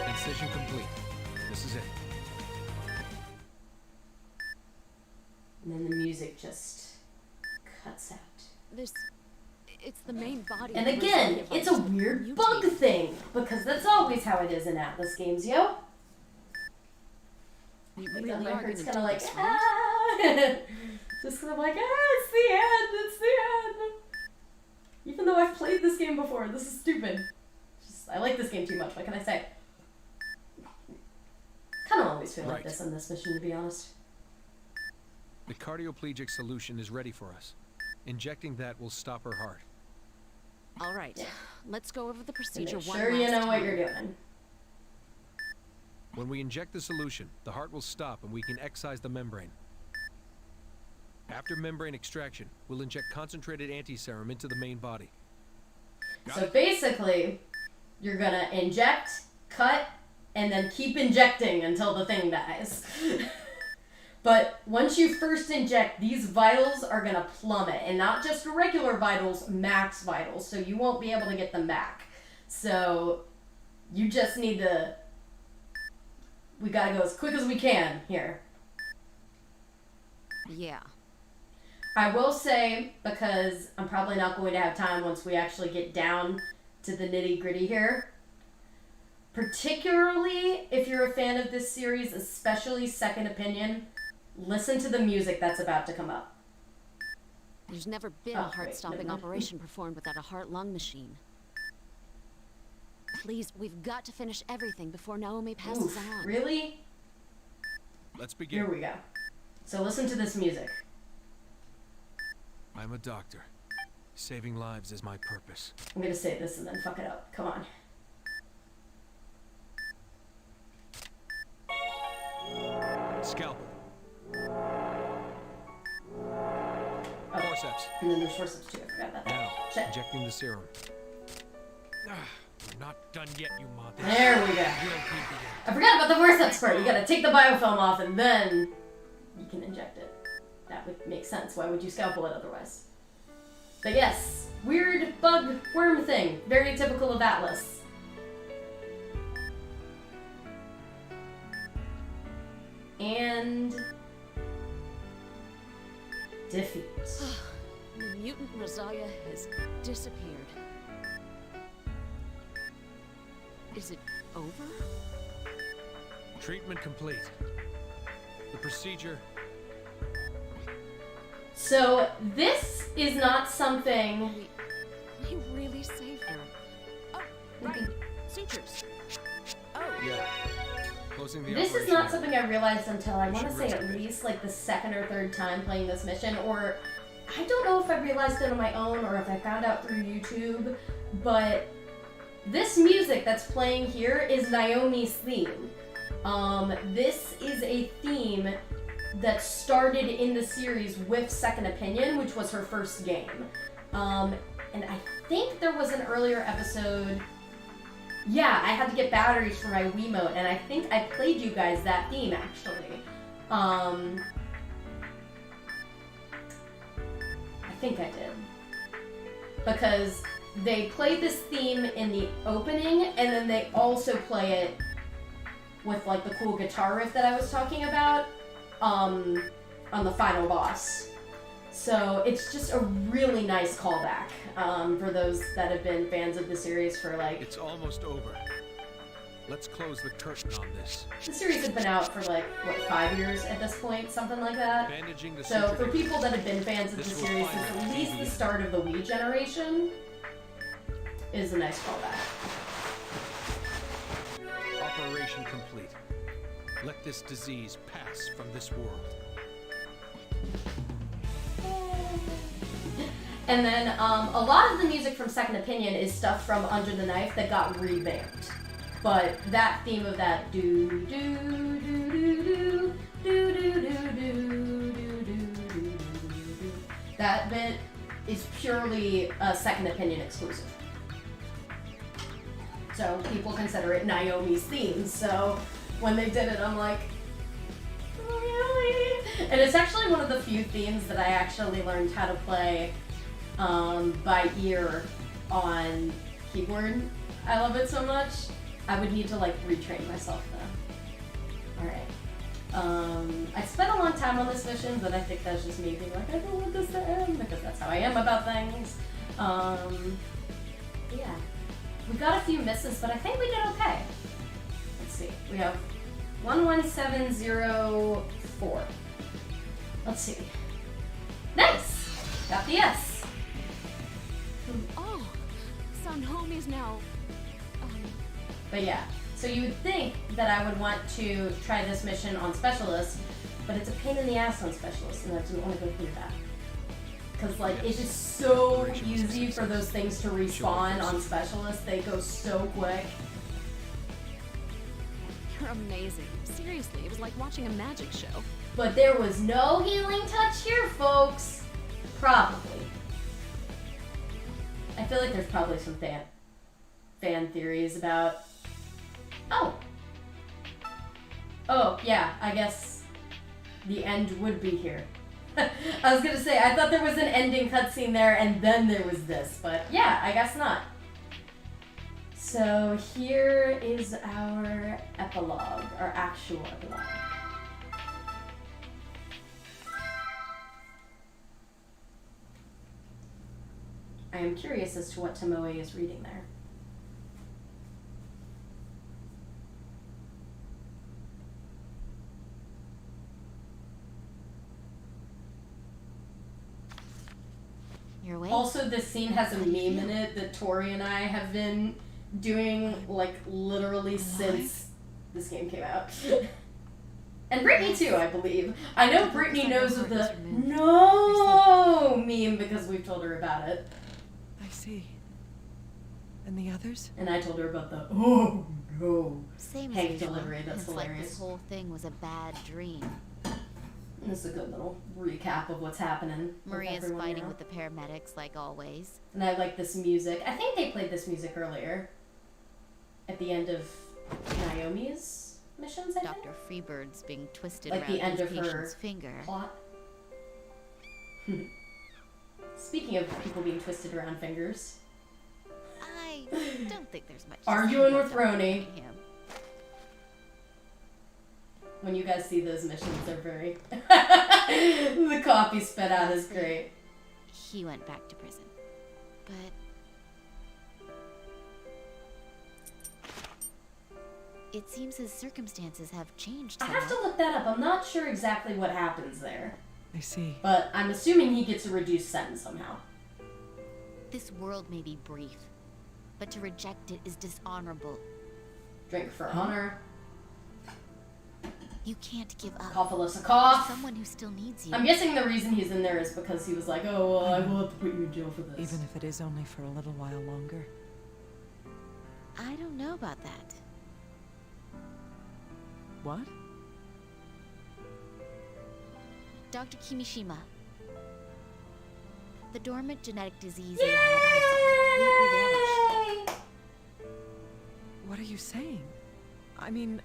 Incision complete. This is it. And then the music just cuts out. It's the main body. And again, it's a weird bug thing, because that's always how it is in Atlas games, yo. We Like really that are record's gonna kind of do like, this, right? just kind of like, it's the end, it's the end. Even though I've played this game before, this is stupid. I like this game too much, what can I say? Kind of always feel like this on this mission, to be honest. The cardioplegic solution is ready for us. Injecting that will stop her heart. All right, let's go over the procedure Make one sure last you know time. what you're doing. When we inject the solution, the heart will stop and we can excise the membrane. After membrane extraction, we'll inject concentrated anti-serum into the main body. So basically, you're gonna inject, cut, and then keep injecting until the thing dies. But once you first inject, these vitals are gonna plummet, and not just regular vitals, max vitals, so you won't be able to get them back. So you just need to, we gotta go as quick as we can here. Yeah. I will say, because I'm probably not going to have time once we actually get down to the nitty-gritty here, particularly if you're a fan of this series, especially Second Opinion, listen to the music that's about to come up. There's never been a heart-stopping operation performed without a heart-lung machine. Please, we've got to finish everything before Naomi passes on. Really? Let's begin. Here we go. So listen to this music. I'm a doctor. Saving lives is my purpose. I'm gonna say this and then fuck it up. Come on. Scalpel. Oh. Forceps. And then there's forceps too. I forgot about that. Now, Shit. injecting the serum. We're not done yet, you moth. There we go. I forgot about the forceps part. You gotta take the biofilm off and then you can inject it. That would make sense. Why would you scalpel it otherwise? But yes, weird bug worm thing. Very typical of Atlas. And defeat. The mutant Rosalia has disappeared. Is it over? Treatment complete. The procedure. So this is not something. We really saved her. Oh, right. Sutures. Oh. Yeah. Closing the This is operation not area. something I realized until I want to should say at rest. least like the second or third time playing this mission, or I don't know if I realized it on my own or if I found out through YouTube, but this music that's playing here is Naomi's theme. This is a theme that started in the series with Second Opinion, which was her first game. And I think there was an earlier episode. Yeah, I had to get batteries for my Wiimote, and I think I played you guys that theme, actually. I think I did. Because they played this theme in the opening, and then they also play it with, like, the cool guitar riff that I was talking about, on the final boss. So it's just a really nice callback, for those that have been fans of the series for, like... It's almost over. Let's close the curtain on this. The series had been out for, like, what, 5 years at this point? Something like that? Bandaging the So suture for people that have been fans of the This will series since finally at least be the the start of the Wii generation, is a nice callback. Operation complete. Let this disease pass from this world. And then a lot of the music from Second Opinion is stuff from Under the Knife that got revamped. But that theme of that do do do do do do do do do do, that bit is purely a Second Opinion exclusive. So people consider it Naomi's theme. So when they did it, I'm like, really? And it's actually one of the few themes that I actually learned how to play by ear on keyboard. I love it so much. I would need to like retrain myself though. Alright. I spent a long time on this mission, but I think that's just me being like, I don't want this to end, because that's how I am about things. Yeah. We got a few misses, but I think we did okay. Let's see. We have 11704. Let's see. Nice! Got the S. Oh, so Naomi's now. But yeah, so you would think that I would want to try this mission on Specialist, but it's a pain in the ass on Specialist, and I didn't want to go through that. Because, like, it is so easy for those things to respawn on Specialist. They go so quick. You're amazing. Seriously, it was like watching a magic show. But there was no healing touch here, folks. Probably. I feel like there's probably some fan theories about... Oh! Oh, yeah, I guess the end would be here. I was gonna say, I thought there was an ending cutscene there and then there was this, but yeah, I guess not. So here is our epilogue, our actual epilogue. I am curious as to what Tomoe is reading there. Your way. Also, this scene has a meme in it that Tori and I have been doing, like, literally since this game came out. And Brittany too, I believe. I know Brittany knows of the no meme because we've told her about it. I see. And the others? And I told her about the oh no Same Hank as usual. delivery. That's It's like hilarious. this whole thing was a bad dream. And this is a good little recap of what's happening. Maria's fighting with the paramedics like always. And I like this music. I think they played this music earlier. At the end of Naomi's missions, I think? Dr. Freebird's being twisted Like around the end his of her patient's finger. plot. Speaking of people being twisted around fingers. I don't think there's much. Arguing with Dr. Roni. Cunningham. When you guys see those missions, they're very... The coffee spit out is great. He went back to prison. But... it seems his circumstances have changed I somewhat. have to look that up. I'm not sure exactly what happens there. I see. But I'm assuming he gets a reduced sentence somehow. This world may be brief, but to reject it is dishonorable. Drink for honor. You can't give up. Cough, Alyssa, cough. Someone who still needs you. I'm guessing the reason he's in there is because he was like, oh, well, I will have to put you in jail for this. Even if it is only for a little while longer. I don't know about that. What? Dr. Kimishima. The dormant genetic disease you had has completely vanished. What are you saying? I mean,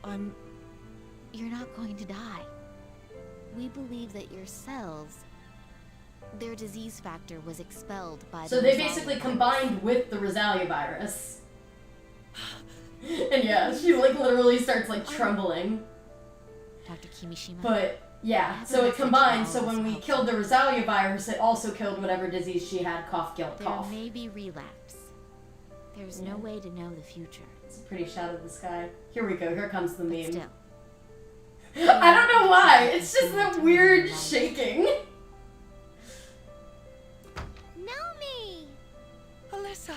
You're not going to die. We believe that your cells, their disease factor was expelled by So the they Rosalia basically virus. combined with the Rosalia virus. And yeah, she like literally starts like trembling. Dr. Kimishima. But yeah, That's so a it combined. message So when we helpful. killed the Rosalia virus, it also killed whatever disease she had. Cough, guilt, There cough. may be relapse. There's no way to know the future. It's a pretty shot of the sky. Here we go. Here comes the meme. Still. I don't know why. It's just that weird shaking. Naomi! Alyssa!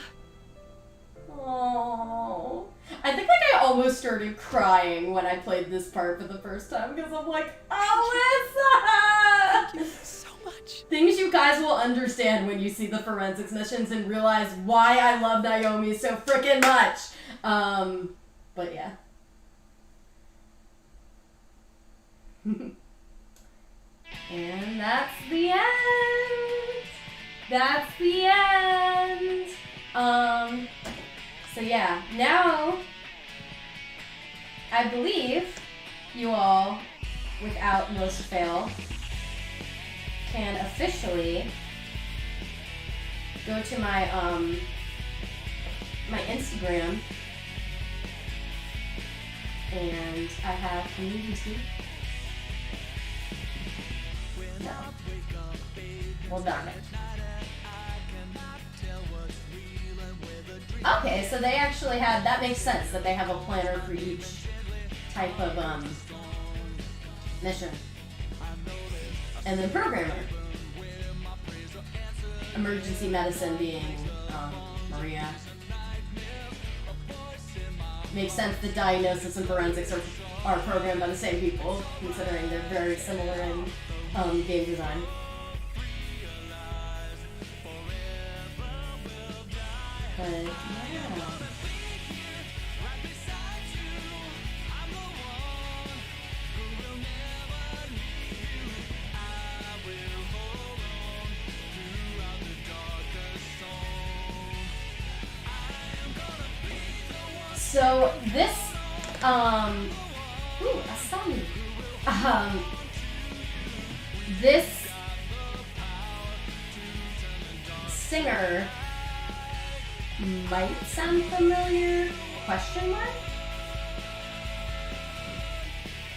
Oh, I think like I almost started crying when I played this part for the first time because I'm like, Alyssa! Thank you so much. Things you guys will understand when you see the forensics missions and realize why I love Naomi so freaking much. But yeah. And that's the end. That's the end. So yeah, now I believe you all, without most fail, can officially go to my my Instagram, and I have, can you even see? No. Well, darn it. Okay, so they actually have, that makes sense that they have a planner for each type of mission. And then programmer. Emergency medicine being Maria. Makes sense that diagnosis and forensics are programmed by the same people, considering they're very similar in game design. But yeah. So this, ooh, Asami. This singer might sound familiar? Question mark?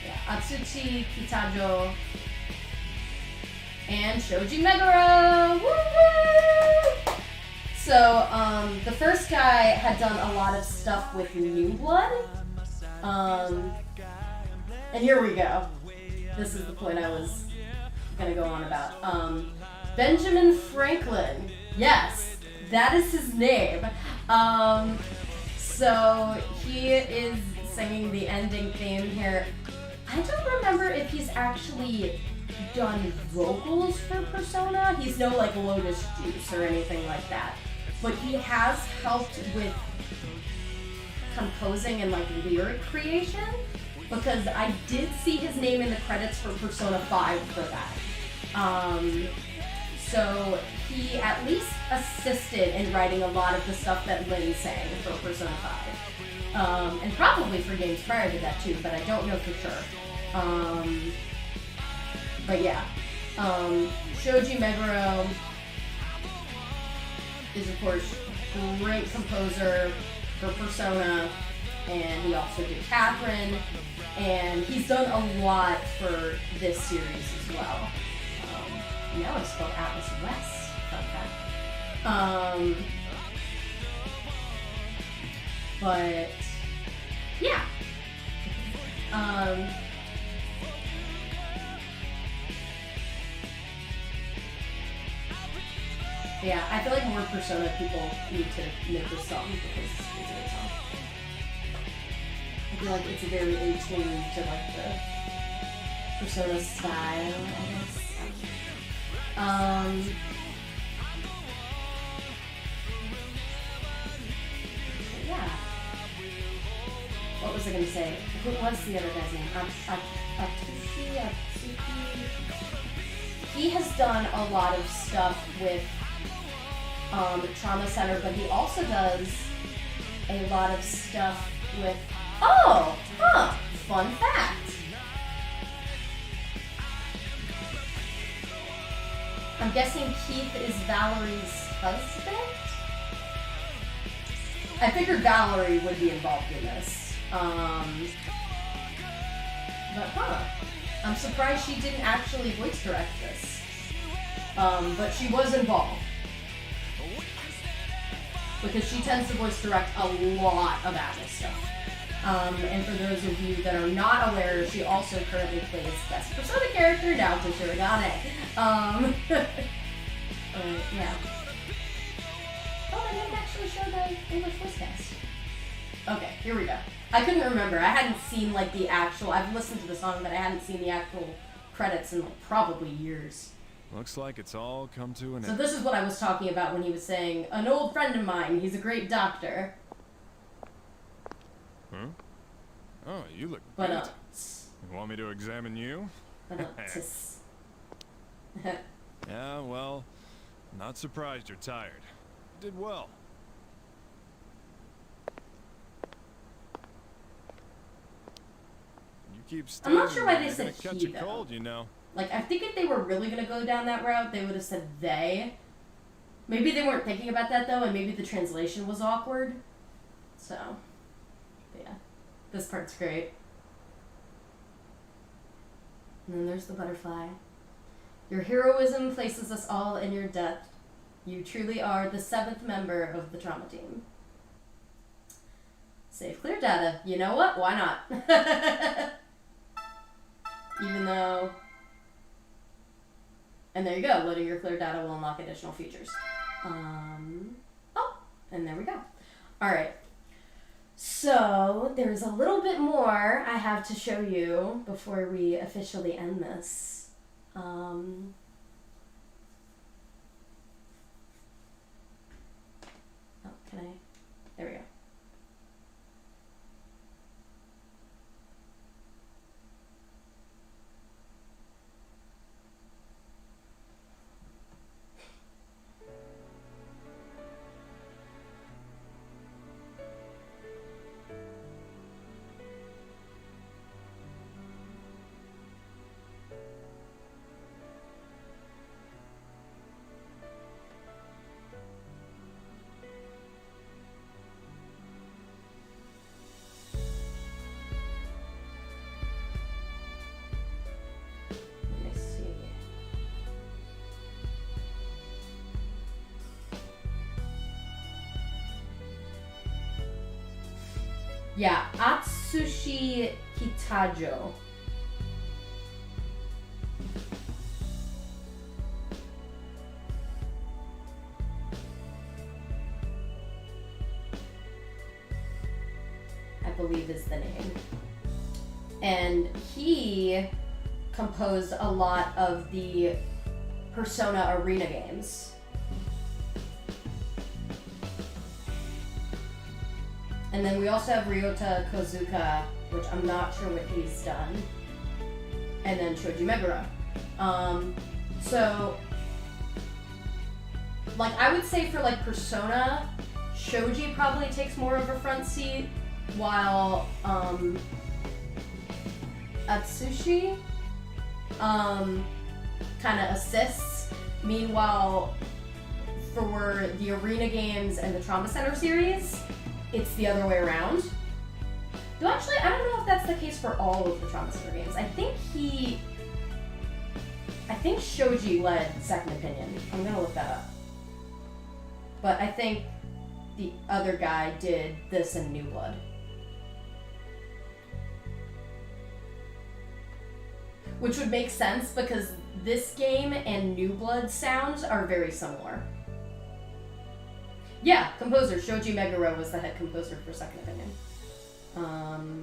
Yeah, Atsushi Kitajo and Shoji Meguro. Woo! So, the first guy had done a lot of stuff with New Blood. And here we go. This is the point I was gonna go on about. Benjamin Franklin. Yes, that is his name. So he is singing the ending theme here. I don't remember if he's actually done vocals for Persona. He's no like Lotus Juice or anything like that. But he has helped with composing and like lyric creation, because I did see his name in the credits for Persona 5 for that. So he at least assisted in writing a lot of the stuff that Lynn sang for Persona 5. And probably for games prior to that too, but I don't know for sure. But yeah. Shoji Meguro is of course a great composer for Persona, and he also did Catherine, and he's done a lot for this series as well. Now it's called Atlas West. Fun fact. But yeah. Yeah, I feel like more Persona people need to know this song because it's a good song. I feel like it's very attuned to like the Persona style, I guess. Yeah. What was I gonna say? Who was the other guy's name? Atsushi. He has done a lot of stuff with Trauma Center, but he also does a lot of stuff with. Oh, huh. Fun fact. I'm guessing Keith is Valerie's husband? I figured Valerie would be involved in this. But I'm surprised she didn't actually voice direct this. But she was involved. Because she tends to voice direct a lot of Atlas stuff. And for those of you that are not aware, she also currently plays best Persona character now to Shirogane. Yeah. Oh, I didn't actually show the English voice cast. Okay, here we go. I couldn't remember. I hadn't seen like the actual. I've listened to the song, but I hadn't seen the actual credits in like probably years. Looks like it's all come to an end. So this is what I was talking about when he was saying, an old friend of mine, he's a great doctor. Huh? Oh, you look But, great. You want me to examine you? Yeah, well, not surprised you're tired. You did well. You keep I'm not standing sure why there, they you're said gonna catch he, a though. cold, you know. Like, I think if they were really gonna go down that route, they would have said they. Maybe they weren't thinking about that, though, and maybe the translation was awkward. So, but yeah. This part's great. And then there's the butterfly. Your heroism places us all in your debt. You truly are the 7th member of the trauma team. Save clear data. You know what? Why not? Even though... And there you go. Loading your clear data will unlock additional features. Oh, and there we go. Alright. So, there's a little bit more I have to show you before we officially end this. Oh, can I? There we go. Yeah, Atsushi Kitajo. I believe is the name. And he composed a lot of the Persona Arena games. And then we also have Ryota Kozuka, which I'm not sure what he's done. And then Shoji Meguro. So, like, I would say for, like, Persona, Shoji probably takes more of a front seat, while, Atsushi, kind of assists. Meanwhile, for the Arena games and the Trauma Center series, it's the other way around. Though actually, I don't know if that's the case for all of the Trauma Center games. I think Shoji led Second Opinion. I'm gonna look that up. But I think the other guy did this in New Blood. Which would make sense because this game and New Blood sounds are very similar. Yeah, composer. Shoji Meguro was the head composer for Second Opinion.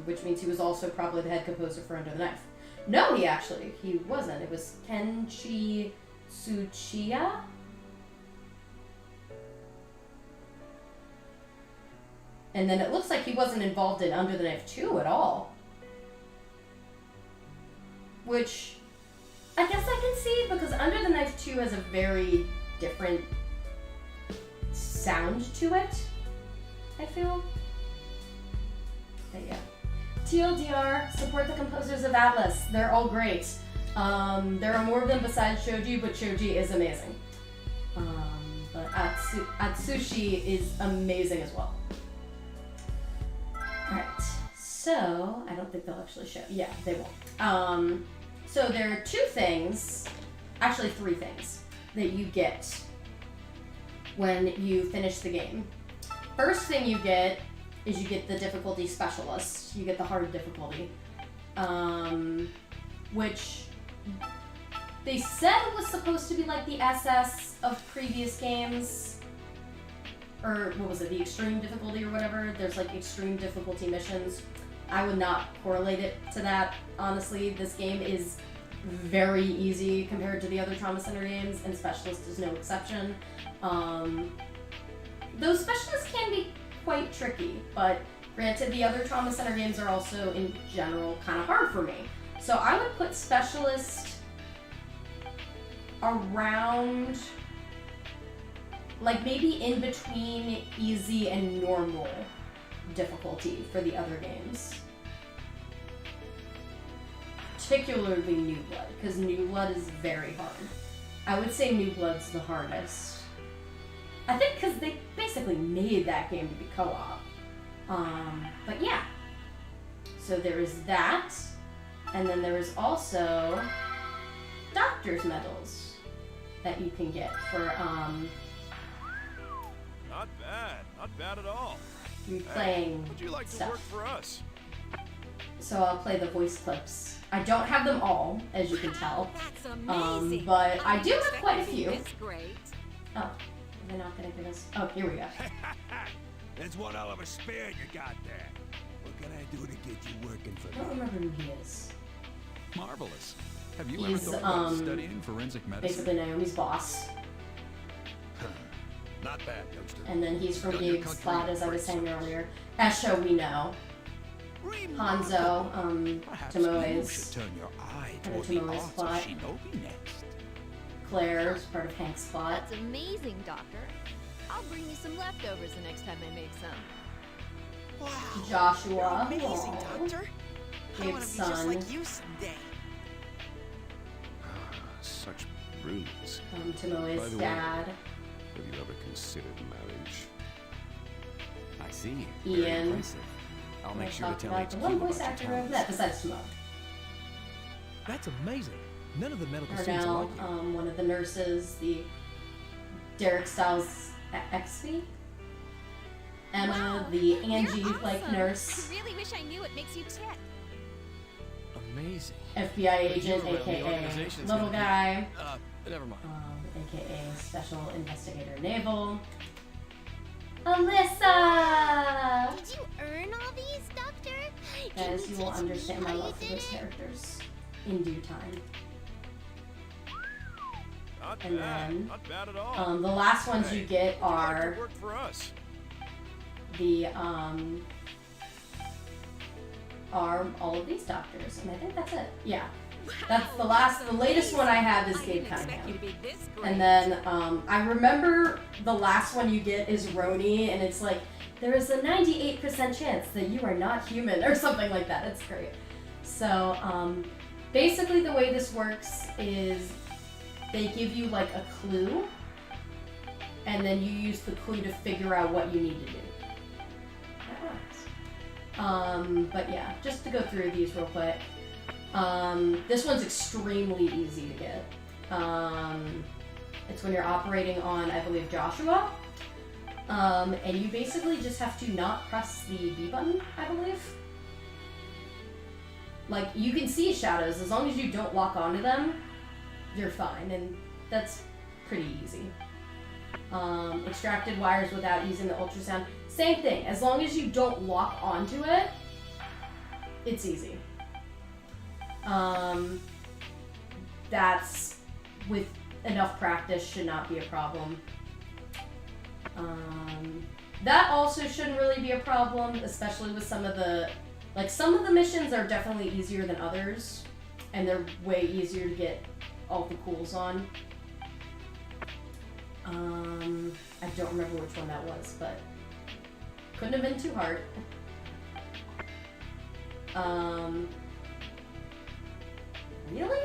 Which means he was also probably the head composer for Under the Knife. No, he wasn't. It was Kenshi Tsuchiya? And then it looks like he wasn't involved in Under the Knife 2 at all. Which, I guess I can see, because Under the Knife 2 has a very different sound to it, I feel. But yeah. TLDR, support the composers of Atlas. They're all great. There are more of them besides Shoji, but Shoji is amazing. But Atsushi is amazing as well. Alright, so I don't think they'll actually show. Yeah, they won't. So there are two things, actually three things, that you get when you finish the game. First thing you get is you get the difficulty specialist. You get the hard difficulty, which they said was supposed to be like the SS of previous games. Or what was it, the extreme difficulty or whatever? There's like extreme difficulty missions. I would not correlate it to that, honestly. This game is very easy compared to the other Trauma Center games, and Specialist is no exception. Those Specialists can be quite tricky, but granted, the other Trauma Center games are also, in general, kind of hard for me. So I would put Specialist around, like, maybe in between easy and normal difficulty for the other games. Particularly New Blood, because New Blood is very hard. I would say New Blood's the hardest. I think because they basically made that game to be co-op. But yeah. So there is that. And then there is also Doctor's Medals that you can get for, Not bad at all. Replaying Would you like stuff. to work for us? So I'll play the voice clips. I don't have them all, as you can tell. That's amazing. But I do have quite a few. It's great. Oh, they're not gonna give us. Oh, here we go. That's one hell of a spare you got there. What can I do to get you working for I don't me? remember who he is. Marvelous. Have you He's, ever thought about studying forensic medicine? Basically Naomi's boss. Not bad, youngster. And then he's from Done your Gabe's country Plot, as I was great saying service. earlier. Esho, we know. Hanzo, Perhaps you Tomoe's. should turn your eye Kind of toward the Tomoe's arts plot. of Shinobi next. Claire is part of Hank's plot. That's amazing, Doctor. I'll bring you some leftovers the next time I make some. Wow. Joshua. You're amazing, Aw. Doctor. I want Gabe's to be just son. like you someday. Such brilliance. Tomoe's By the way, dad. Have you ever considered marriage? I see. Very Ian. impressive. I'll make sure to Talk tell about the HQ one about voice your actor of talents. that, besides Timon. That's amazing. None of the medical students are Darnell, like you. one of the nurses, the Derek Styles XP. Emma, Wow, the you're Angie-like awesome. nurse. I really wish I knew what makes you tick. Amazing. FBI agent, You were around the a.k.a. organization's little gonna be- guy. Never mind. A.k.a. Special Investigator Naval. Alyssa! Did you earn all these, Doctor? As you will understand my love for those characters in due time. Not And bad. then, Not bad at all. the last ones Hey, you get would you like are to work for us? the are all of these doctors, and I think that's it. Yeah, that's the last. The latest one I have is Gabe Cunningham. And then I remember the last one you get is Roni, and it's like there is a 98% chance that you are not human or something like that. It's great. So basically, the way this works is they give you like a clue, and then you use the clue to figure out what you need to do. That works. But yeah, just to go through these real quick. This one's extremely easy to get. It's when you're operating on, I believe, Joshua. And you basically just have to not press the B button, I believe. Like, you can see shadows. As long as you don't lock onto them, you're fine. And that's pretty easy. Extracted wires without using the ultrasound. Same thing. As long as you don't lock onto it, it's easy. That's, with enough practice, should not be a problem. That also shouldn't really be a problem, especially with some of the missions are definitely easier than others, and they're way easier to get all the cools on. I don't remember which one that was, but couldn't have been too hard. Really?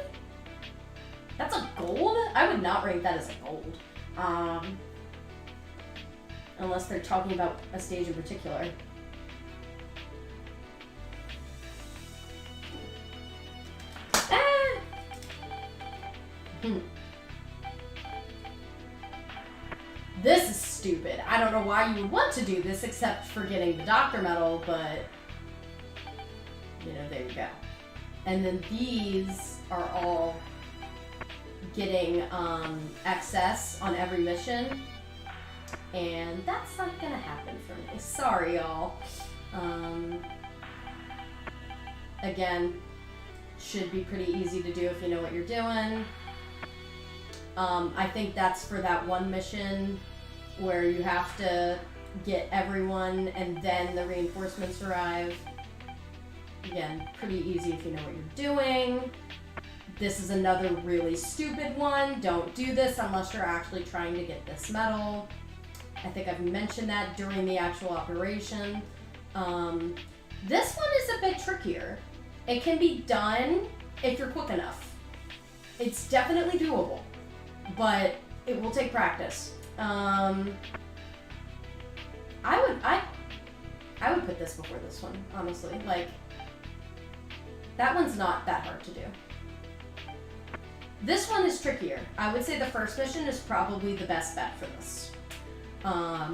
That's a gold? I would not rate that as a gold. Unless they're talking about a stage in particular. Ah! This is stupid. I don't know why you would want to do this except for getting the doctor medal, but you know, there you go. And then these are all getting excess on every mission. And that's not gonna happen for me. Sorry, y'all. Again, should be pretty easy to do if you know what you're doing. I think that's for that one mission where you have to get everyone and then the reinforcements arrive. Again, pretty easy if you know what you're doing. This is another really stupid one. Don't do this unless you're actually trying to get this medal. I think I've mentioned that during the actual operation. This one is a bit trickier. It can be done if you're quick enough. It's definitely doable, but it will take practice. I would put this before this one, honestly. Like, that one's not that hard to do. This one is trickier. I would say the first mission is probably the best bet for this.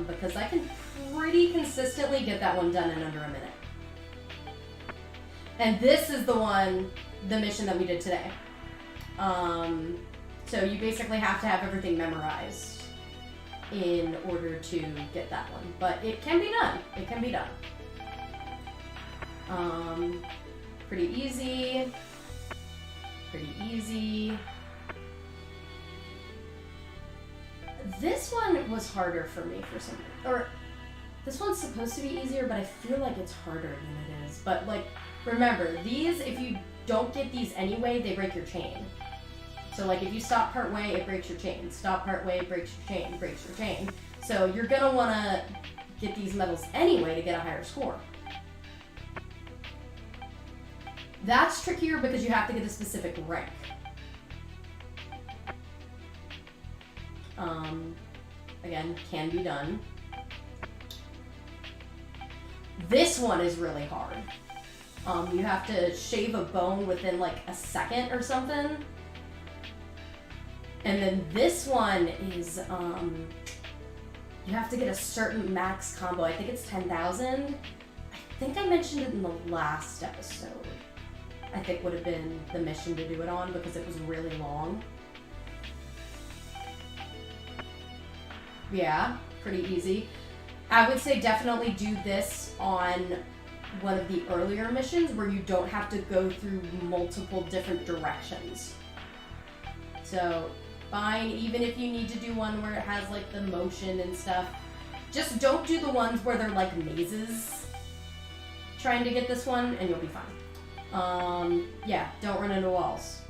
Because I can pretty consistently get that one done in under a minute. And this is the mission that we did today. So you basically have to have everything memorized in order to get that one. But it can be done. It can be done. Pretty easy. Pretty easy. This one was harder for me for some reason. Or, this one's supposed to be easier, but I feel like it's harder than it is. But, like, remember, these, if you don't get these anyway, they break your chain. So, like, if you stop part way, it breaks your chain. Stop part way, it breaks your chain, breaks your chain. So, you're gonna wanna get these medals anyway to get a higher score. That's trickier because you have to get a specific rank. Again, can be done. This one is really hard. You have to shave a bone within like a second or something. And then this one is, you have to get a certain max combo. I think it's 10,000. I think I mentioned it in the last episode. I think would have been the mission to do it on because it was really long. Yeah, pretty easy. I would say definitely do this on one of the earlier missions where you don't have to go through multiple different directions. So, fine, even if you need to do one where it has like the motion and stuff, just don't do the ones where they're like mazes trying to get this one and you'll be fine. Yeah, don't run into walls.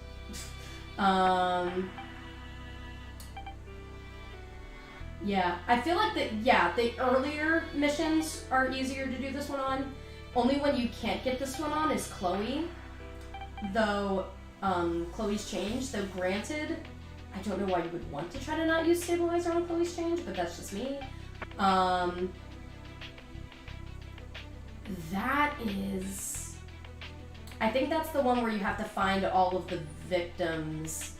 Yeah, I feel like the earlier missions are easier to do this one on. Only when you can't get this one on is Chloe. Though, Chloe's changed, though granted, I don't know why you would want to try to not use stabilizer on Chloe's change, but that's just me. That is... I think that's the one where you have to find all of the victims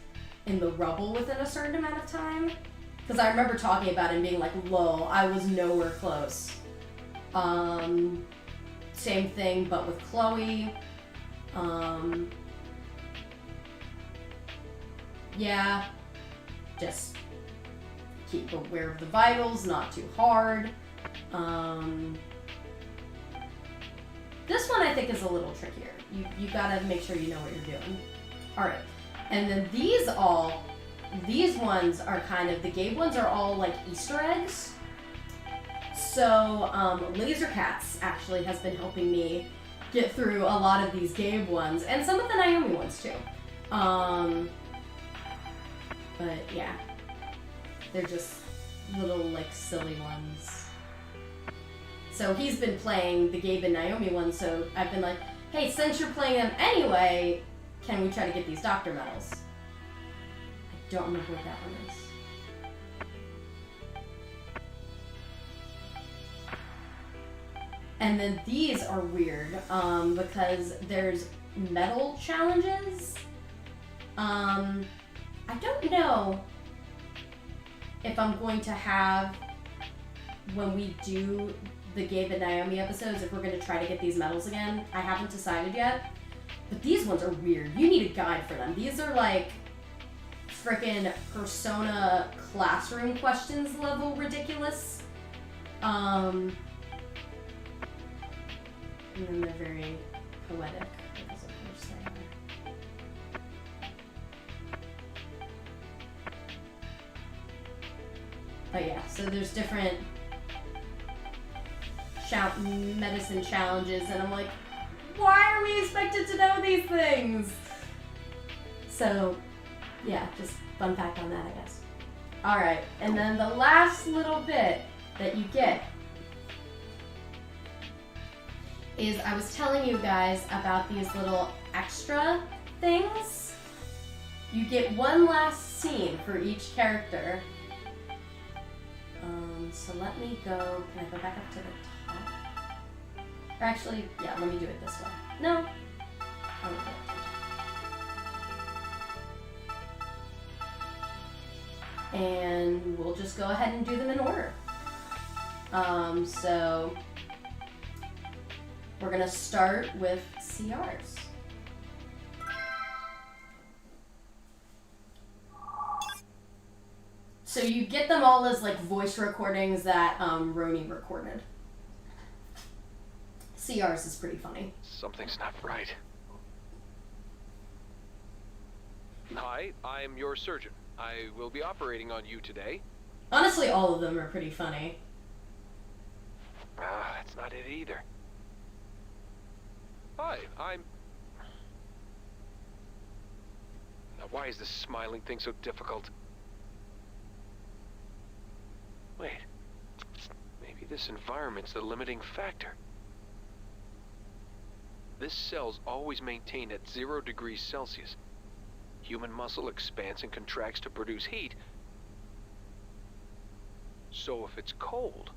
in the rubble within a certain amount of time. Because I remember talking about it and being like, lol, I was nowhere close. Same thing, but with Chloe. Yeah, just keep aware of the vitals, not too hard. This one I think is a little trickier. You gotta make sure you know what you're doing. Alright, and then these ones are kind of, the Gabe ones are all like Easter eggs. So, Laser Cats actually has been helping me get through a lot of these Gabe ones, and some of the Naomi ones too. But yeah, they're just little like silly ones. So he's been playing the Gabe and Naomi ones, so I've been like, hey, since you're playing them anyway, can we try to get these doctor medals? I don't remember what that one is. And then these are weird, because there's medal challenges. I don't know if I'm going to have, when we do the Gabe and Naomi episodes, if we're going to try to get these medals again. I haven't decided yet. But these ones are weird. You need a guide for them. These are like frickin' Persona classroom questions level ridiculous. And then they're very poetic, as of course they are. But yeah, so there's different medicine challenges, and I'm like, why are we expected to know these things? So, yeah, just fun fact on that, I guess. Alright, and then the last little bit that you get is I was telling you guys about these little extra things. You get one last scene for each character. So let me go, can I go back up to the top? Or actually, yeah, let me do it this way. No. I'll do it. And we'll just go ahead and do them in order. So we're gonna start with CRs. So you get them all as like voice recordings that Roni recorded. CRs is pretty funny. Something's not right. Hi, I'm your surgeon. I will be operating on you today. Honestly, all of them are pretty funny. That's not it either. Hi, I'm... Now, why is this smiling thing so difficult? Wait. Maybe this environment's the limiting factor. This cell's always maintained at 0 degrees Celsius. Human muscle expands and contracts to produce heat. So if it's cold,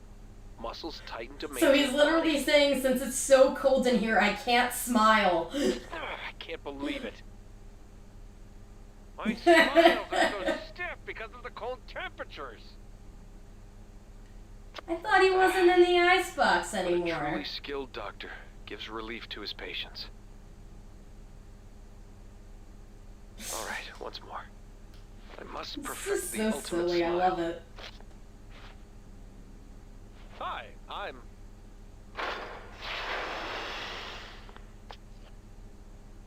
muscles tighten to maintain... So he's literally saying, since it's so cold in here, I can't smile. I can't believe it. My smiles are so stiff because of the cold temperatures. I thought he wasn't in the icebox A anymore. truly skilled doctor gives relief to his patients. All right, once more. I must This perfect is the so ultimate silly. I smile. love it. Hi, I'm...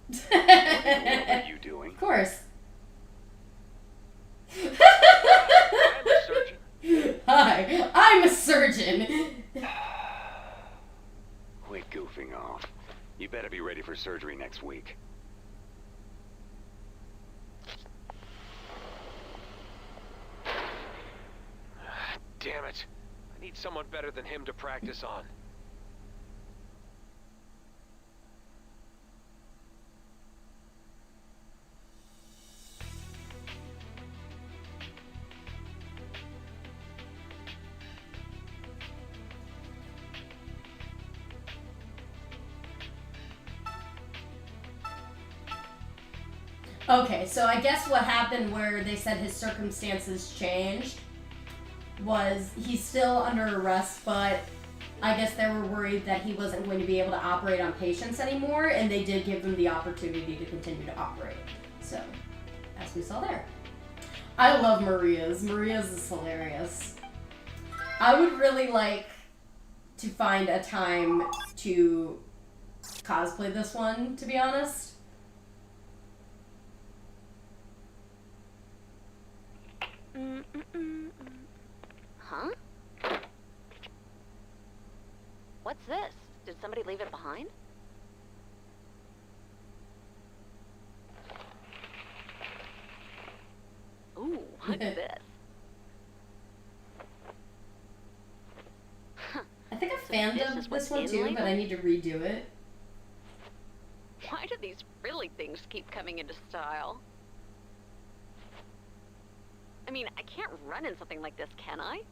What are you doing? Of course. I'm a surgeon. Hi, I'm a surgeon. Quit goofing off. You better be ready for surgery next week. Damn it. I need someone better than him to practice on. Okay, so I guess what happened where they said his circumstances changed was he's still under arrest, but I guess they were worried that he wasn't going to be able to operate on patients anymore, and they did give him the opportunity to continue to operate. So, as we saw there. I love Maria's. Maria's is hilarious. I would really like to find a time to cosplay this one, to be honest. Huh? What's this? Did somebody leave it behind? Ooh, what's this? I think I fanned this one too, but I need to redo it. Why do these frilly things keep coming into style? I mean, I can't run in something like this, can I?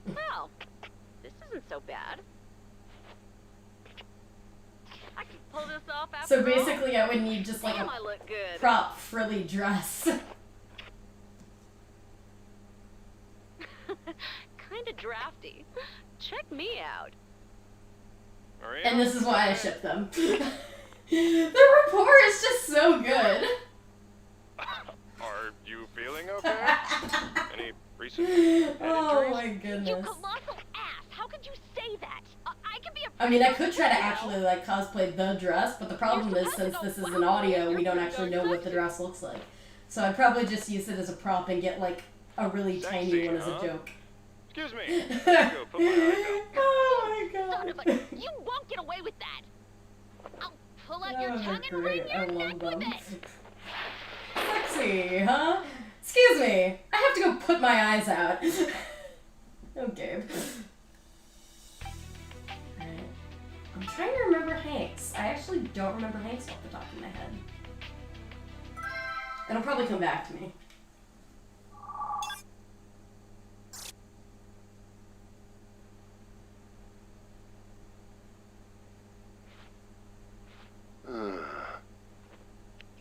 Well, this isn't so bad. I can pull this off after So basically I would need just like Damn, a I look good. prop frilly dress. Kinda drafty. Check me out. And this is why I ship them. The rapport is just so good. Are you feeling okay? Any recent Oh my You goodness. colossal ass! How could you say that? I can be a I mean, I could try to actually like cosplay the dress, but the problem is since this is an audio, we don't actually know what the dress looks like. So I'd probably just use it as a prop and get like a really tiny one as a joke. Excuse me. Go put my eyes out. Oh my god. son of a... You won't get away with that! I'll pull out your Oh, tongue and great. wring I your love neck with them. it! Sexy, huh? Excuse me. I have to go put my eyes out. Okay. Alright. I'm trying to remember Hanks. I actually don't remember Hanks off the top of my head. It'll probably come back to me.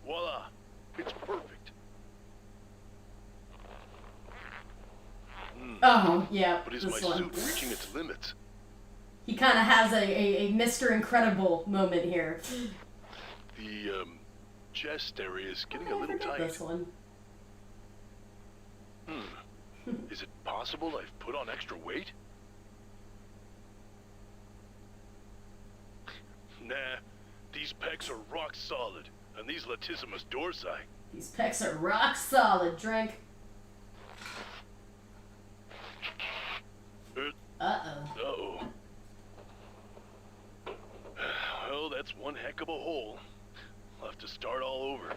Voila! It's perfect. Oh, yeah, But is this my one. suit reaching its limits? He kind of has a Mr. Incredible moment here. The chest area is getting I a little forgot tight. this one. Is it possible I've put on extra weight? Nah, these pecs are rock solid, and these latissimus dorsi. These pecs are rock solid. Drink. Uh-oh. Well, that's one heck of a hole. I'll have to start all over.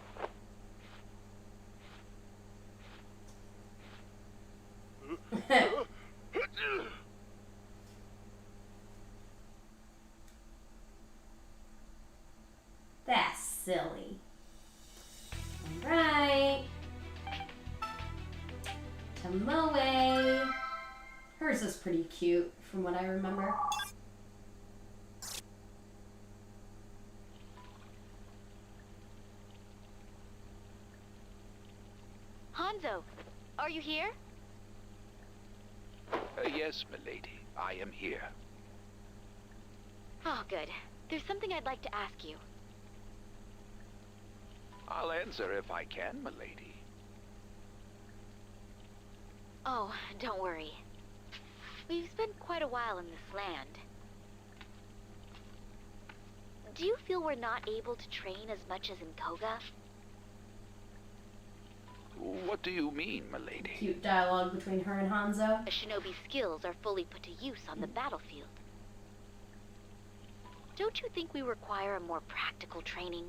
That's silly. Alright. Tomoe. Hers hers is pretty cute, from what I remember. Hanzo, are you here? Yes, milady. I am here. Oh, good. There's something I'd like to ask you. I'll answer if I can, milady. Oh, don't worry. We've spent quite a while in this land. Do you feel we're not able to train as much as in Koga? What do you mean, milady? Cute dialogue between her and Hanzo. A shinobi's skills are fully put to use on the battlefield. Don't you think we require a more practical training?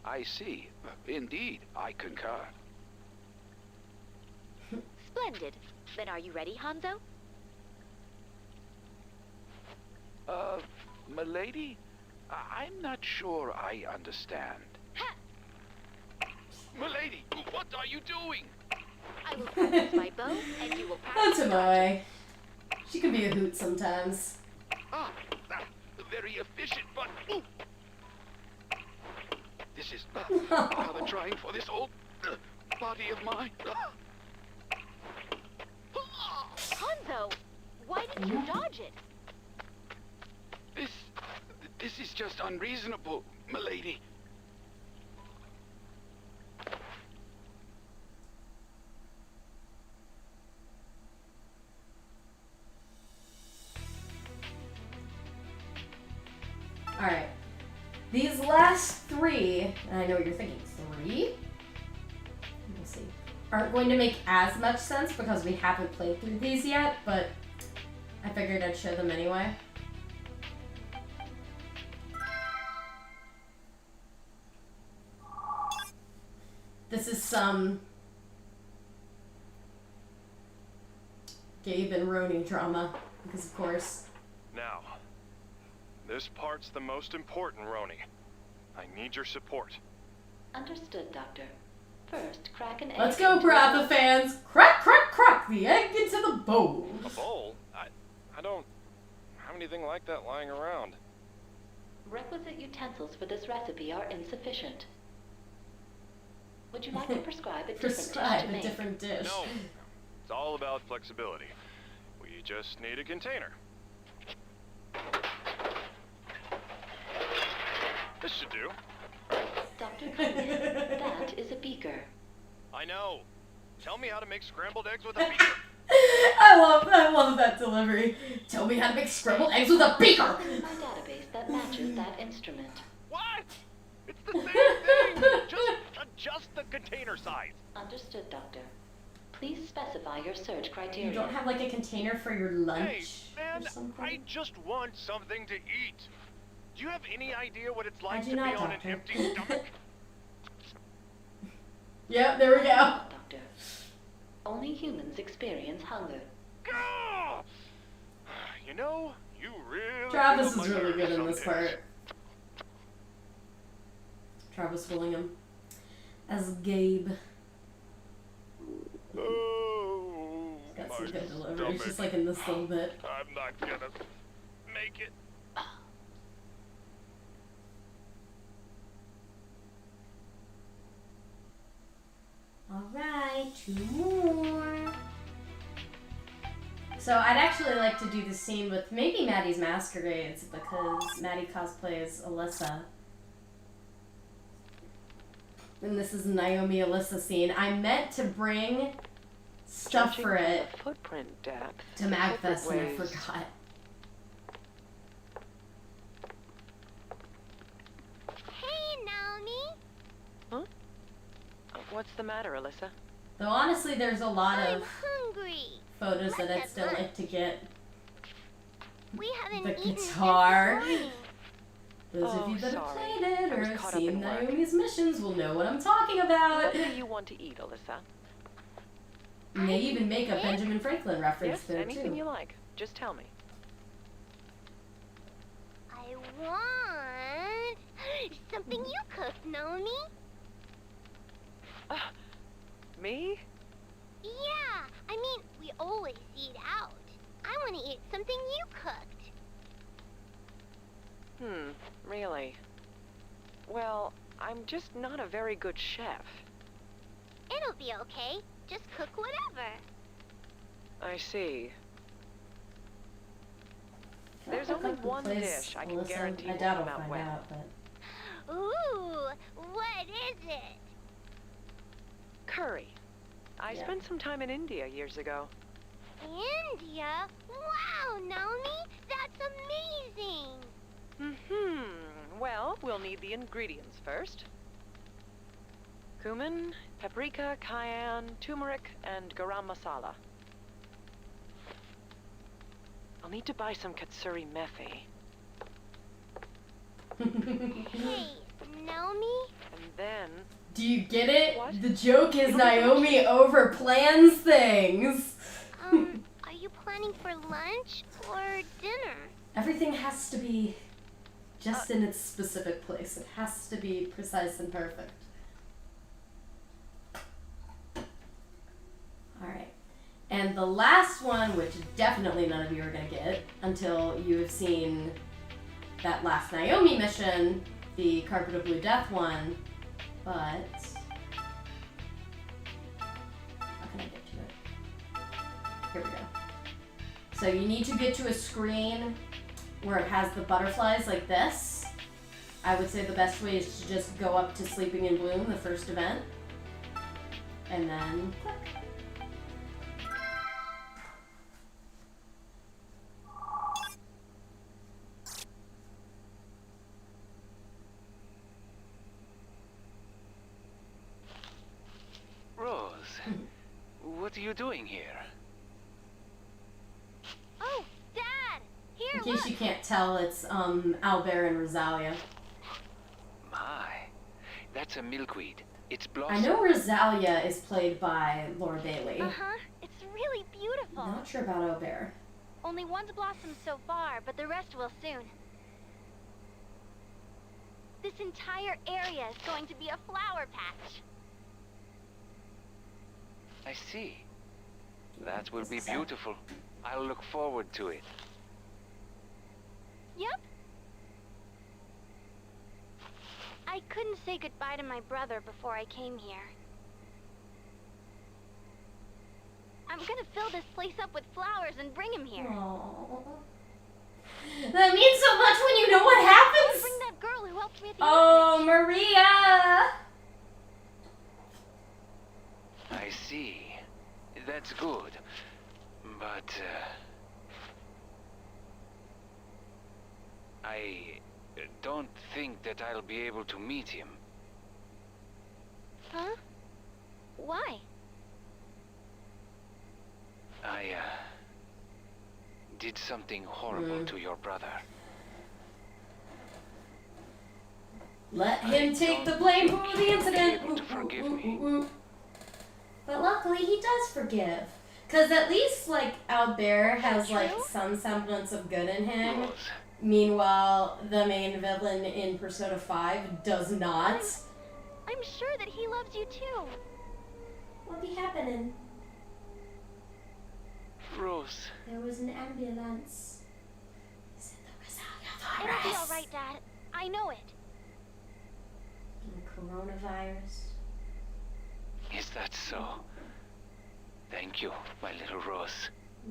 I see. Indeed, I concur. Splendid. Then are you ready, Hanzo? Milady? I'm not sure I understand. Ha! Milady, what are you doing? I will practice my bow, and you will practice. That's Moe. She can be a hoot sometimes. Ah, very efficient, but... Ooh. This is rather trying for this old body of mine. Hanzo, why did you dodge it? This is just unreasonable, milady. Alright. These last three, and I know what you're thinking, 3? Let me see. Aren't going to make as much sense because we haven't played through these yet, but I figured I'd show them anyway. This is some Gabe and Roni drama, because of course. Now, this part's the most important, Roni. I need your support. Understood, Doctor. First, crack an egg. Let's go, Brava fans! Crack, crack, crack the egg into the bowl! A bowl? I don't have anything like that lying around. Requisite utensils for this recipe are insufficient. Would you like to prescribe a different dish to make? Different dish. No, it's all about flexibility. We just need a container. This should do. Dr. Courtney, that is a beaker. I know. Tell me how to make scrambled eggs with a beaker. I love that delivery. Tell me how to make scrambled eggs with a beaker. My database that matches that instrument. What? It's the same thing. Just adjust the container size. Understood, Doctor. Please specify your search criteria. You don't have like a container for your lunch man, or something? I just want something to eat. Do you have any idea what it's I like do to be not, on Doctor. an empty stomach? Yep, there we go. Doctor. Only humans experience hunger. Gah! You know, you really. Travis get on is my really good nerves in this some days. part. Travis Willingham as Gabe. Oh, Got my some good delivery. stomach. It's just like in this little bit. I'm not gonna make it. Alright, 2 more. So I'd actually like to do the scene with maybe Maddie's Masquerades because Maddie cosplays Alyssa. And this is Naomi Alyssa scene. I meant to bring stuff for it footprint depth to MagFest and I forgot. Hey, Naomi. Huh? What's the matter, Alyssa? Though honestly, there's a lot I'm of hungry. photos that I'd Let's still have like to get. We haven't The eaten guitar. since this morning. Those of you that have sorry. played it I or was have caught up seen in work. Naomi's missions will know what I'm talking about. What do you want to eat, Alyssa? And they even make a Benjamin Franklin reference Yes, there anything too. you like. Just tell me. I want something you cooked, Naomi. Me? Yeah. eat out. I want to eat something you cooked. Really? Well, I'm just not a very good chef. It'll be okay. Just cook whatever. I see. There's only one dish I can guarantee I will doubt come I'll out find well. out, but... Ooh, what is it? Curry. I spent some time in India years ago. India? Wow, Naomi, that's amazing. Well, we'll need the ingredients first. Cumin, paprika, cayenne, turmeric, and garam masala. I'll need to buy some katsuri methi. Hey, Naomi? And then... Do you get it? What? The joke is Naomi overplans things. Are you planning for lunch or dinner? Everything has to be just in its specific place. It has to be precise and perfect. Alright. And the last one, which definitely none of you are going to get until you have seen that last Naomi mission, the Carpet of Blue Death one, but how can I get to it? Here we go. So you need to get to a screen where it has the butterflies like this. I would say the best way is to just go up to Sleeping in Bloom, the first event, and then click. Rose, what are you doing here? Oh, Dad! Here, In case you can't tell, it's Albert and Rosalia. My, that's a milkweed. It's blossom. I know Rosalia is played by Laura Bailey. Uh-huh. It's really beautiful. Not sure about Albert. Only one's blossomed so far, but the rest will soon. This entire area is going to be a flower patch. I see. That will be beautiful. I'll look forward to it. Yep. I couldn't say goodbye to my brother before I came here. I'm gonna fill this place up with flowers and bring him here. Aww. That means so much when you know what happens. Bring that girl who helped me at the Oh, Maria! I see. That's good. But, I don't think that I'll be able to meet him. Huh? Why? I, did something horrible to your brother. Let him take the blame for the incident. Able to forgive me. But luckily he does forgive. Because at least, like, Albert has, like, some semblance of good in him. Rose. Meanwhile, the main villain in Persona 5 does not. I'm sure that he loves you too. What be happening? Rose. There was an ambulance. Is it the Rosalia It'll be virus? alright, Dad. I know it. The coronavirus. Is that so? Thank you, my little Rose.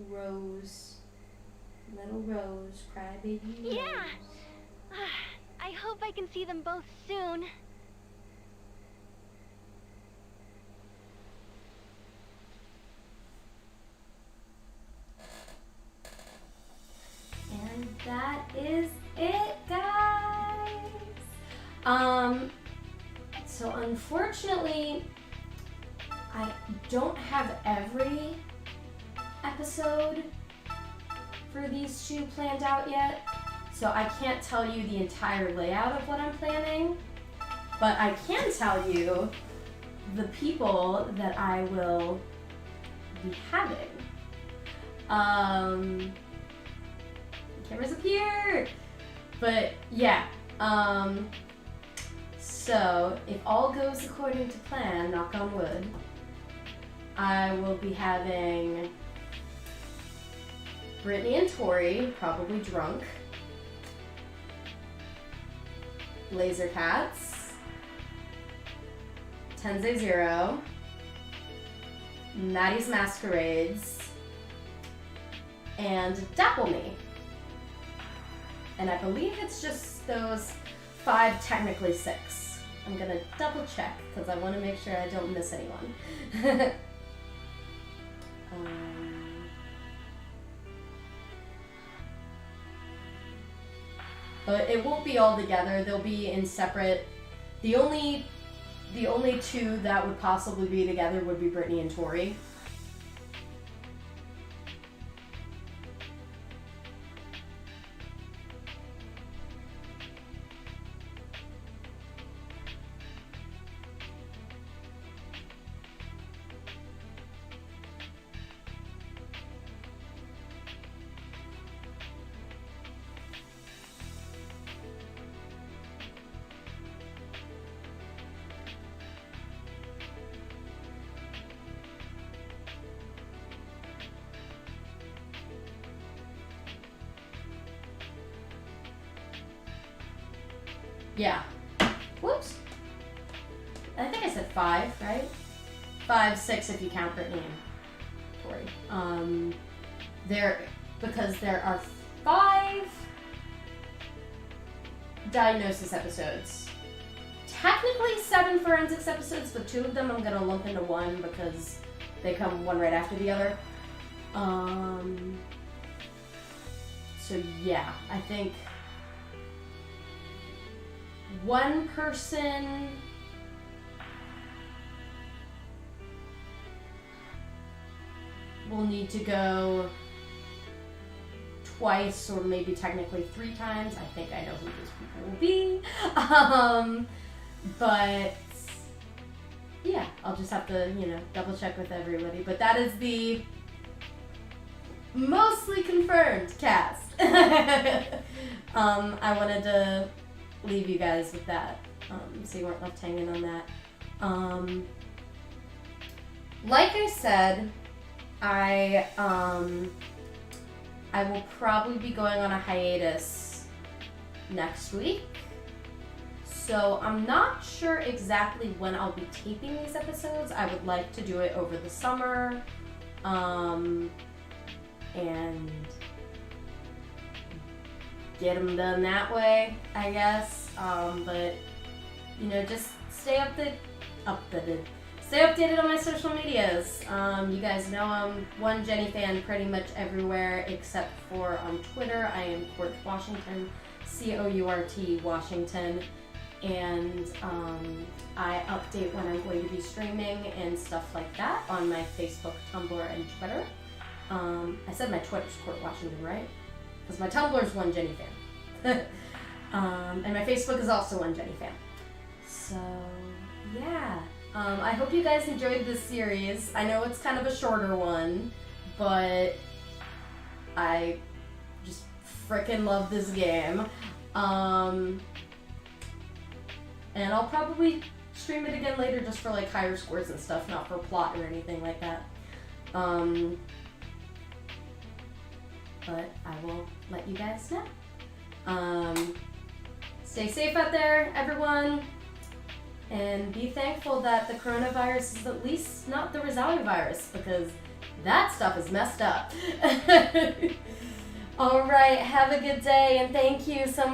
Rose. Little Rose, crybaby Rose. Yeah. I hope I can see them both soon. And that is it, guys. So unfortunately, I don't have every episode for these two planned out yet, so I can't tell you the entire layout of what I'm planning, but I can tell you the people that I will be having. Cameras up here! But yeah, so if all goes according to plan, knock on wood, I will be having Brittany and Tori, probably drunk. Laser Cats. Tensei Zero. Maddie's Masquerades. And Dapple Me. And I believe it's just those 5, technically 6. I'm gonna double check because I want to make sure I don't miss anyone. But it won't be all together. They'll be in separate. The only 2 that would possibly be together would be Brittany and Tori. Yeah. Whoops. I think I said 5, right? 5, 6 if you count Brittany and Tori. Because there are 5 diagnosis episodes. Technically 7 forensics episodes, but 2 of them I'm gonna lump into one because they come one right after the other. So yeah, I think one person will need to go twice or maybe technically 3 times. I think I know who those people will be. But yeah, I'll just have to, double check with everybody. But that is the mostly confirmed cast. I wanted to leave you guys with that, so you weren't left hanging on that. Like I said, I will probably be going on a hiatus next week, so I'm not sure exactly when I'll be taping these episodes. I would like to do it over the summer, and get them done that way, I guess. But just stay updated on my social medias. You guys know I'm one Jenny fan pretty much everywhere except for on Twitter. I am Court Washington, COURT Washington, and I update when I'm going to be streaming and stuff like that on my Facebook, Tumblr, and Twitter. I said my Twitter's Court Washington, right? Because my Tumblr's one Jenny fan. And my Facebook is also one Jenny fan. So, yeah. I hope you guys enjoyed this series. I know it's kind of a shorter one, but I just frickin' love this game. And I'll probably stream it again later just for like higher scores and stuff, not for plot or anything like that. But I will let you guys know. Stay safe out there, everyone. And be thankful that the coronavirus is at least not the Rosawi virus, because that stuff is messed up. All right, have a good day, and thank you so much.